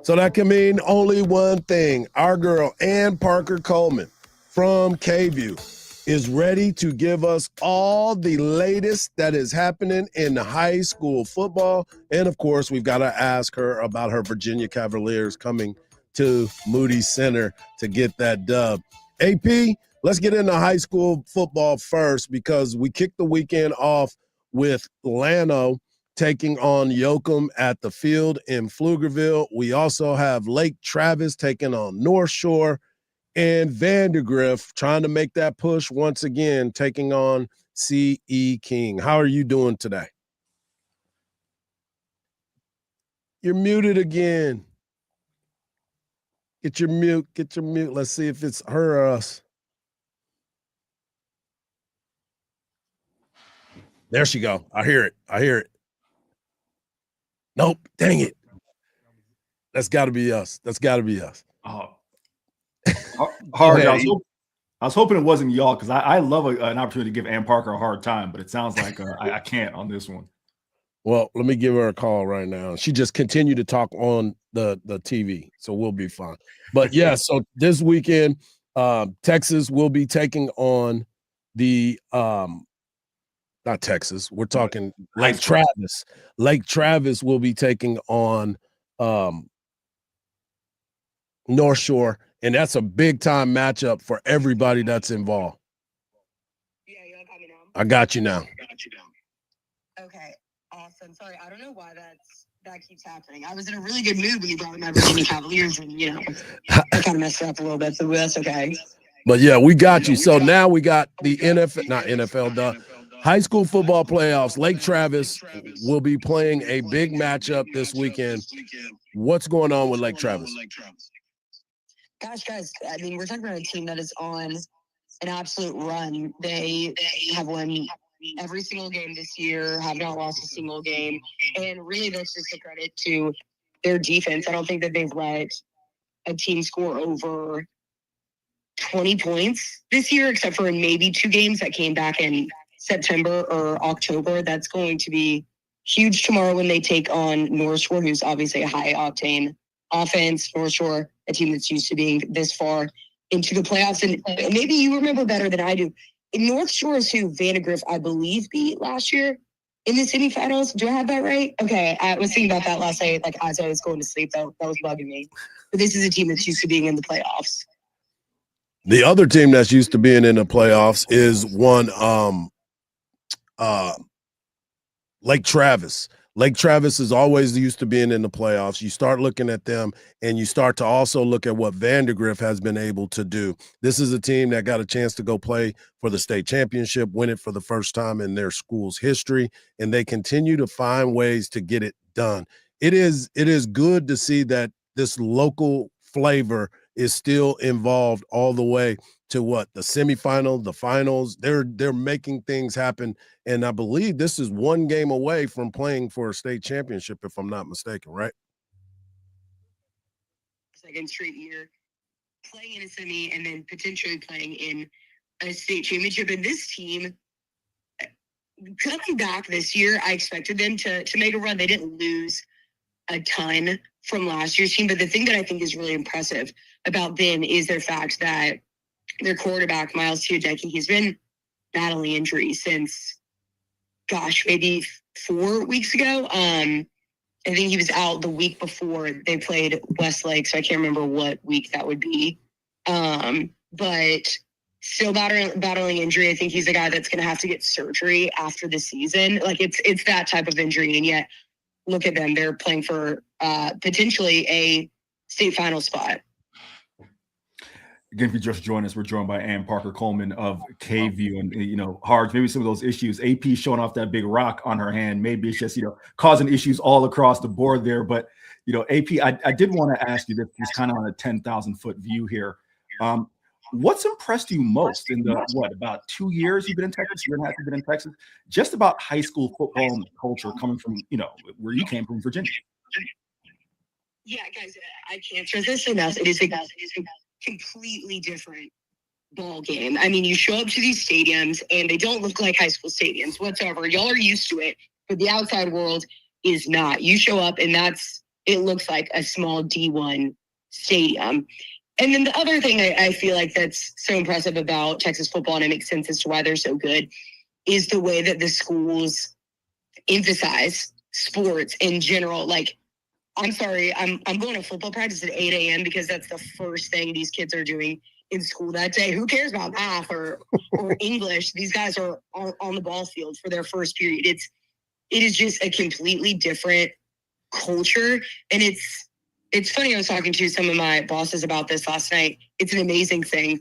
so that can mean only one thing. Our girl, Ann Parker Coleman from K-View, is ready to give us all the latest that is happening in high school football. And, of course, we've got to ask her about her Virginia Cavaliers coming to Moody Center to get that dub. AP, let's get into high school football first because we kicked the weekend off with Llano taking on Yoakum at the field in Pflugerville. We also have Lake Travis taking on North Shore, and Vandergrift trying to make that push once again, taking on C.E. King. How are you doing today? You're muted again. Get your mute. Let's see if it's her or us. There she go. I hear it. Nope. Dang it. That's got to be us. Oh, Hardge, I was hoping it wasn't y'all because I love an opportunity to give Ann Parker a hard time, but it sounds like I can't on this one. Well, let me give her a call right now. She just continued to talk on the TV, so we'll be fine. But yeah, so this weekend, Texas will be taking on the not Texas. We're talking Lake Travis. Lake Travis will be taking on North Shore, and that's a big time matchup for everybody that's involved. I got you now. Okay, awesome. Sorry, I don't know why that keeps happening. I was in a really good mood when you brought in my Virginia Cavaliers, and I kind of messed it up a little bit, so that's okay. But yeah, we got you. So now we got the the high school football playoffs. Lake Travis will be playing a big matchup this weekend. What's going on with Lake Travis? Gosh, guys, I mean, we're talking about a team that is on an absolute run. They have won every single game this year, have not lost a single game, and really that's just a credit to their defense. I don't think that they've let a team score over 20 points this year, except for maybe 2 games that came back in September or October. That's going to be huge tomorrow when they take on North Shore, who's obviously a high-octane offense. North Shore, a team that's used to being this far into the playoffs. And maybe you remember better than I do. North Shore is who Vandegrift, I believe, beat last year in the semifinals. Do I have that right? Okay, I was thinking about that last night, like as I was going to sleep. That was bugging me. But this is a team that's used to being in the playoffs. The other team that's used to being in the playoffs is one Lake Travis. Lake Travis is always used to being in the playoffs. You start looking at them, and you start to also look at what Vandegrift has been able to do. This is a team that got a chance to go play for the state championship, win it for the first time in their school's history, and they continue to find ways to get it done. It is good to see that this local flavor is still involved all the way to the semifinal, the finals. They're making things happen, and I believe this is 1 game away from playing for a state championship, if I'm not mistaken, right? Second straight year playing in a semi and then potentially playing in a state championship. And this team, coming back this year, I expected them to make a run. They didn't lose a ton from last year's team, but the thing that I think is really impressive about them is their fact that their quarterback, Miles Teodecki, he's been battling injury since, maybe 4 weeks ago. I think he was out the week before they played Westlake, so I can't remember what week that would be. But still battling injury. I think he's a guy that's going to have to get surgery after the season. Like it's that type of injury, and yet look at them. They're playing for potentially a state final spot. Again, if you just join us, we're joined by Ann Parker Coleman of KView, and Hardge, maybe some of those issues. AP showing off that big rock on her hand. Maybe it's just causing issues all across the board there. But AP, I did want to ask you this, kind of on a 10,000-foot view here. What's impressed you most in the about 2 years you've been in Texas, year and a half you've been in Texas, just about high school football and culture coming from where you came from, Virginia? Yeah, guys, I can't stress this enough. It is a completely different ball game. I mean, you show up to these stadiums and they don't look like high school stadiums whatsoever. Y'all are used to it, but the outside world is not. You show up and it looks like a small D1 stadium. And then the other thing I feel like that's so impressive about Texas football, and it makes sense as to why they're so good, is the way that the schools emphasize sports in general. Like, I'm sorry, I'm going to football practice at 8 a.m. because that's the first thing these kids are doing in school that day. Who cares about math or English? These guys are on the ball field for their first period. It is just a completely different culture. And it's funny, I was talking to some of my bosses about this last night. It's an amazing thing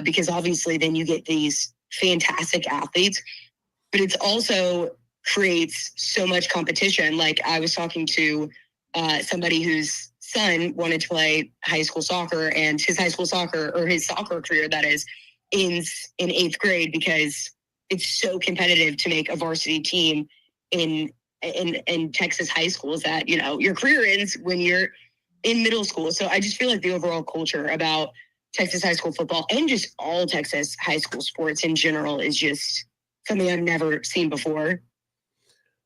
because obviously then you get these fantastic athletes, but it's also creates so much competition. Like I was talking to somebody whose son wanted to play high school soccer, and his soccer career, that is, ends in 8th grade because it's so competitive to make a varsity team in Texas high schools that, your career ends when you're in middle school. So I just feel like the overall culture about Texas high school football and just all Texas high school sports in general is just something I've never seen before.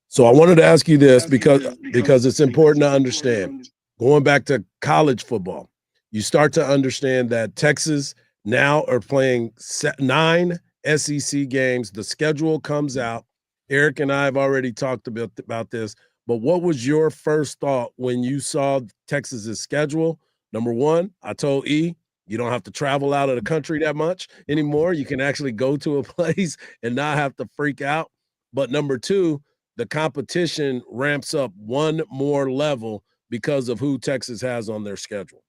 So I wanted to ask you this because it's important to understand. Going back to college football, you start to understand that Texas now are playing 9 SEC games. The schedule comes out. Eric and I have already talked about this, but what was your first thought when you saw Texas's schedule? Number one, I told E, you don't have to travel out of the country that much anymore. You can actually go to a place and not have to freak out. But number two, the competition ramps up one more level because of who Texas has on their schedule.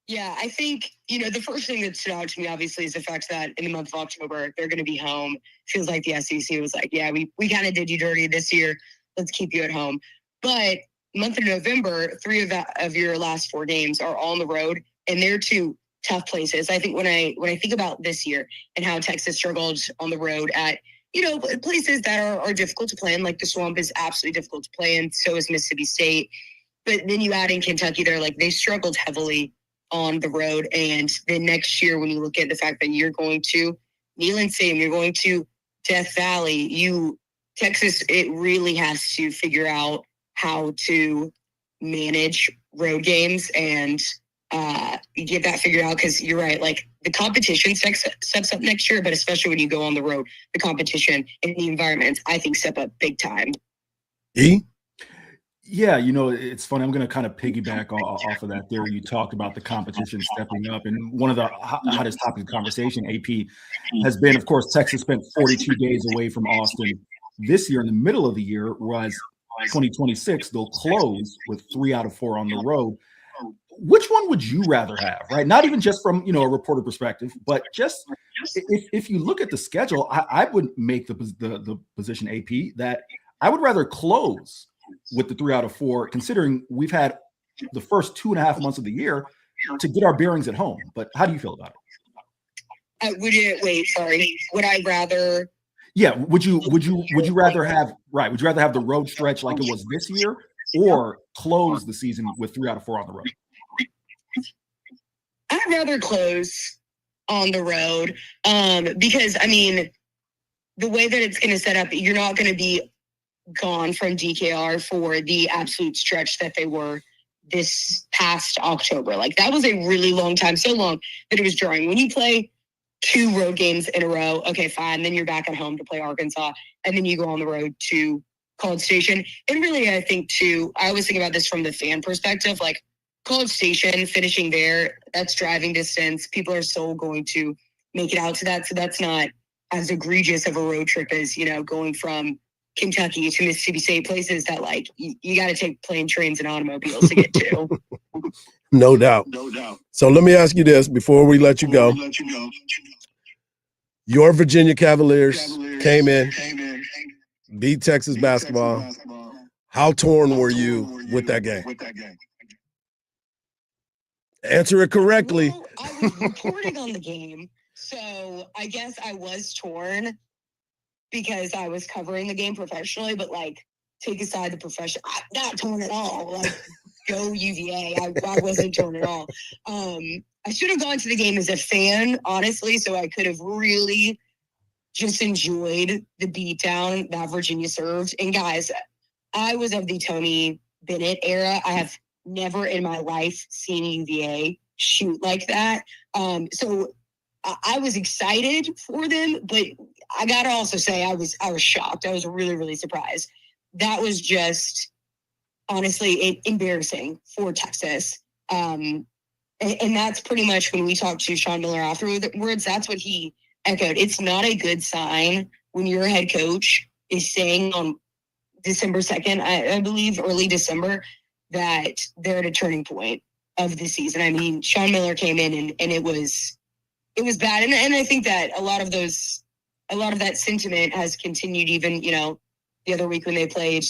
Yeah, I think, the first thing that stood out to me, obviously, is the fact that in the month of October, they're going to be home. Feels like the SEC was like, yeah, we kind of did you dirty this year. Let's keep you at home. But month of November, 3 of your last 4 games are all on the road, and they're 2 tough places. I think when I think about this year and how Texas struggled on the road at, places that are difficult to play in, like the Swamp is absolutely difficult to play in, so is Mississippi State. But then you add in Kentucky, they struggled heavily on the road. And then next year, when you look at the fact that you're going to Neyland Stadium, you're going to Death Valley, Texas, it really has to figure out how to manage road games and get that figured out, because you're right, the competition steps up next year, but especially when you go on the road, the competition and the environments, I think, step up big time. E? Yeah, it's funny. I'm going to kind of piggyback off of that there. You talked about the competition stepping up, and one of the hottest topics of conversation, AP, has been, of course, Texas spent 42 days away from Austin this year in the middle of the year, whereas 2026, they'll close with 3 out of 4 on the road. Which one would you rather have, right? Not even just from, a reporter perspective, but just if you look at the schedule, I would make the position, AP, that I would rather close with the 3 out of 4, considering we've had the first 2.5 months of the year to get our bearings at home. But how do you feel about it? Would I rather? Yeah. Would you rather have, right? Would you rather have the road stretch like it was this year, or close the season with 3 out of 4 on the road? I'd rather close on the road because, the way that it's going to set up, you're not going to be gone from DKR for the absolute stretch that they were this past October. That was a really long time, so long that it was jarring. When you play 2 road games in a row, okay, fine, then you're back at home to play Arkansas, and then you go on the road to College Station. And really, I think, too, I always think about this from the fan perspective, College Station, finishing there, that's driving distance. People are still going to make it out to that, so that's not as egregious of a road trip as, going from Kentucky to Mississippi State, places that you got to take plane, trains, and automobiles to get to. No doubt. So let me ask you this before we let you go. Your Virginia Cavaliers came in, beat Texas basketball. How torn were you with that game? Answer it correctly. Well, I was reporting on the game, so I guess I was torn because I was covering the game professionally, but take aside the profession, I'm not torn at all. Go UVA. I wasn't torn at all. I should have gone to the game as a fan, honestly, so I could have really just enjoyed the beatdown that Virginia served. And guys, I was of the Tony Bennett era. I have never in my life seen UVA shoot like that. So I was excited for them, but I gotta also say I was shocked. I was really, really surprised. That was just honestly embarrassing for Texas. And that's pretty much when we talked to Sean Miller afterwards, that's what he echoed. It's not a good sign when your head coach is saying on December 2nd, I believe, early December, that they're at a turning point of the season. Sean Miller came in and it was bad. And I think that a lot of that sentiment has continued even, the other week when they played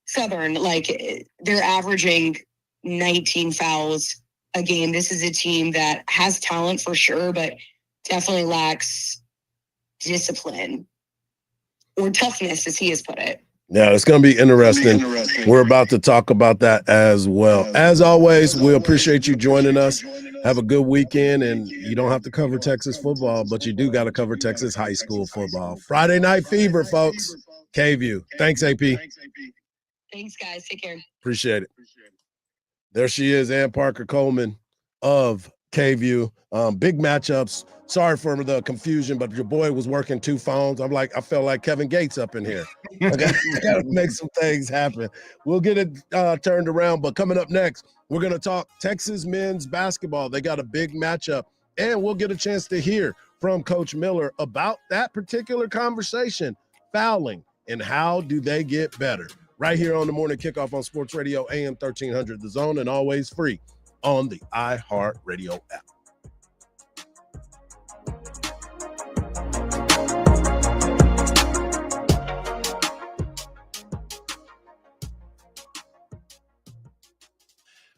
Southern, they're averaging 19 fouls a game. This is a team that has talent for sure, but definitely lacks discipline or toughness, as he has put it. Yeah, it's going to be interesting. We're about to talk about that as well. As always, we appreciate you joining us. Have a good weekend, and you don't have to cover Texas football, but you do got to cover Texas high school football. Friday Night Fever, folks. K-View. Thanks, AP. Thanks, guys. Take care. Appreciate it. There she is, Ann Parker Coleman of K-View. Big matchups. Sorry for the confusion, but your boy was working 2 phones. I felt like Kevin Gates up in here. I gotta make some things happen. We'll get it turned around, but coming up next, we're gonna talk Texas men's basketball. They got a big matchup, and we'll get a chance to hear from Coach Miller about that particular conversation, fouling, and how do they get better. Right here on the Morning Kickoff on Sports Radio AM 1300 The Zone, and always free on the iHeartRadio app.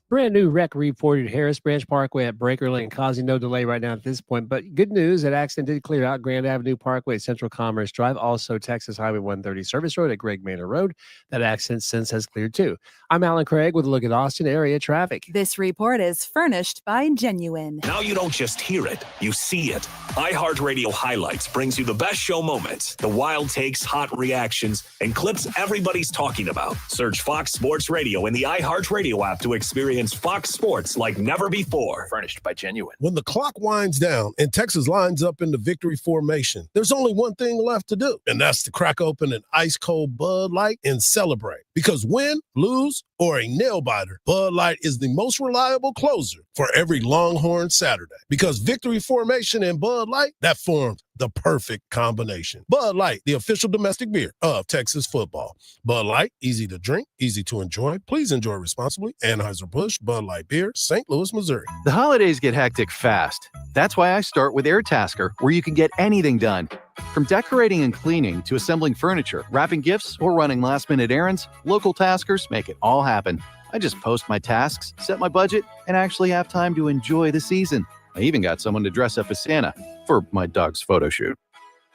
Brand new wreck reported Harris Branch Parkway at Breaker Lane, causing no delay right now at this point. But good news, that accident did clear out Grand Avenue Parkway at Central Commerce Drive. Also, Texas Highway 130 Service Road at Greg Manor Road. That accident since has cleared too. I'm Alan Craig with a look at Austin area traffic. This report is furnished by Genuine. Now you don't just hear it, you see it. iHeartRadio Highlights brings you the best show moments, the wild takes, hot reactions, and clips everybody's talking about. Search Fox Sports Radio in the iHeartRadio app to experience Fox Sports like never before. Furnished by Genuine. When the clock winds down and Texas lines up in the victory formation, there's only one thing left to do, and that's to crack open an ice-cold Bud Light and celebrate. Because win, lose, or a nail-biter, Bud Light is the most reliable closer for every Longhorn Saturday. Because victory formation and Bud Light, that forms the perfect combination. Bud Light, the official domestic beer of Texas football. Bud Light, easy to drink, easy to enjoy. Please enjoy responsibly. Anheuser-Busch, Bud Light Beer, St. Louis, Missouri. The holidays get hectic fast. That's why I start with AirTasker, where you can get anything done. From decorating and cleaning to assembling furniture, wrapping gifts, or running last-minute errands, local taskers make it all happen. I just post my tasks, set my budget, and actually have time to enjoy the season. I even got someone to dress up as Santa for my dog's photo shoot.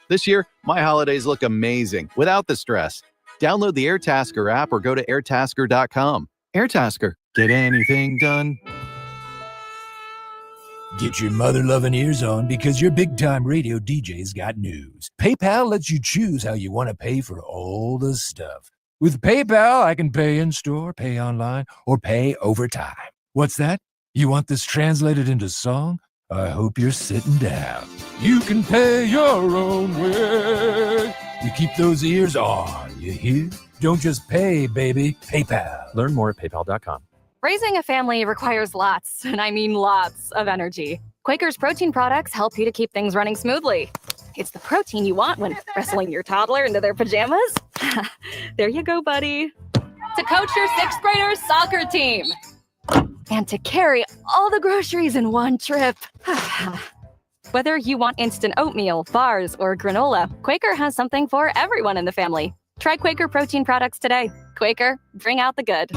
This year, my holidays look amazing without the stress. Download the AirTasker app or go to airtasker.com. AirTasker, get anything done. Get your mother-loving ears on because your big-time radio DJ's got news. PayPal lets you choose how you want to pay for all the stuff. With PayPal, I can pay in-store, pay online, or pay over time. What's that? You want this translated into song? I hope you're sitting down. You can pay your own way. You keep those ears on, you hear? Don't just pay, baby. PayPal. Learn more at paypal.com. Raising a family requires lots, and I mean lots, of energy. Quaker's protein products help you to keep things running smoothly. It's the protein you want when wrestling your toddler into their pajamas. There you go, buddy. To coach your 6th graders soccer team. And to carry all the groceries in one trip. Whether you want instant oatmeal, bars, or granola, Quaker has something for everyone in the family. Try Quaker protein products today. Quaker, bring out the good.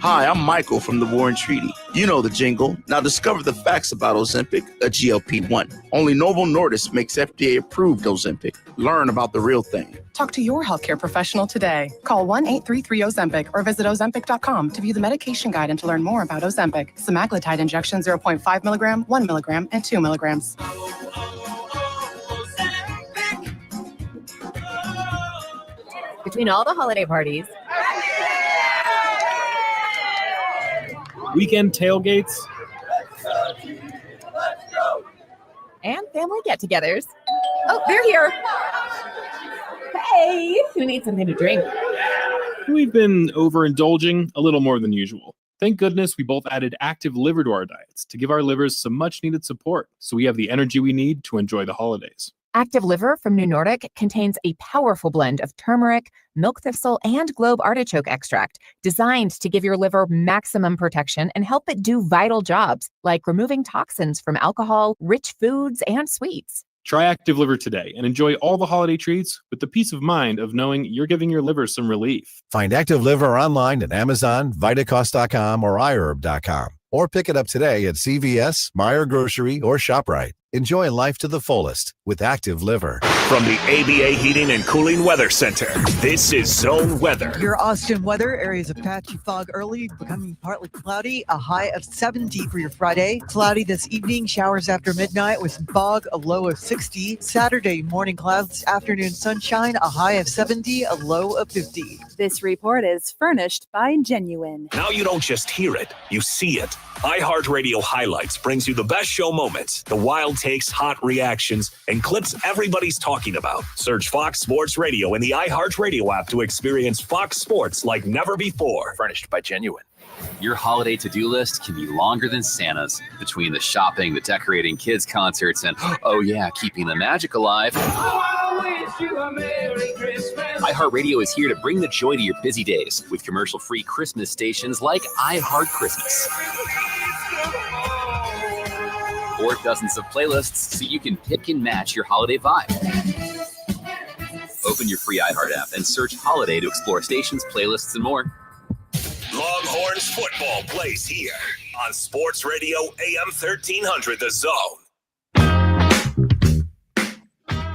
Hi, I'm Michael from the Warren Treaty. You know the jingle. Now discover the facts about Ozempic, a GLP-1. Only Novo Nordisk makes FDA-approved Ozempic. Learn about the real thing. Talk to your healthcare professional today. Call 1-833-OZEMPIC or visit Ozempic.com to view the medication guide and to learn more about Ozempic. Semaglutide injection 0.5 milligram, 1 milligram, and 2 milligrams. Between all the holiday parties, weekend tailgates, and family get-togethers. Oh, they're here. Hey, who needs something to drink? we've been overindulging a little more than usual. Thank goodness we both added active liver to our diets to give our livers some much needed support so we have the energy we need to enjoy the holidays. Active Liver from New Nordic contains a powerful blend of turmeric, milk thistle, and globe artichoke extract designed to give your liver maximum protection and help it do vital jobs like removing toxins from alcohol, rich foods, and sweets. Try Active Liver today and enjoy all the holiday treats with the peace of mind of knowing you're giving your liver some relief. Find Active Liver online at Amazon, Vitacost.com, or iHerb.com. Or pick it up today at CVS, Meijer Grocery, or ShopRite. Enjoy life to the fullest with Active Liver. From the ABA Heating and Cooling Weather Center, this is Zone Weather. Your Austin weather, areas of patchy fog early, becoming partly cloudy, a high of 70 for your Friday. Cloudy this evening, showers after midnight with some fog, a low of 60. Saturday, morning clouds, afternoon sunshine, a high of 70, a low of 50. This report is furnished by Genuine. Now you don't just hear it, you see it. iHeartRadio Highlights brings you the best show moments, the wild takes, hot reactions, and clips everybody's talking about. Search Fox Sports Radio in the iHeartRadio app to experience Fox Sports like never before. Furnished by Genuine. Your holiday to-do list can be longer than Santa's. Between the shopping, the decorating, kids' concerts, and, oh yeah, keeping the magic alive. iHeartRadio is here to bring the joy to your busy days with commercial-free Christmas stations like iHeart Christmas. Or dozens of playlists so you can pick and match your holiday vibe. Open your free iHeart app and search Holiday to explore stations, playlists, and more. Longhorns football plays here on Sports Radio AM 1300 The Zone.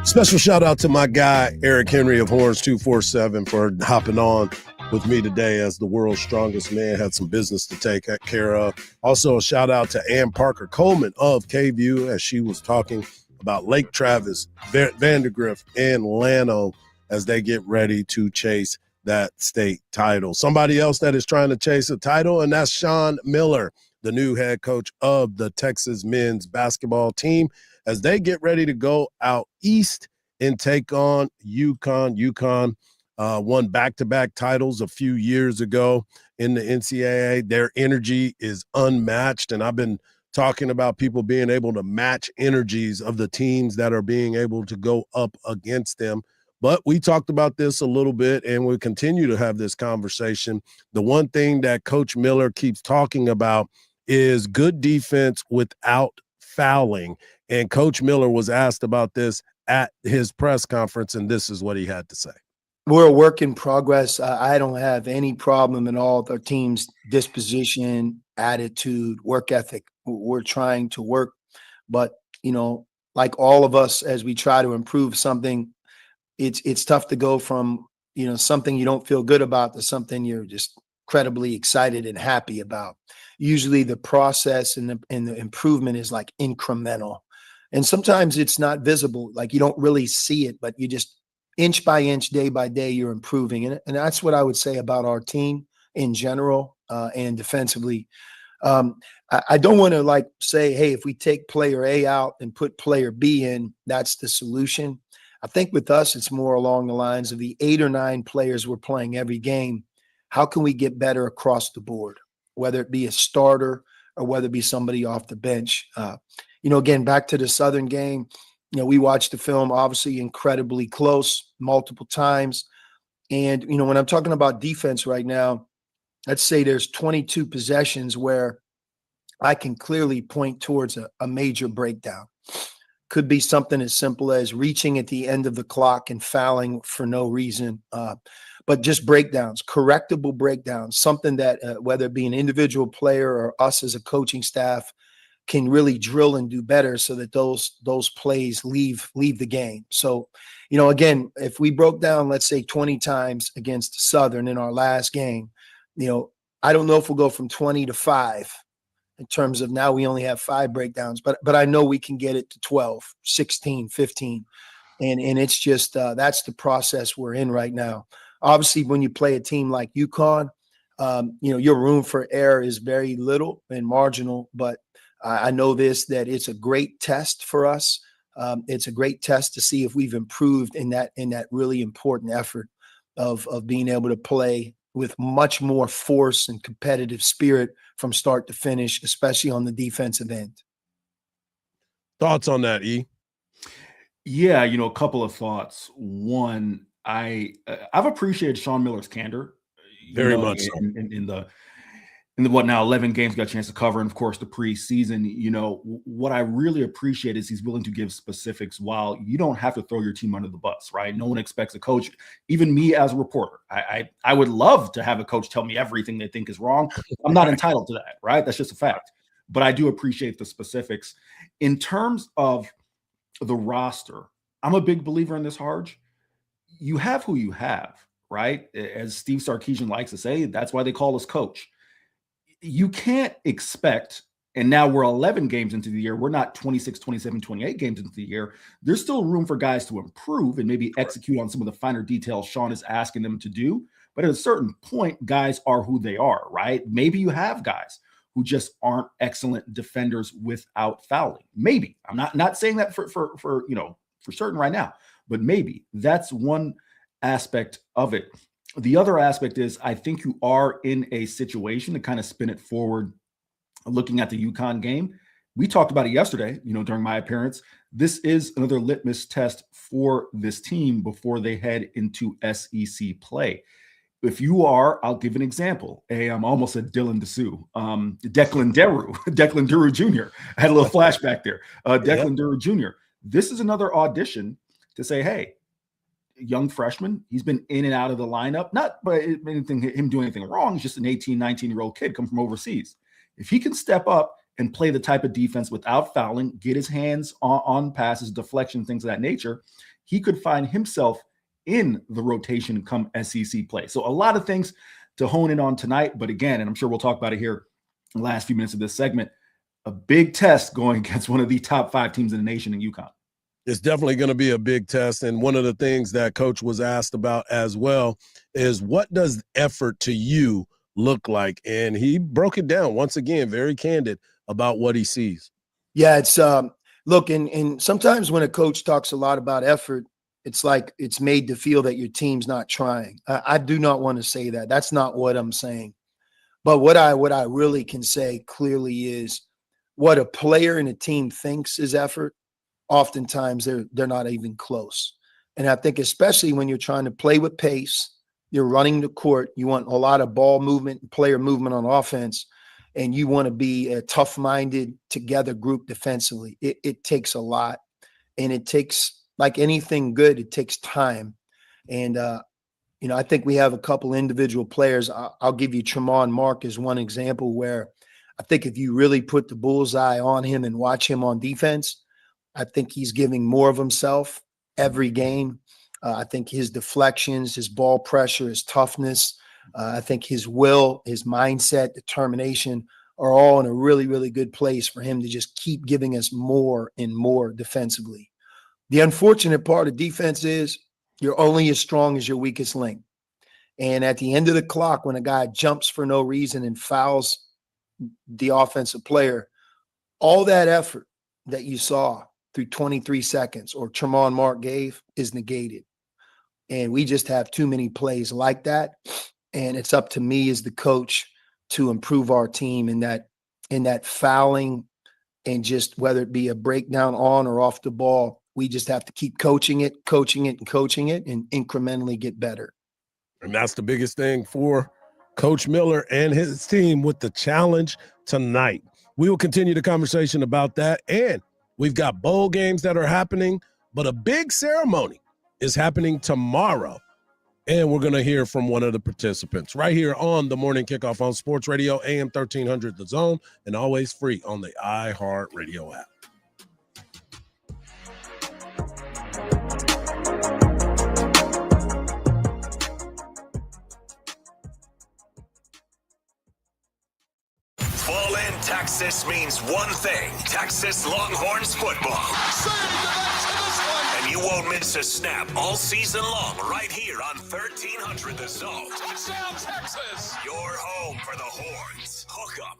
Special shout out to my guy, Eric Henry of Horns 247 for hopping on with me today as the world's strongest man. Had some business to take care of. Also, a shout out to Ann Parker Coleman of KView as she was talking about Lake Travis, Vandergrift, and Llano as they get ready to chase that state title. Somebody else that is trying to chase a title, and that's Sean Miller, the new head coach of the Texas men's basketball team, as they get ready to go out east and take on UConn. UConn won back-to-back titles a few years ago in the NCAA. Their energy is unmatched, and I've been talking about people being able to match energies of the teams that are being able to go up against them. But we talked about this a little bit, and we continue to have this conversation. The one thing that Coach Miller keeps talking about is good defense without fouling. And Coach Miller was asked about this at his press conference, and this is what he had to say. We're a work in progress. I don't have any problem at all with our team's disposition, attitude, work ethic. We're trying to work. But, like all of us, as we try to improve something, it's tough to go from, something you don't feel good about to something you're just incredibly excited and happy about. Usually the process and the improvement is like incremental. And sometimes it's not visible, like you don't really see it, but you just inch by inch, day by day, you're improving. And that's what I would say about our team in general and defensively. I don't want to say, hey, if we take player A out and put player B in, that's the solution. I think with us, it's more along the lines of the 8 or 9 players we're playing every game. How can we get better across the board, whether it be a starter or whether it be somebody off the bench? Again, back to the Southern game, we watched the film, obviously incredibly close multiple times. And, when I'm talking about defense right now, let's say there's 22 possessions where I can clearly point towards a major breakdown. Could be something as simple as reaching at the end of the clock and fouling for no reason, but just breakdowns, correctable breakdowns, something that whether it be an individual player or us as a coaching staff can really drill and do better so that those plays leave the game. So, again, if we broke down, let's say 20 times against Southern in our last game, I don't know if we'll go from 20 to 5. In terms of now we only have 5 breakdowns, but I know we can get it to 12, 16, 15. And it's just that's the process we're in right now. Obviously, when you play a team like UConn, your room for error is very little and marginal, but I know that it's a great test for us. It's a great test to see if we've improved in that really important effort of being able to play with much more force and competitive spirit from start to finish, especially on the defensive end. Thoughts on that, E? Yeah, a couple of thoughts. One, I've appreciated Sean Miller's candor. Very much so. In the 11 games got a chance to cover, and of course the preseason. What I really appreciate is he's willing to give specifics while you don't have to throw your team under the bus, right? No one expects a coach, even me as a reporter. I would love to have a coach tell me everything they think is wrong. I'm not entitled to that, right? That's just a fact. but I do appreciate the specifics. In terms of the roster, I'm a big believer in this, Hardge. You have who you have, right? As Steve Sarkisian likes to say, that's why they call us coach. You can't expect, and now we're 11 games into the year. We're not 26, 27, 28 games into the year. There's still room for guys to improve and maybe execute on some of the finer details Sean is asking them to do. But at a certain point, guys are who they are, right? Maybe you have guys who just aren't excellent defenders without fouling. Maybe. I'm not saying that for certain right now, but maybe that's one aspect of it. The other aspect is I think you are in a situation to kind of spin it forward, looking at the UConn game. We talked about it yesterday, during my appearance. This is another litmus test for this team before they head into SEC play. If you are, I'll give an example. I'm almost a Dylan Dessou, Declan Duru Jr. I had a little flashback there. Declan Duru Jr. This is another audition to say, hey, young freshman, he's been in and out of the lineup, not by him doing anything wrong. He's just an 18, 19-year-old kid come from overseas. If he can step up and play the type of defense without fouling, get his hands on passes, deflection, things of that nature, he could find himself in the rotation come SEC play. So a lot of things to hone in on tonight. But again, and I'm sure we'll talk about it here in the last few minutes of this segment, a big test going against one of the top 5 teams in the nation in UConn. It's definitely going to be a big test. And one of the things that Coach was asked about as well is, what does effort to you look like? And he broke it down once again, very candid about what he sees. Yeah, it's look, and sometimes when a coach talks a lot about effort, it's like it's made to feel that your team's not trying. I do not want to say that. That's not what I'm saying. But what I really can say clearly is what a player and a team thinks is effort. Oftentimes they're not even close. And I think especially when you're trying to play with pace, you're running the court, you want a lot of ball movement, player movement on offense, and you want to be a tough-minded, together group defensively. It takes a lot, and it takes, like anything good, it takes time. And, I think we have a couple individual players. I'll give you Tremont Mark as one example where I think if you really put the bullseye on him and watch him on defense, I think he's giving more of himself every game. I think his deflections, his ball pressure, his toughness, I think his will, his mindset, determination are all in a really, really good place for him to just keep giving us more and more defensively. The unfortunate part of defense is you're only as strong as your weakest link. And at the end of the clock, when a guy jumps for no reason and fouls the offensive player, all that effort that you saw through 23 seconds or Tremont Mark gave is negated. And we just have too many plays like that. And it's up to me as the coach to improve our team in that fouling, and just whether it be a breakdown on or off the ball, we just have to keep coaching it, and incrementally get better. And that's the biggest thing for Coach Miller and his team with the challenge tonight. We will continue the conversation about that. And we've got bowl games that are happening, but a big ceremony is happening tomorrow. And we're going to hear from one of the participants right here on the Morning Kickoff on Sports Radio, AM 1300 The Zone, and always free on the iHeartRadio app. Fall in Texas means one thing: Texas Longhorns football. And you won't miss a snap all season long right here on 1300 The Zone. Touchdown, Texas! Your home for the Horns. Hook 'em.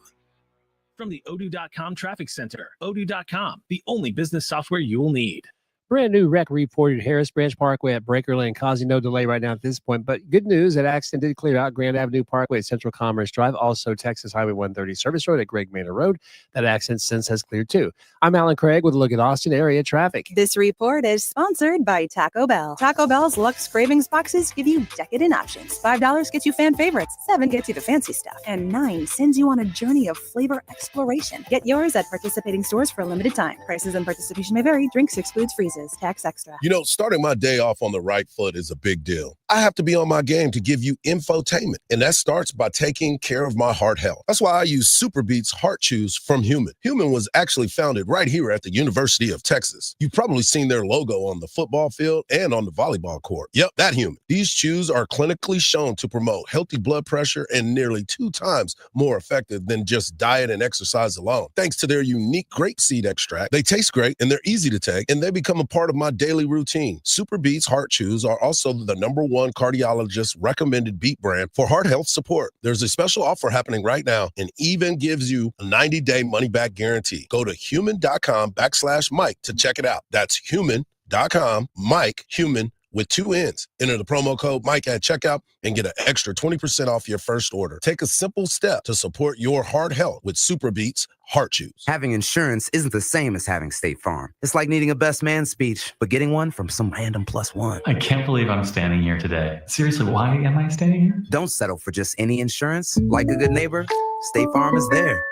From the Odoo.com Traffic Center, Odoo.com, the only business software you will need. Brand new wreck reported Harris Branch Parkway at Breaker Lane, causing no delay right now at this point. But good news, that accident did clear out Grand Avenue Parkway at Central Commerce Drive. Also, Texas Highway 130 Service Road at Greg Manor Road. That accident since has cleared too. I'm Alan Craig with a look at Austin area traffic. This report is sponsored by Taco Bell. Taco Bell's Lux Cravings boxes give you decadent options. $5 gets you fan favorites, $7 gets you the fancy stuff, and $9 sends you on a journey of flavor exploration. Get yours at participating stores for a limited time. Prices and participation may vary. Drinks excludes freezes. taxes. Tax extra. You know, starting my day off on the right foot is a big deal. I have to be on my game to give you infotainment, and that starts by taking care of my heart health. That's why I use Super Beats Heart Chews from Human. Human was actually founded right here at the University of Texas. You've probably seen their logo on the football field and on the volleyball court. Yep, that Human. These chews are clinically shown to promote healthy blood pressure and nearly 2 times more effective than just diet and exercise alone. Thanks to their unique grapeseed extract, they taste great and they're easy to take, and they become a part of my daily routine. Super Beats Heart Chews are also the #1 cardiologist recommended beet brand for heart health support. There's a special offer happening right now and even gives you a 90-day money-back guarantee. Go to human.com/Mike to check it out. That's human.com, Mike, human with 2 N's. Enter the promo code Mike at checkout and get an extra 20% off your first order. Take a simple step to support your heart health with Super Beats Heart Chews. Having insurance isn't the same as having State Farm. It's like needing a best man speech, but getting one from some random +1. I can't believe I'm standing here today. Seriously, why am I standing here? Don't settle for just any insurance. Like a good neighbor, State Farm is there.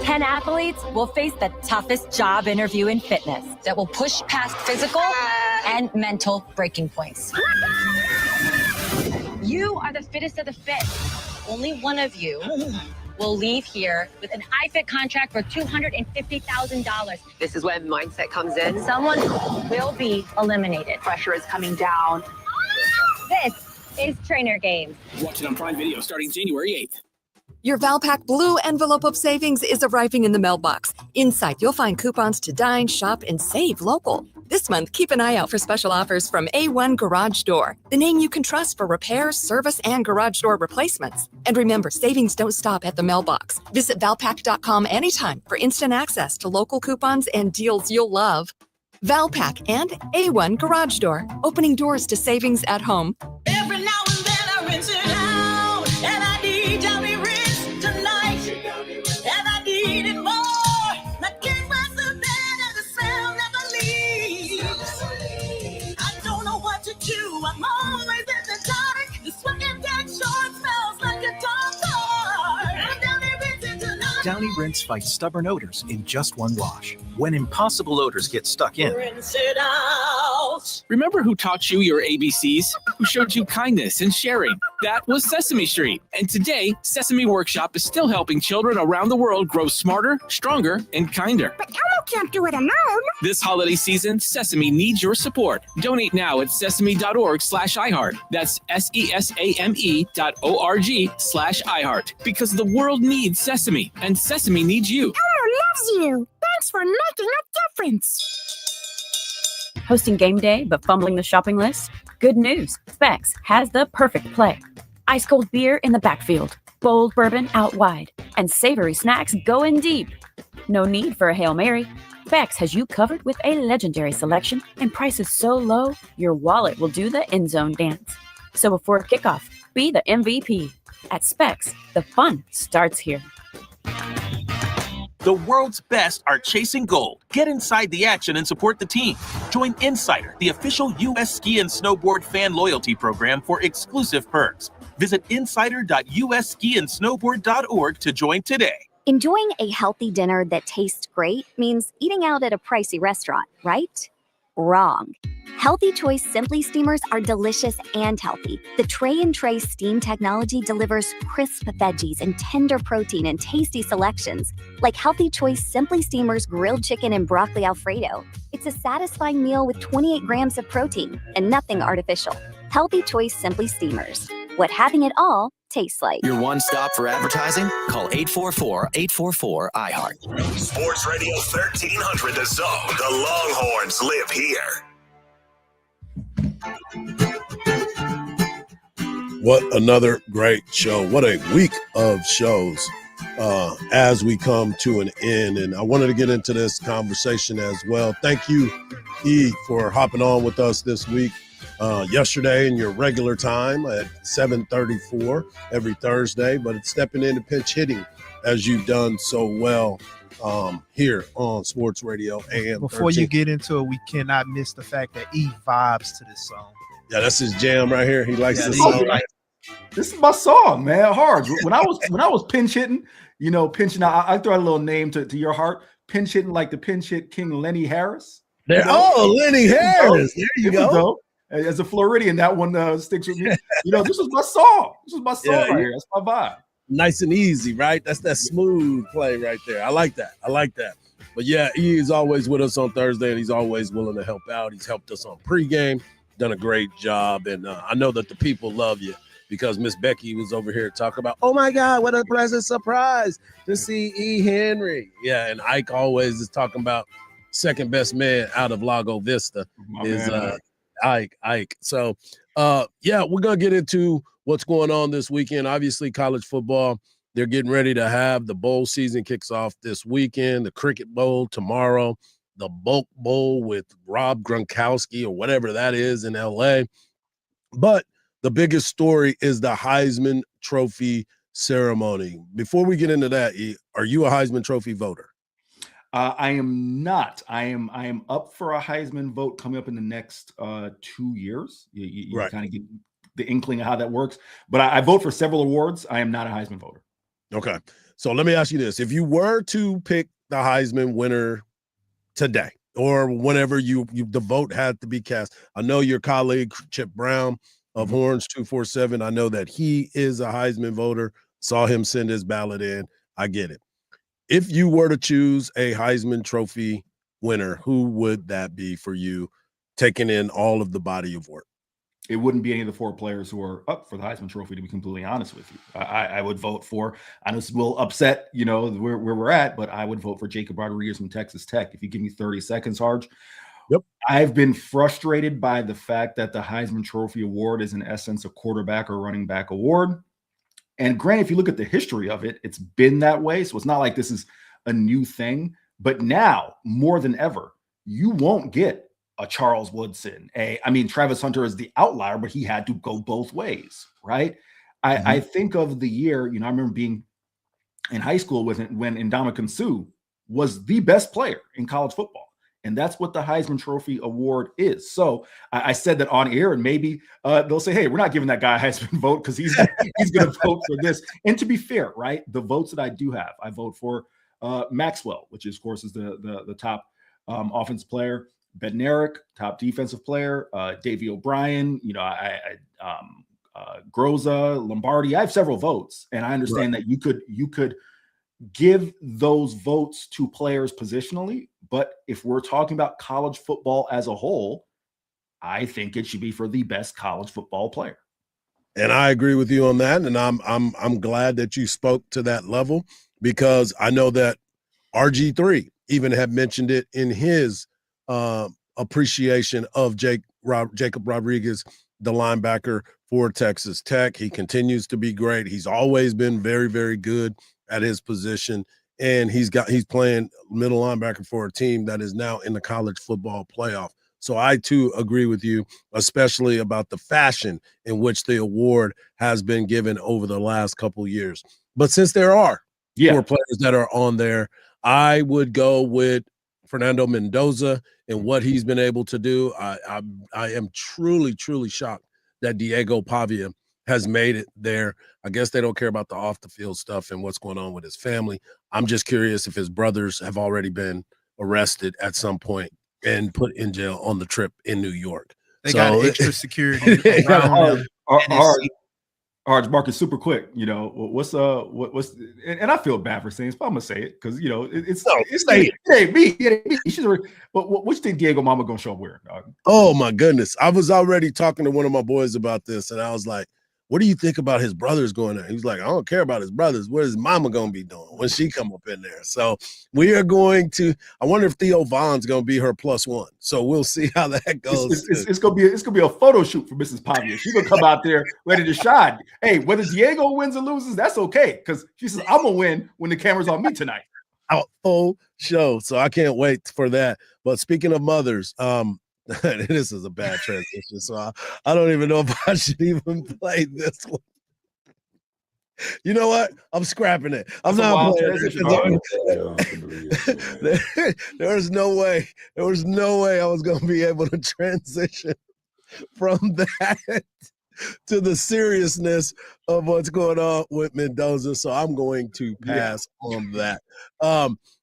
10 athletes will face the toughest job interview in fitness that will push past physical and mental breaking points. You are the fittest of the fit. Only one of you will leave here with an iFit contract for $250,000. This is when mindset comes in. Someone will be eliminated. Pressure is coming down. This is Trainer Games. Watch it on Prime Video starting January 8th. Your Valpak Blue envelope of savings is arriving in the mailbox. Inside, you'll find coupons to dine, shop, and save local. This month, keep an eye out for special offers from A1 Garage Door, the name you can trust for repairs, service, and garage door replacements. And remember, savings don't stop at the mailbox. Visit Valpak.com anytime for instant access to local coupons and deals you'll love. Valpak and A1 Garage Door, opening doors to savings at home. Every now and then I rinse it out, and I need Johnny Rinse tonight, and I need it more. My king was the bed and the smell never leaves. I don't know what to do, I'm always in the dark. The sweating dead short smells like a dog car. I'm Johnny Rinse tonight. Downy Rinse fights stubborn odors in just one wash. When impossible odors get stuck in, Rinse it out. Remember who taught you your ABCs? Who showed you kindness and sharing? That was Sesame Street. And today, Sesame Workshop is still helping children around the world grow smarter, stronger, and kinder. But Elmo can't do it alone. This holiday season, Sesame needs your support. Donate now at sesame.org/iHeart. That's SESAME.org/iHeart. Because the world needs Sesame, and Sesame needs you. Elmo loves you. Thanks for making a difference. Hosting game day but fumbling the shopping list? Good news. Specs has the perfect play. Ice cold beer in the backfield, bold bourbon out wide, and savory snacks going deep. No need for a Hail Mary. Specs has you covered with a legendary selection and prices so low, your wallet will do the end zone dance. So before kickoff, be the MVP. At Specs, the fun starts here. The world's best are chasing gold. Get inside the action and support the team. Join Insider, the official U.S. ski and snowboard fan loyalty program for exclusive perks. Visit insider.usskiandsnowboard.org to join today. Enjoying a healthy dinner that tastes great means eating out at a pricey restaurant, right? Wrong. Healthy Choice Simply Steamers are delicious and healthy. The Tray and Tray steam technology delivers crisp veggies and tender protein in tasty selections, like Healthy Choice Simply Steamers grilled chicken and broccoli Alfredo. It's a satisfying meal with 28 grams of protein and nothing artificial. Healthy Choice Simply Steamers. What having it all tastes like. Your one stop for advertising? Call 844-844-iHeart. Sports Radio 1300 The Zone. The Longhorns live here. What another great show. What a week of shows as we come to an end. And I wanted to get into this conversation as well. Thank you, E, for hopping on with us this week. Yesterday in your regular time at 7:34 every Thursday, but it's stepping into pinch hitting as you've done so well here on Sports Radio AM. Before you get into it, we cannot miss the fact that E vibes to this song. Yeah, that's his jam right here. He likes this song. This is my song, man. Hard. When I was pinch hitting, pinching. I throw a little name to your heart. Pinch hitting like the pinch hit King Lenny Harris. There. Oh, Lenny Harris. There you go. Dope. As a Floridian, that one sticks with me. This was my song. This was my song right here. That's my vibe. Nice and easy, right? That's that smooth play right there. I like that. But yeah, he is always with us on Thursday, and he's always willing to help out. He's helped us on pregame, done a great job, and I know that the people love you because Miss Becky was over here talking about, oh my God, what a pleasant surprise to see E. Henry. Yeah, and Ike always is talking about second best man out of Lago Vista Ike. So, yeah, we're going to get into what's going on this weekend. Obviously, college football, they're getting ready to have the bowl season kicks off this weekend, the Cricket Bowl tomorrow, the Bulk Bowl with Rob Gronkowski or whatever that is in L.A. But the biggest story is the Heisman Trophy ceremony. Before we get into that, are you a Heisman Trophy voter? I am not. I am up for a Heisman vote coming up in the next 2 years. You kind of get the inkling of how that works. But I vote for several awards. I am not a Heisman voter. Okay. So let me ask you this. If you were to pick the Heisman winner today or whenever the vote had to be cast, I know your colleague Chip Brown of Horns 247, I know that he is a Heisman voter. Saw him send his ballot in. I get it. If you were to choose a Heisman Trophy winner, who would that be for you, taking in all of the body of work? It wouldn't be any of the 4 players who are up for the Heisman Trophy, to be completely honest with you. I would vote for, I know this will upset, where we're at, but I would vote for Jacob Rodriguez from Texas Tech. If you give me 30 seconds, Hardge. Yep. I've been frustrated by the fact that the Heisman Trophy award is in essence a quarterback or running back award. And granted, if you look at the history of it, it's been that way. So it's not like this is a new thing. But now, more than ever, you won't get a Charles Woodson. Travis Hunter is the outlier, but he had to go both ways, right? I think of the year, I remember being in high school when Ndamukong Suh was the best player in college football. And that's what the Heisman Trophy Award is. So I said that on air, and maybe they'll say, hey, we're not giving that guy a Heisman vote because he's going to vote for this. And to be fair, right, the votes that I do have, I vote for Maxwell, which is, of course, is the top offensive player. Bednarik, top defensive player. Davey O'Brien, Groza, Lombardi. I have several votes, and I understand that you could give those votes to players positionally. But if we're talking about college football as a whole, I think it should be for the best college football player. And I agree with you on that. And I'm glad that you spoke to that level, because I know that RG3 even had mentioned it in his appreciation of Jacob Rodriguez, the linebacker for Texas Tech. He continues to be great. He's always been very, very good at his position. And he's playing middle linebacker for a team that is now in the college football playoff. So I too agree with you, especially about the fashion in which the award has been given over the last couple of years. But since there are 4 players that are on there, I would go with Fernando Mendoza and what he's been able to do. I am truly, truly shocked that Diego Pavia has made it there. I guess they don't care about the off the field stuff and what's going on with his family. I'm just curious if his brothers have already been arrested at some point and put in jail on the trip in New York. They got extra security around Hardge, Marcus, super quick. What's and I feel bad for saying this, but I'm gonna say it because it ain't me. But what you think Diego Mama gonna show up wearing, dog? Oh my goodness. I was already talking to one of my boys about this, and I was like, what do you think about his brothers going there? He's like, I don't care about his brothers. What is mama going to be doing when she come up in there? So we are going to, I wonder if Theo Vaughn's going to be her +1. So we'll see how that goes. It's going to be a photo shoot for Mrs. Pavia. She's going to come out there ready to shine. Hey, whether Diego wins or loses, that's okay. Because she says, I'm going to win when the camera's on me tonight. Full show. So I can't wait for that. But speaking of mothers, this is a bad transition, so I don't even know if I should even play this one. You know what? I'm scrapping it. I'm not playing it. There was no way I was going to be able to transition from that to the seriousness of what's going on with Mendoza, so I'm going to pass on that.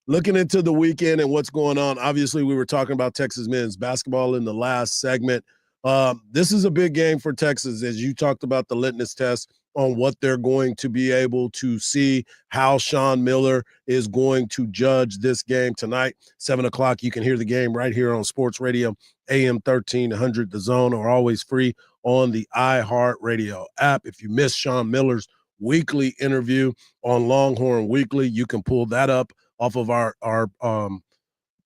looking into the weekend and what's going on, obviously we were talking about Texas men's basketball in the last segment. This is a big game for Texas, as you talked about the litmus test on what they're going to be able to see, how Sean Miller is going to judge this game tonight. 7 o'clock, you can hear the game right here on Sports Radio, AM 1300 The Zone, or always free on the iHeartRadio app. If you missed Sean Miller's weekly interview on Longhorn Weekly, you can pull that up off of our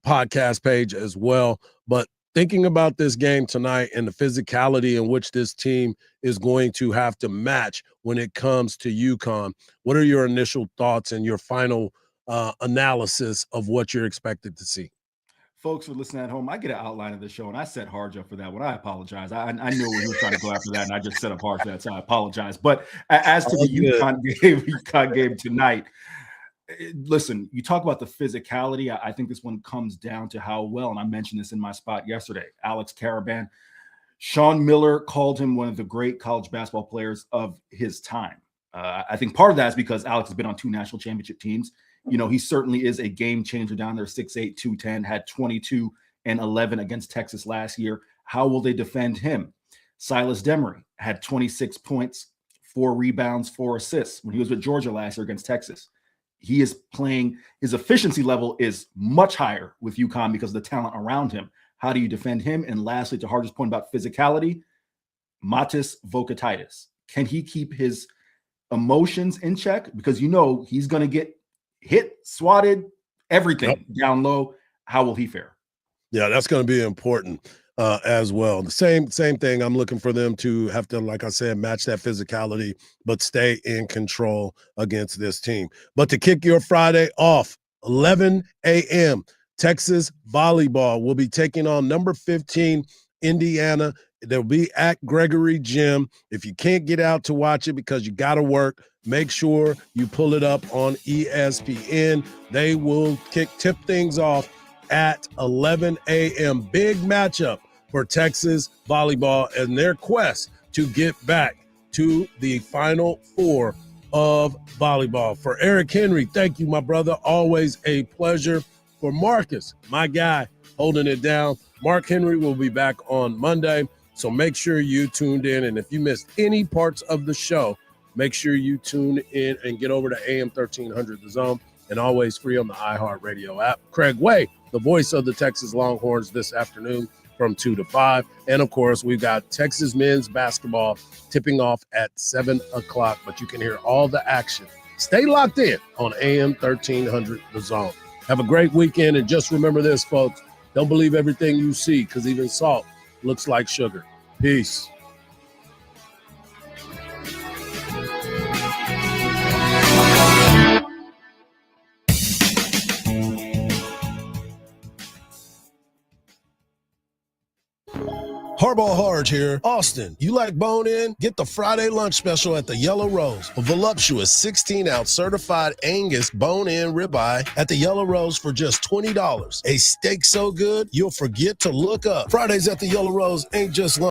podcast page as well. But thinking about this game tonight and the physicality in which this team is going to have to match when it comes to UConn, what are your initial thoughts and your final analysis of what you're expected to see? Folks who are listening at home, I get an outline of the show, and I set Hardge up for that one. I apologize. I knew he was trying to go after that, and I just set up Hardge for that, so I apologize. But as to the UConn game tonight, listen, you talk about the physicality. I think this one comes down to how well, and I mentioned this in my spot yesterday, Alex Caravan. Sean Miller called him one of the great college basketball players of his time. I think part of that is because Alex has been on 2 national championship teams. You know, he certainly is a game changer down there, 6'8", 210, had 22 and 11 against Texas last year. How will they defend him? Silas Demery had 26 points, 4 rebounds, 4 assists when he was with Georgia last year against Texas. He is playing, his efficiency level is much higher with UConn because of the talent around him. How do you defend him? And lastly, to Hardge's point about physicality, Matis Vokatitis. Can he keep his emotions in check? Because you know he's going to get hit, swatted, everything down low. How will he fare? Yeah, that's going to be important as well. The same thing. I'm looking for them to have to, like I said, match that physicality, but stay in control against this team. But to kick your Friday off, 11 a.m., Texas volleyball will be taking on number 15, Indiana. They'll be at Gregory Gym. If you can't get out to watch it because you got to work, make sure you pull it up on ESPN. They will tip things off at 11 a.m. Big matchup for Texas volleyball and their quest to get back to the Final Four of volleyball. For Eric Henry, thank you, my brother. Always a pleasure. For Marcus, my guy, holding it down, Mark Henry will be back on Monday. So make sure you tuned in. And if you missed any parts of the show, make sure you tune in and get over to AM 1300 The Zone, and always free on the iHeartRadio app. Craig Way, the voice of the Texas Longhorns, this afternoon from 2 to 5. And, of course, we've got Texas men's basketball tipping off at 7 o'clock. But you can hear all the action. Stay locked in on AM 1300 The Zone. Have a great weekend. And just remember this, folks. Don't believe everything you see, because even salt looks like sugar. Peace. Hardball Hardge here. Austin, you like bone-in? Get the Friday lunch special at the Yellow Rose. A voluptuous 16-ounce certified Angus bone-in ribeye at the Yellow Rose for just $20. A steak so good, you'll forget to look up. Fridays at the Yellow Rose ain't just lunch.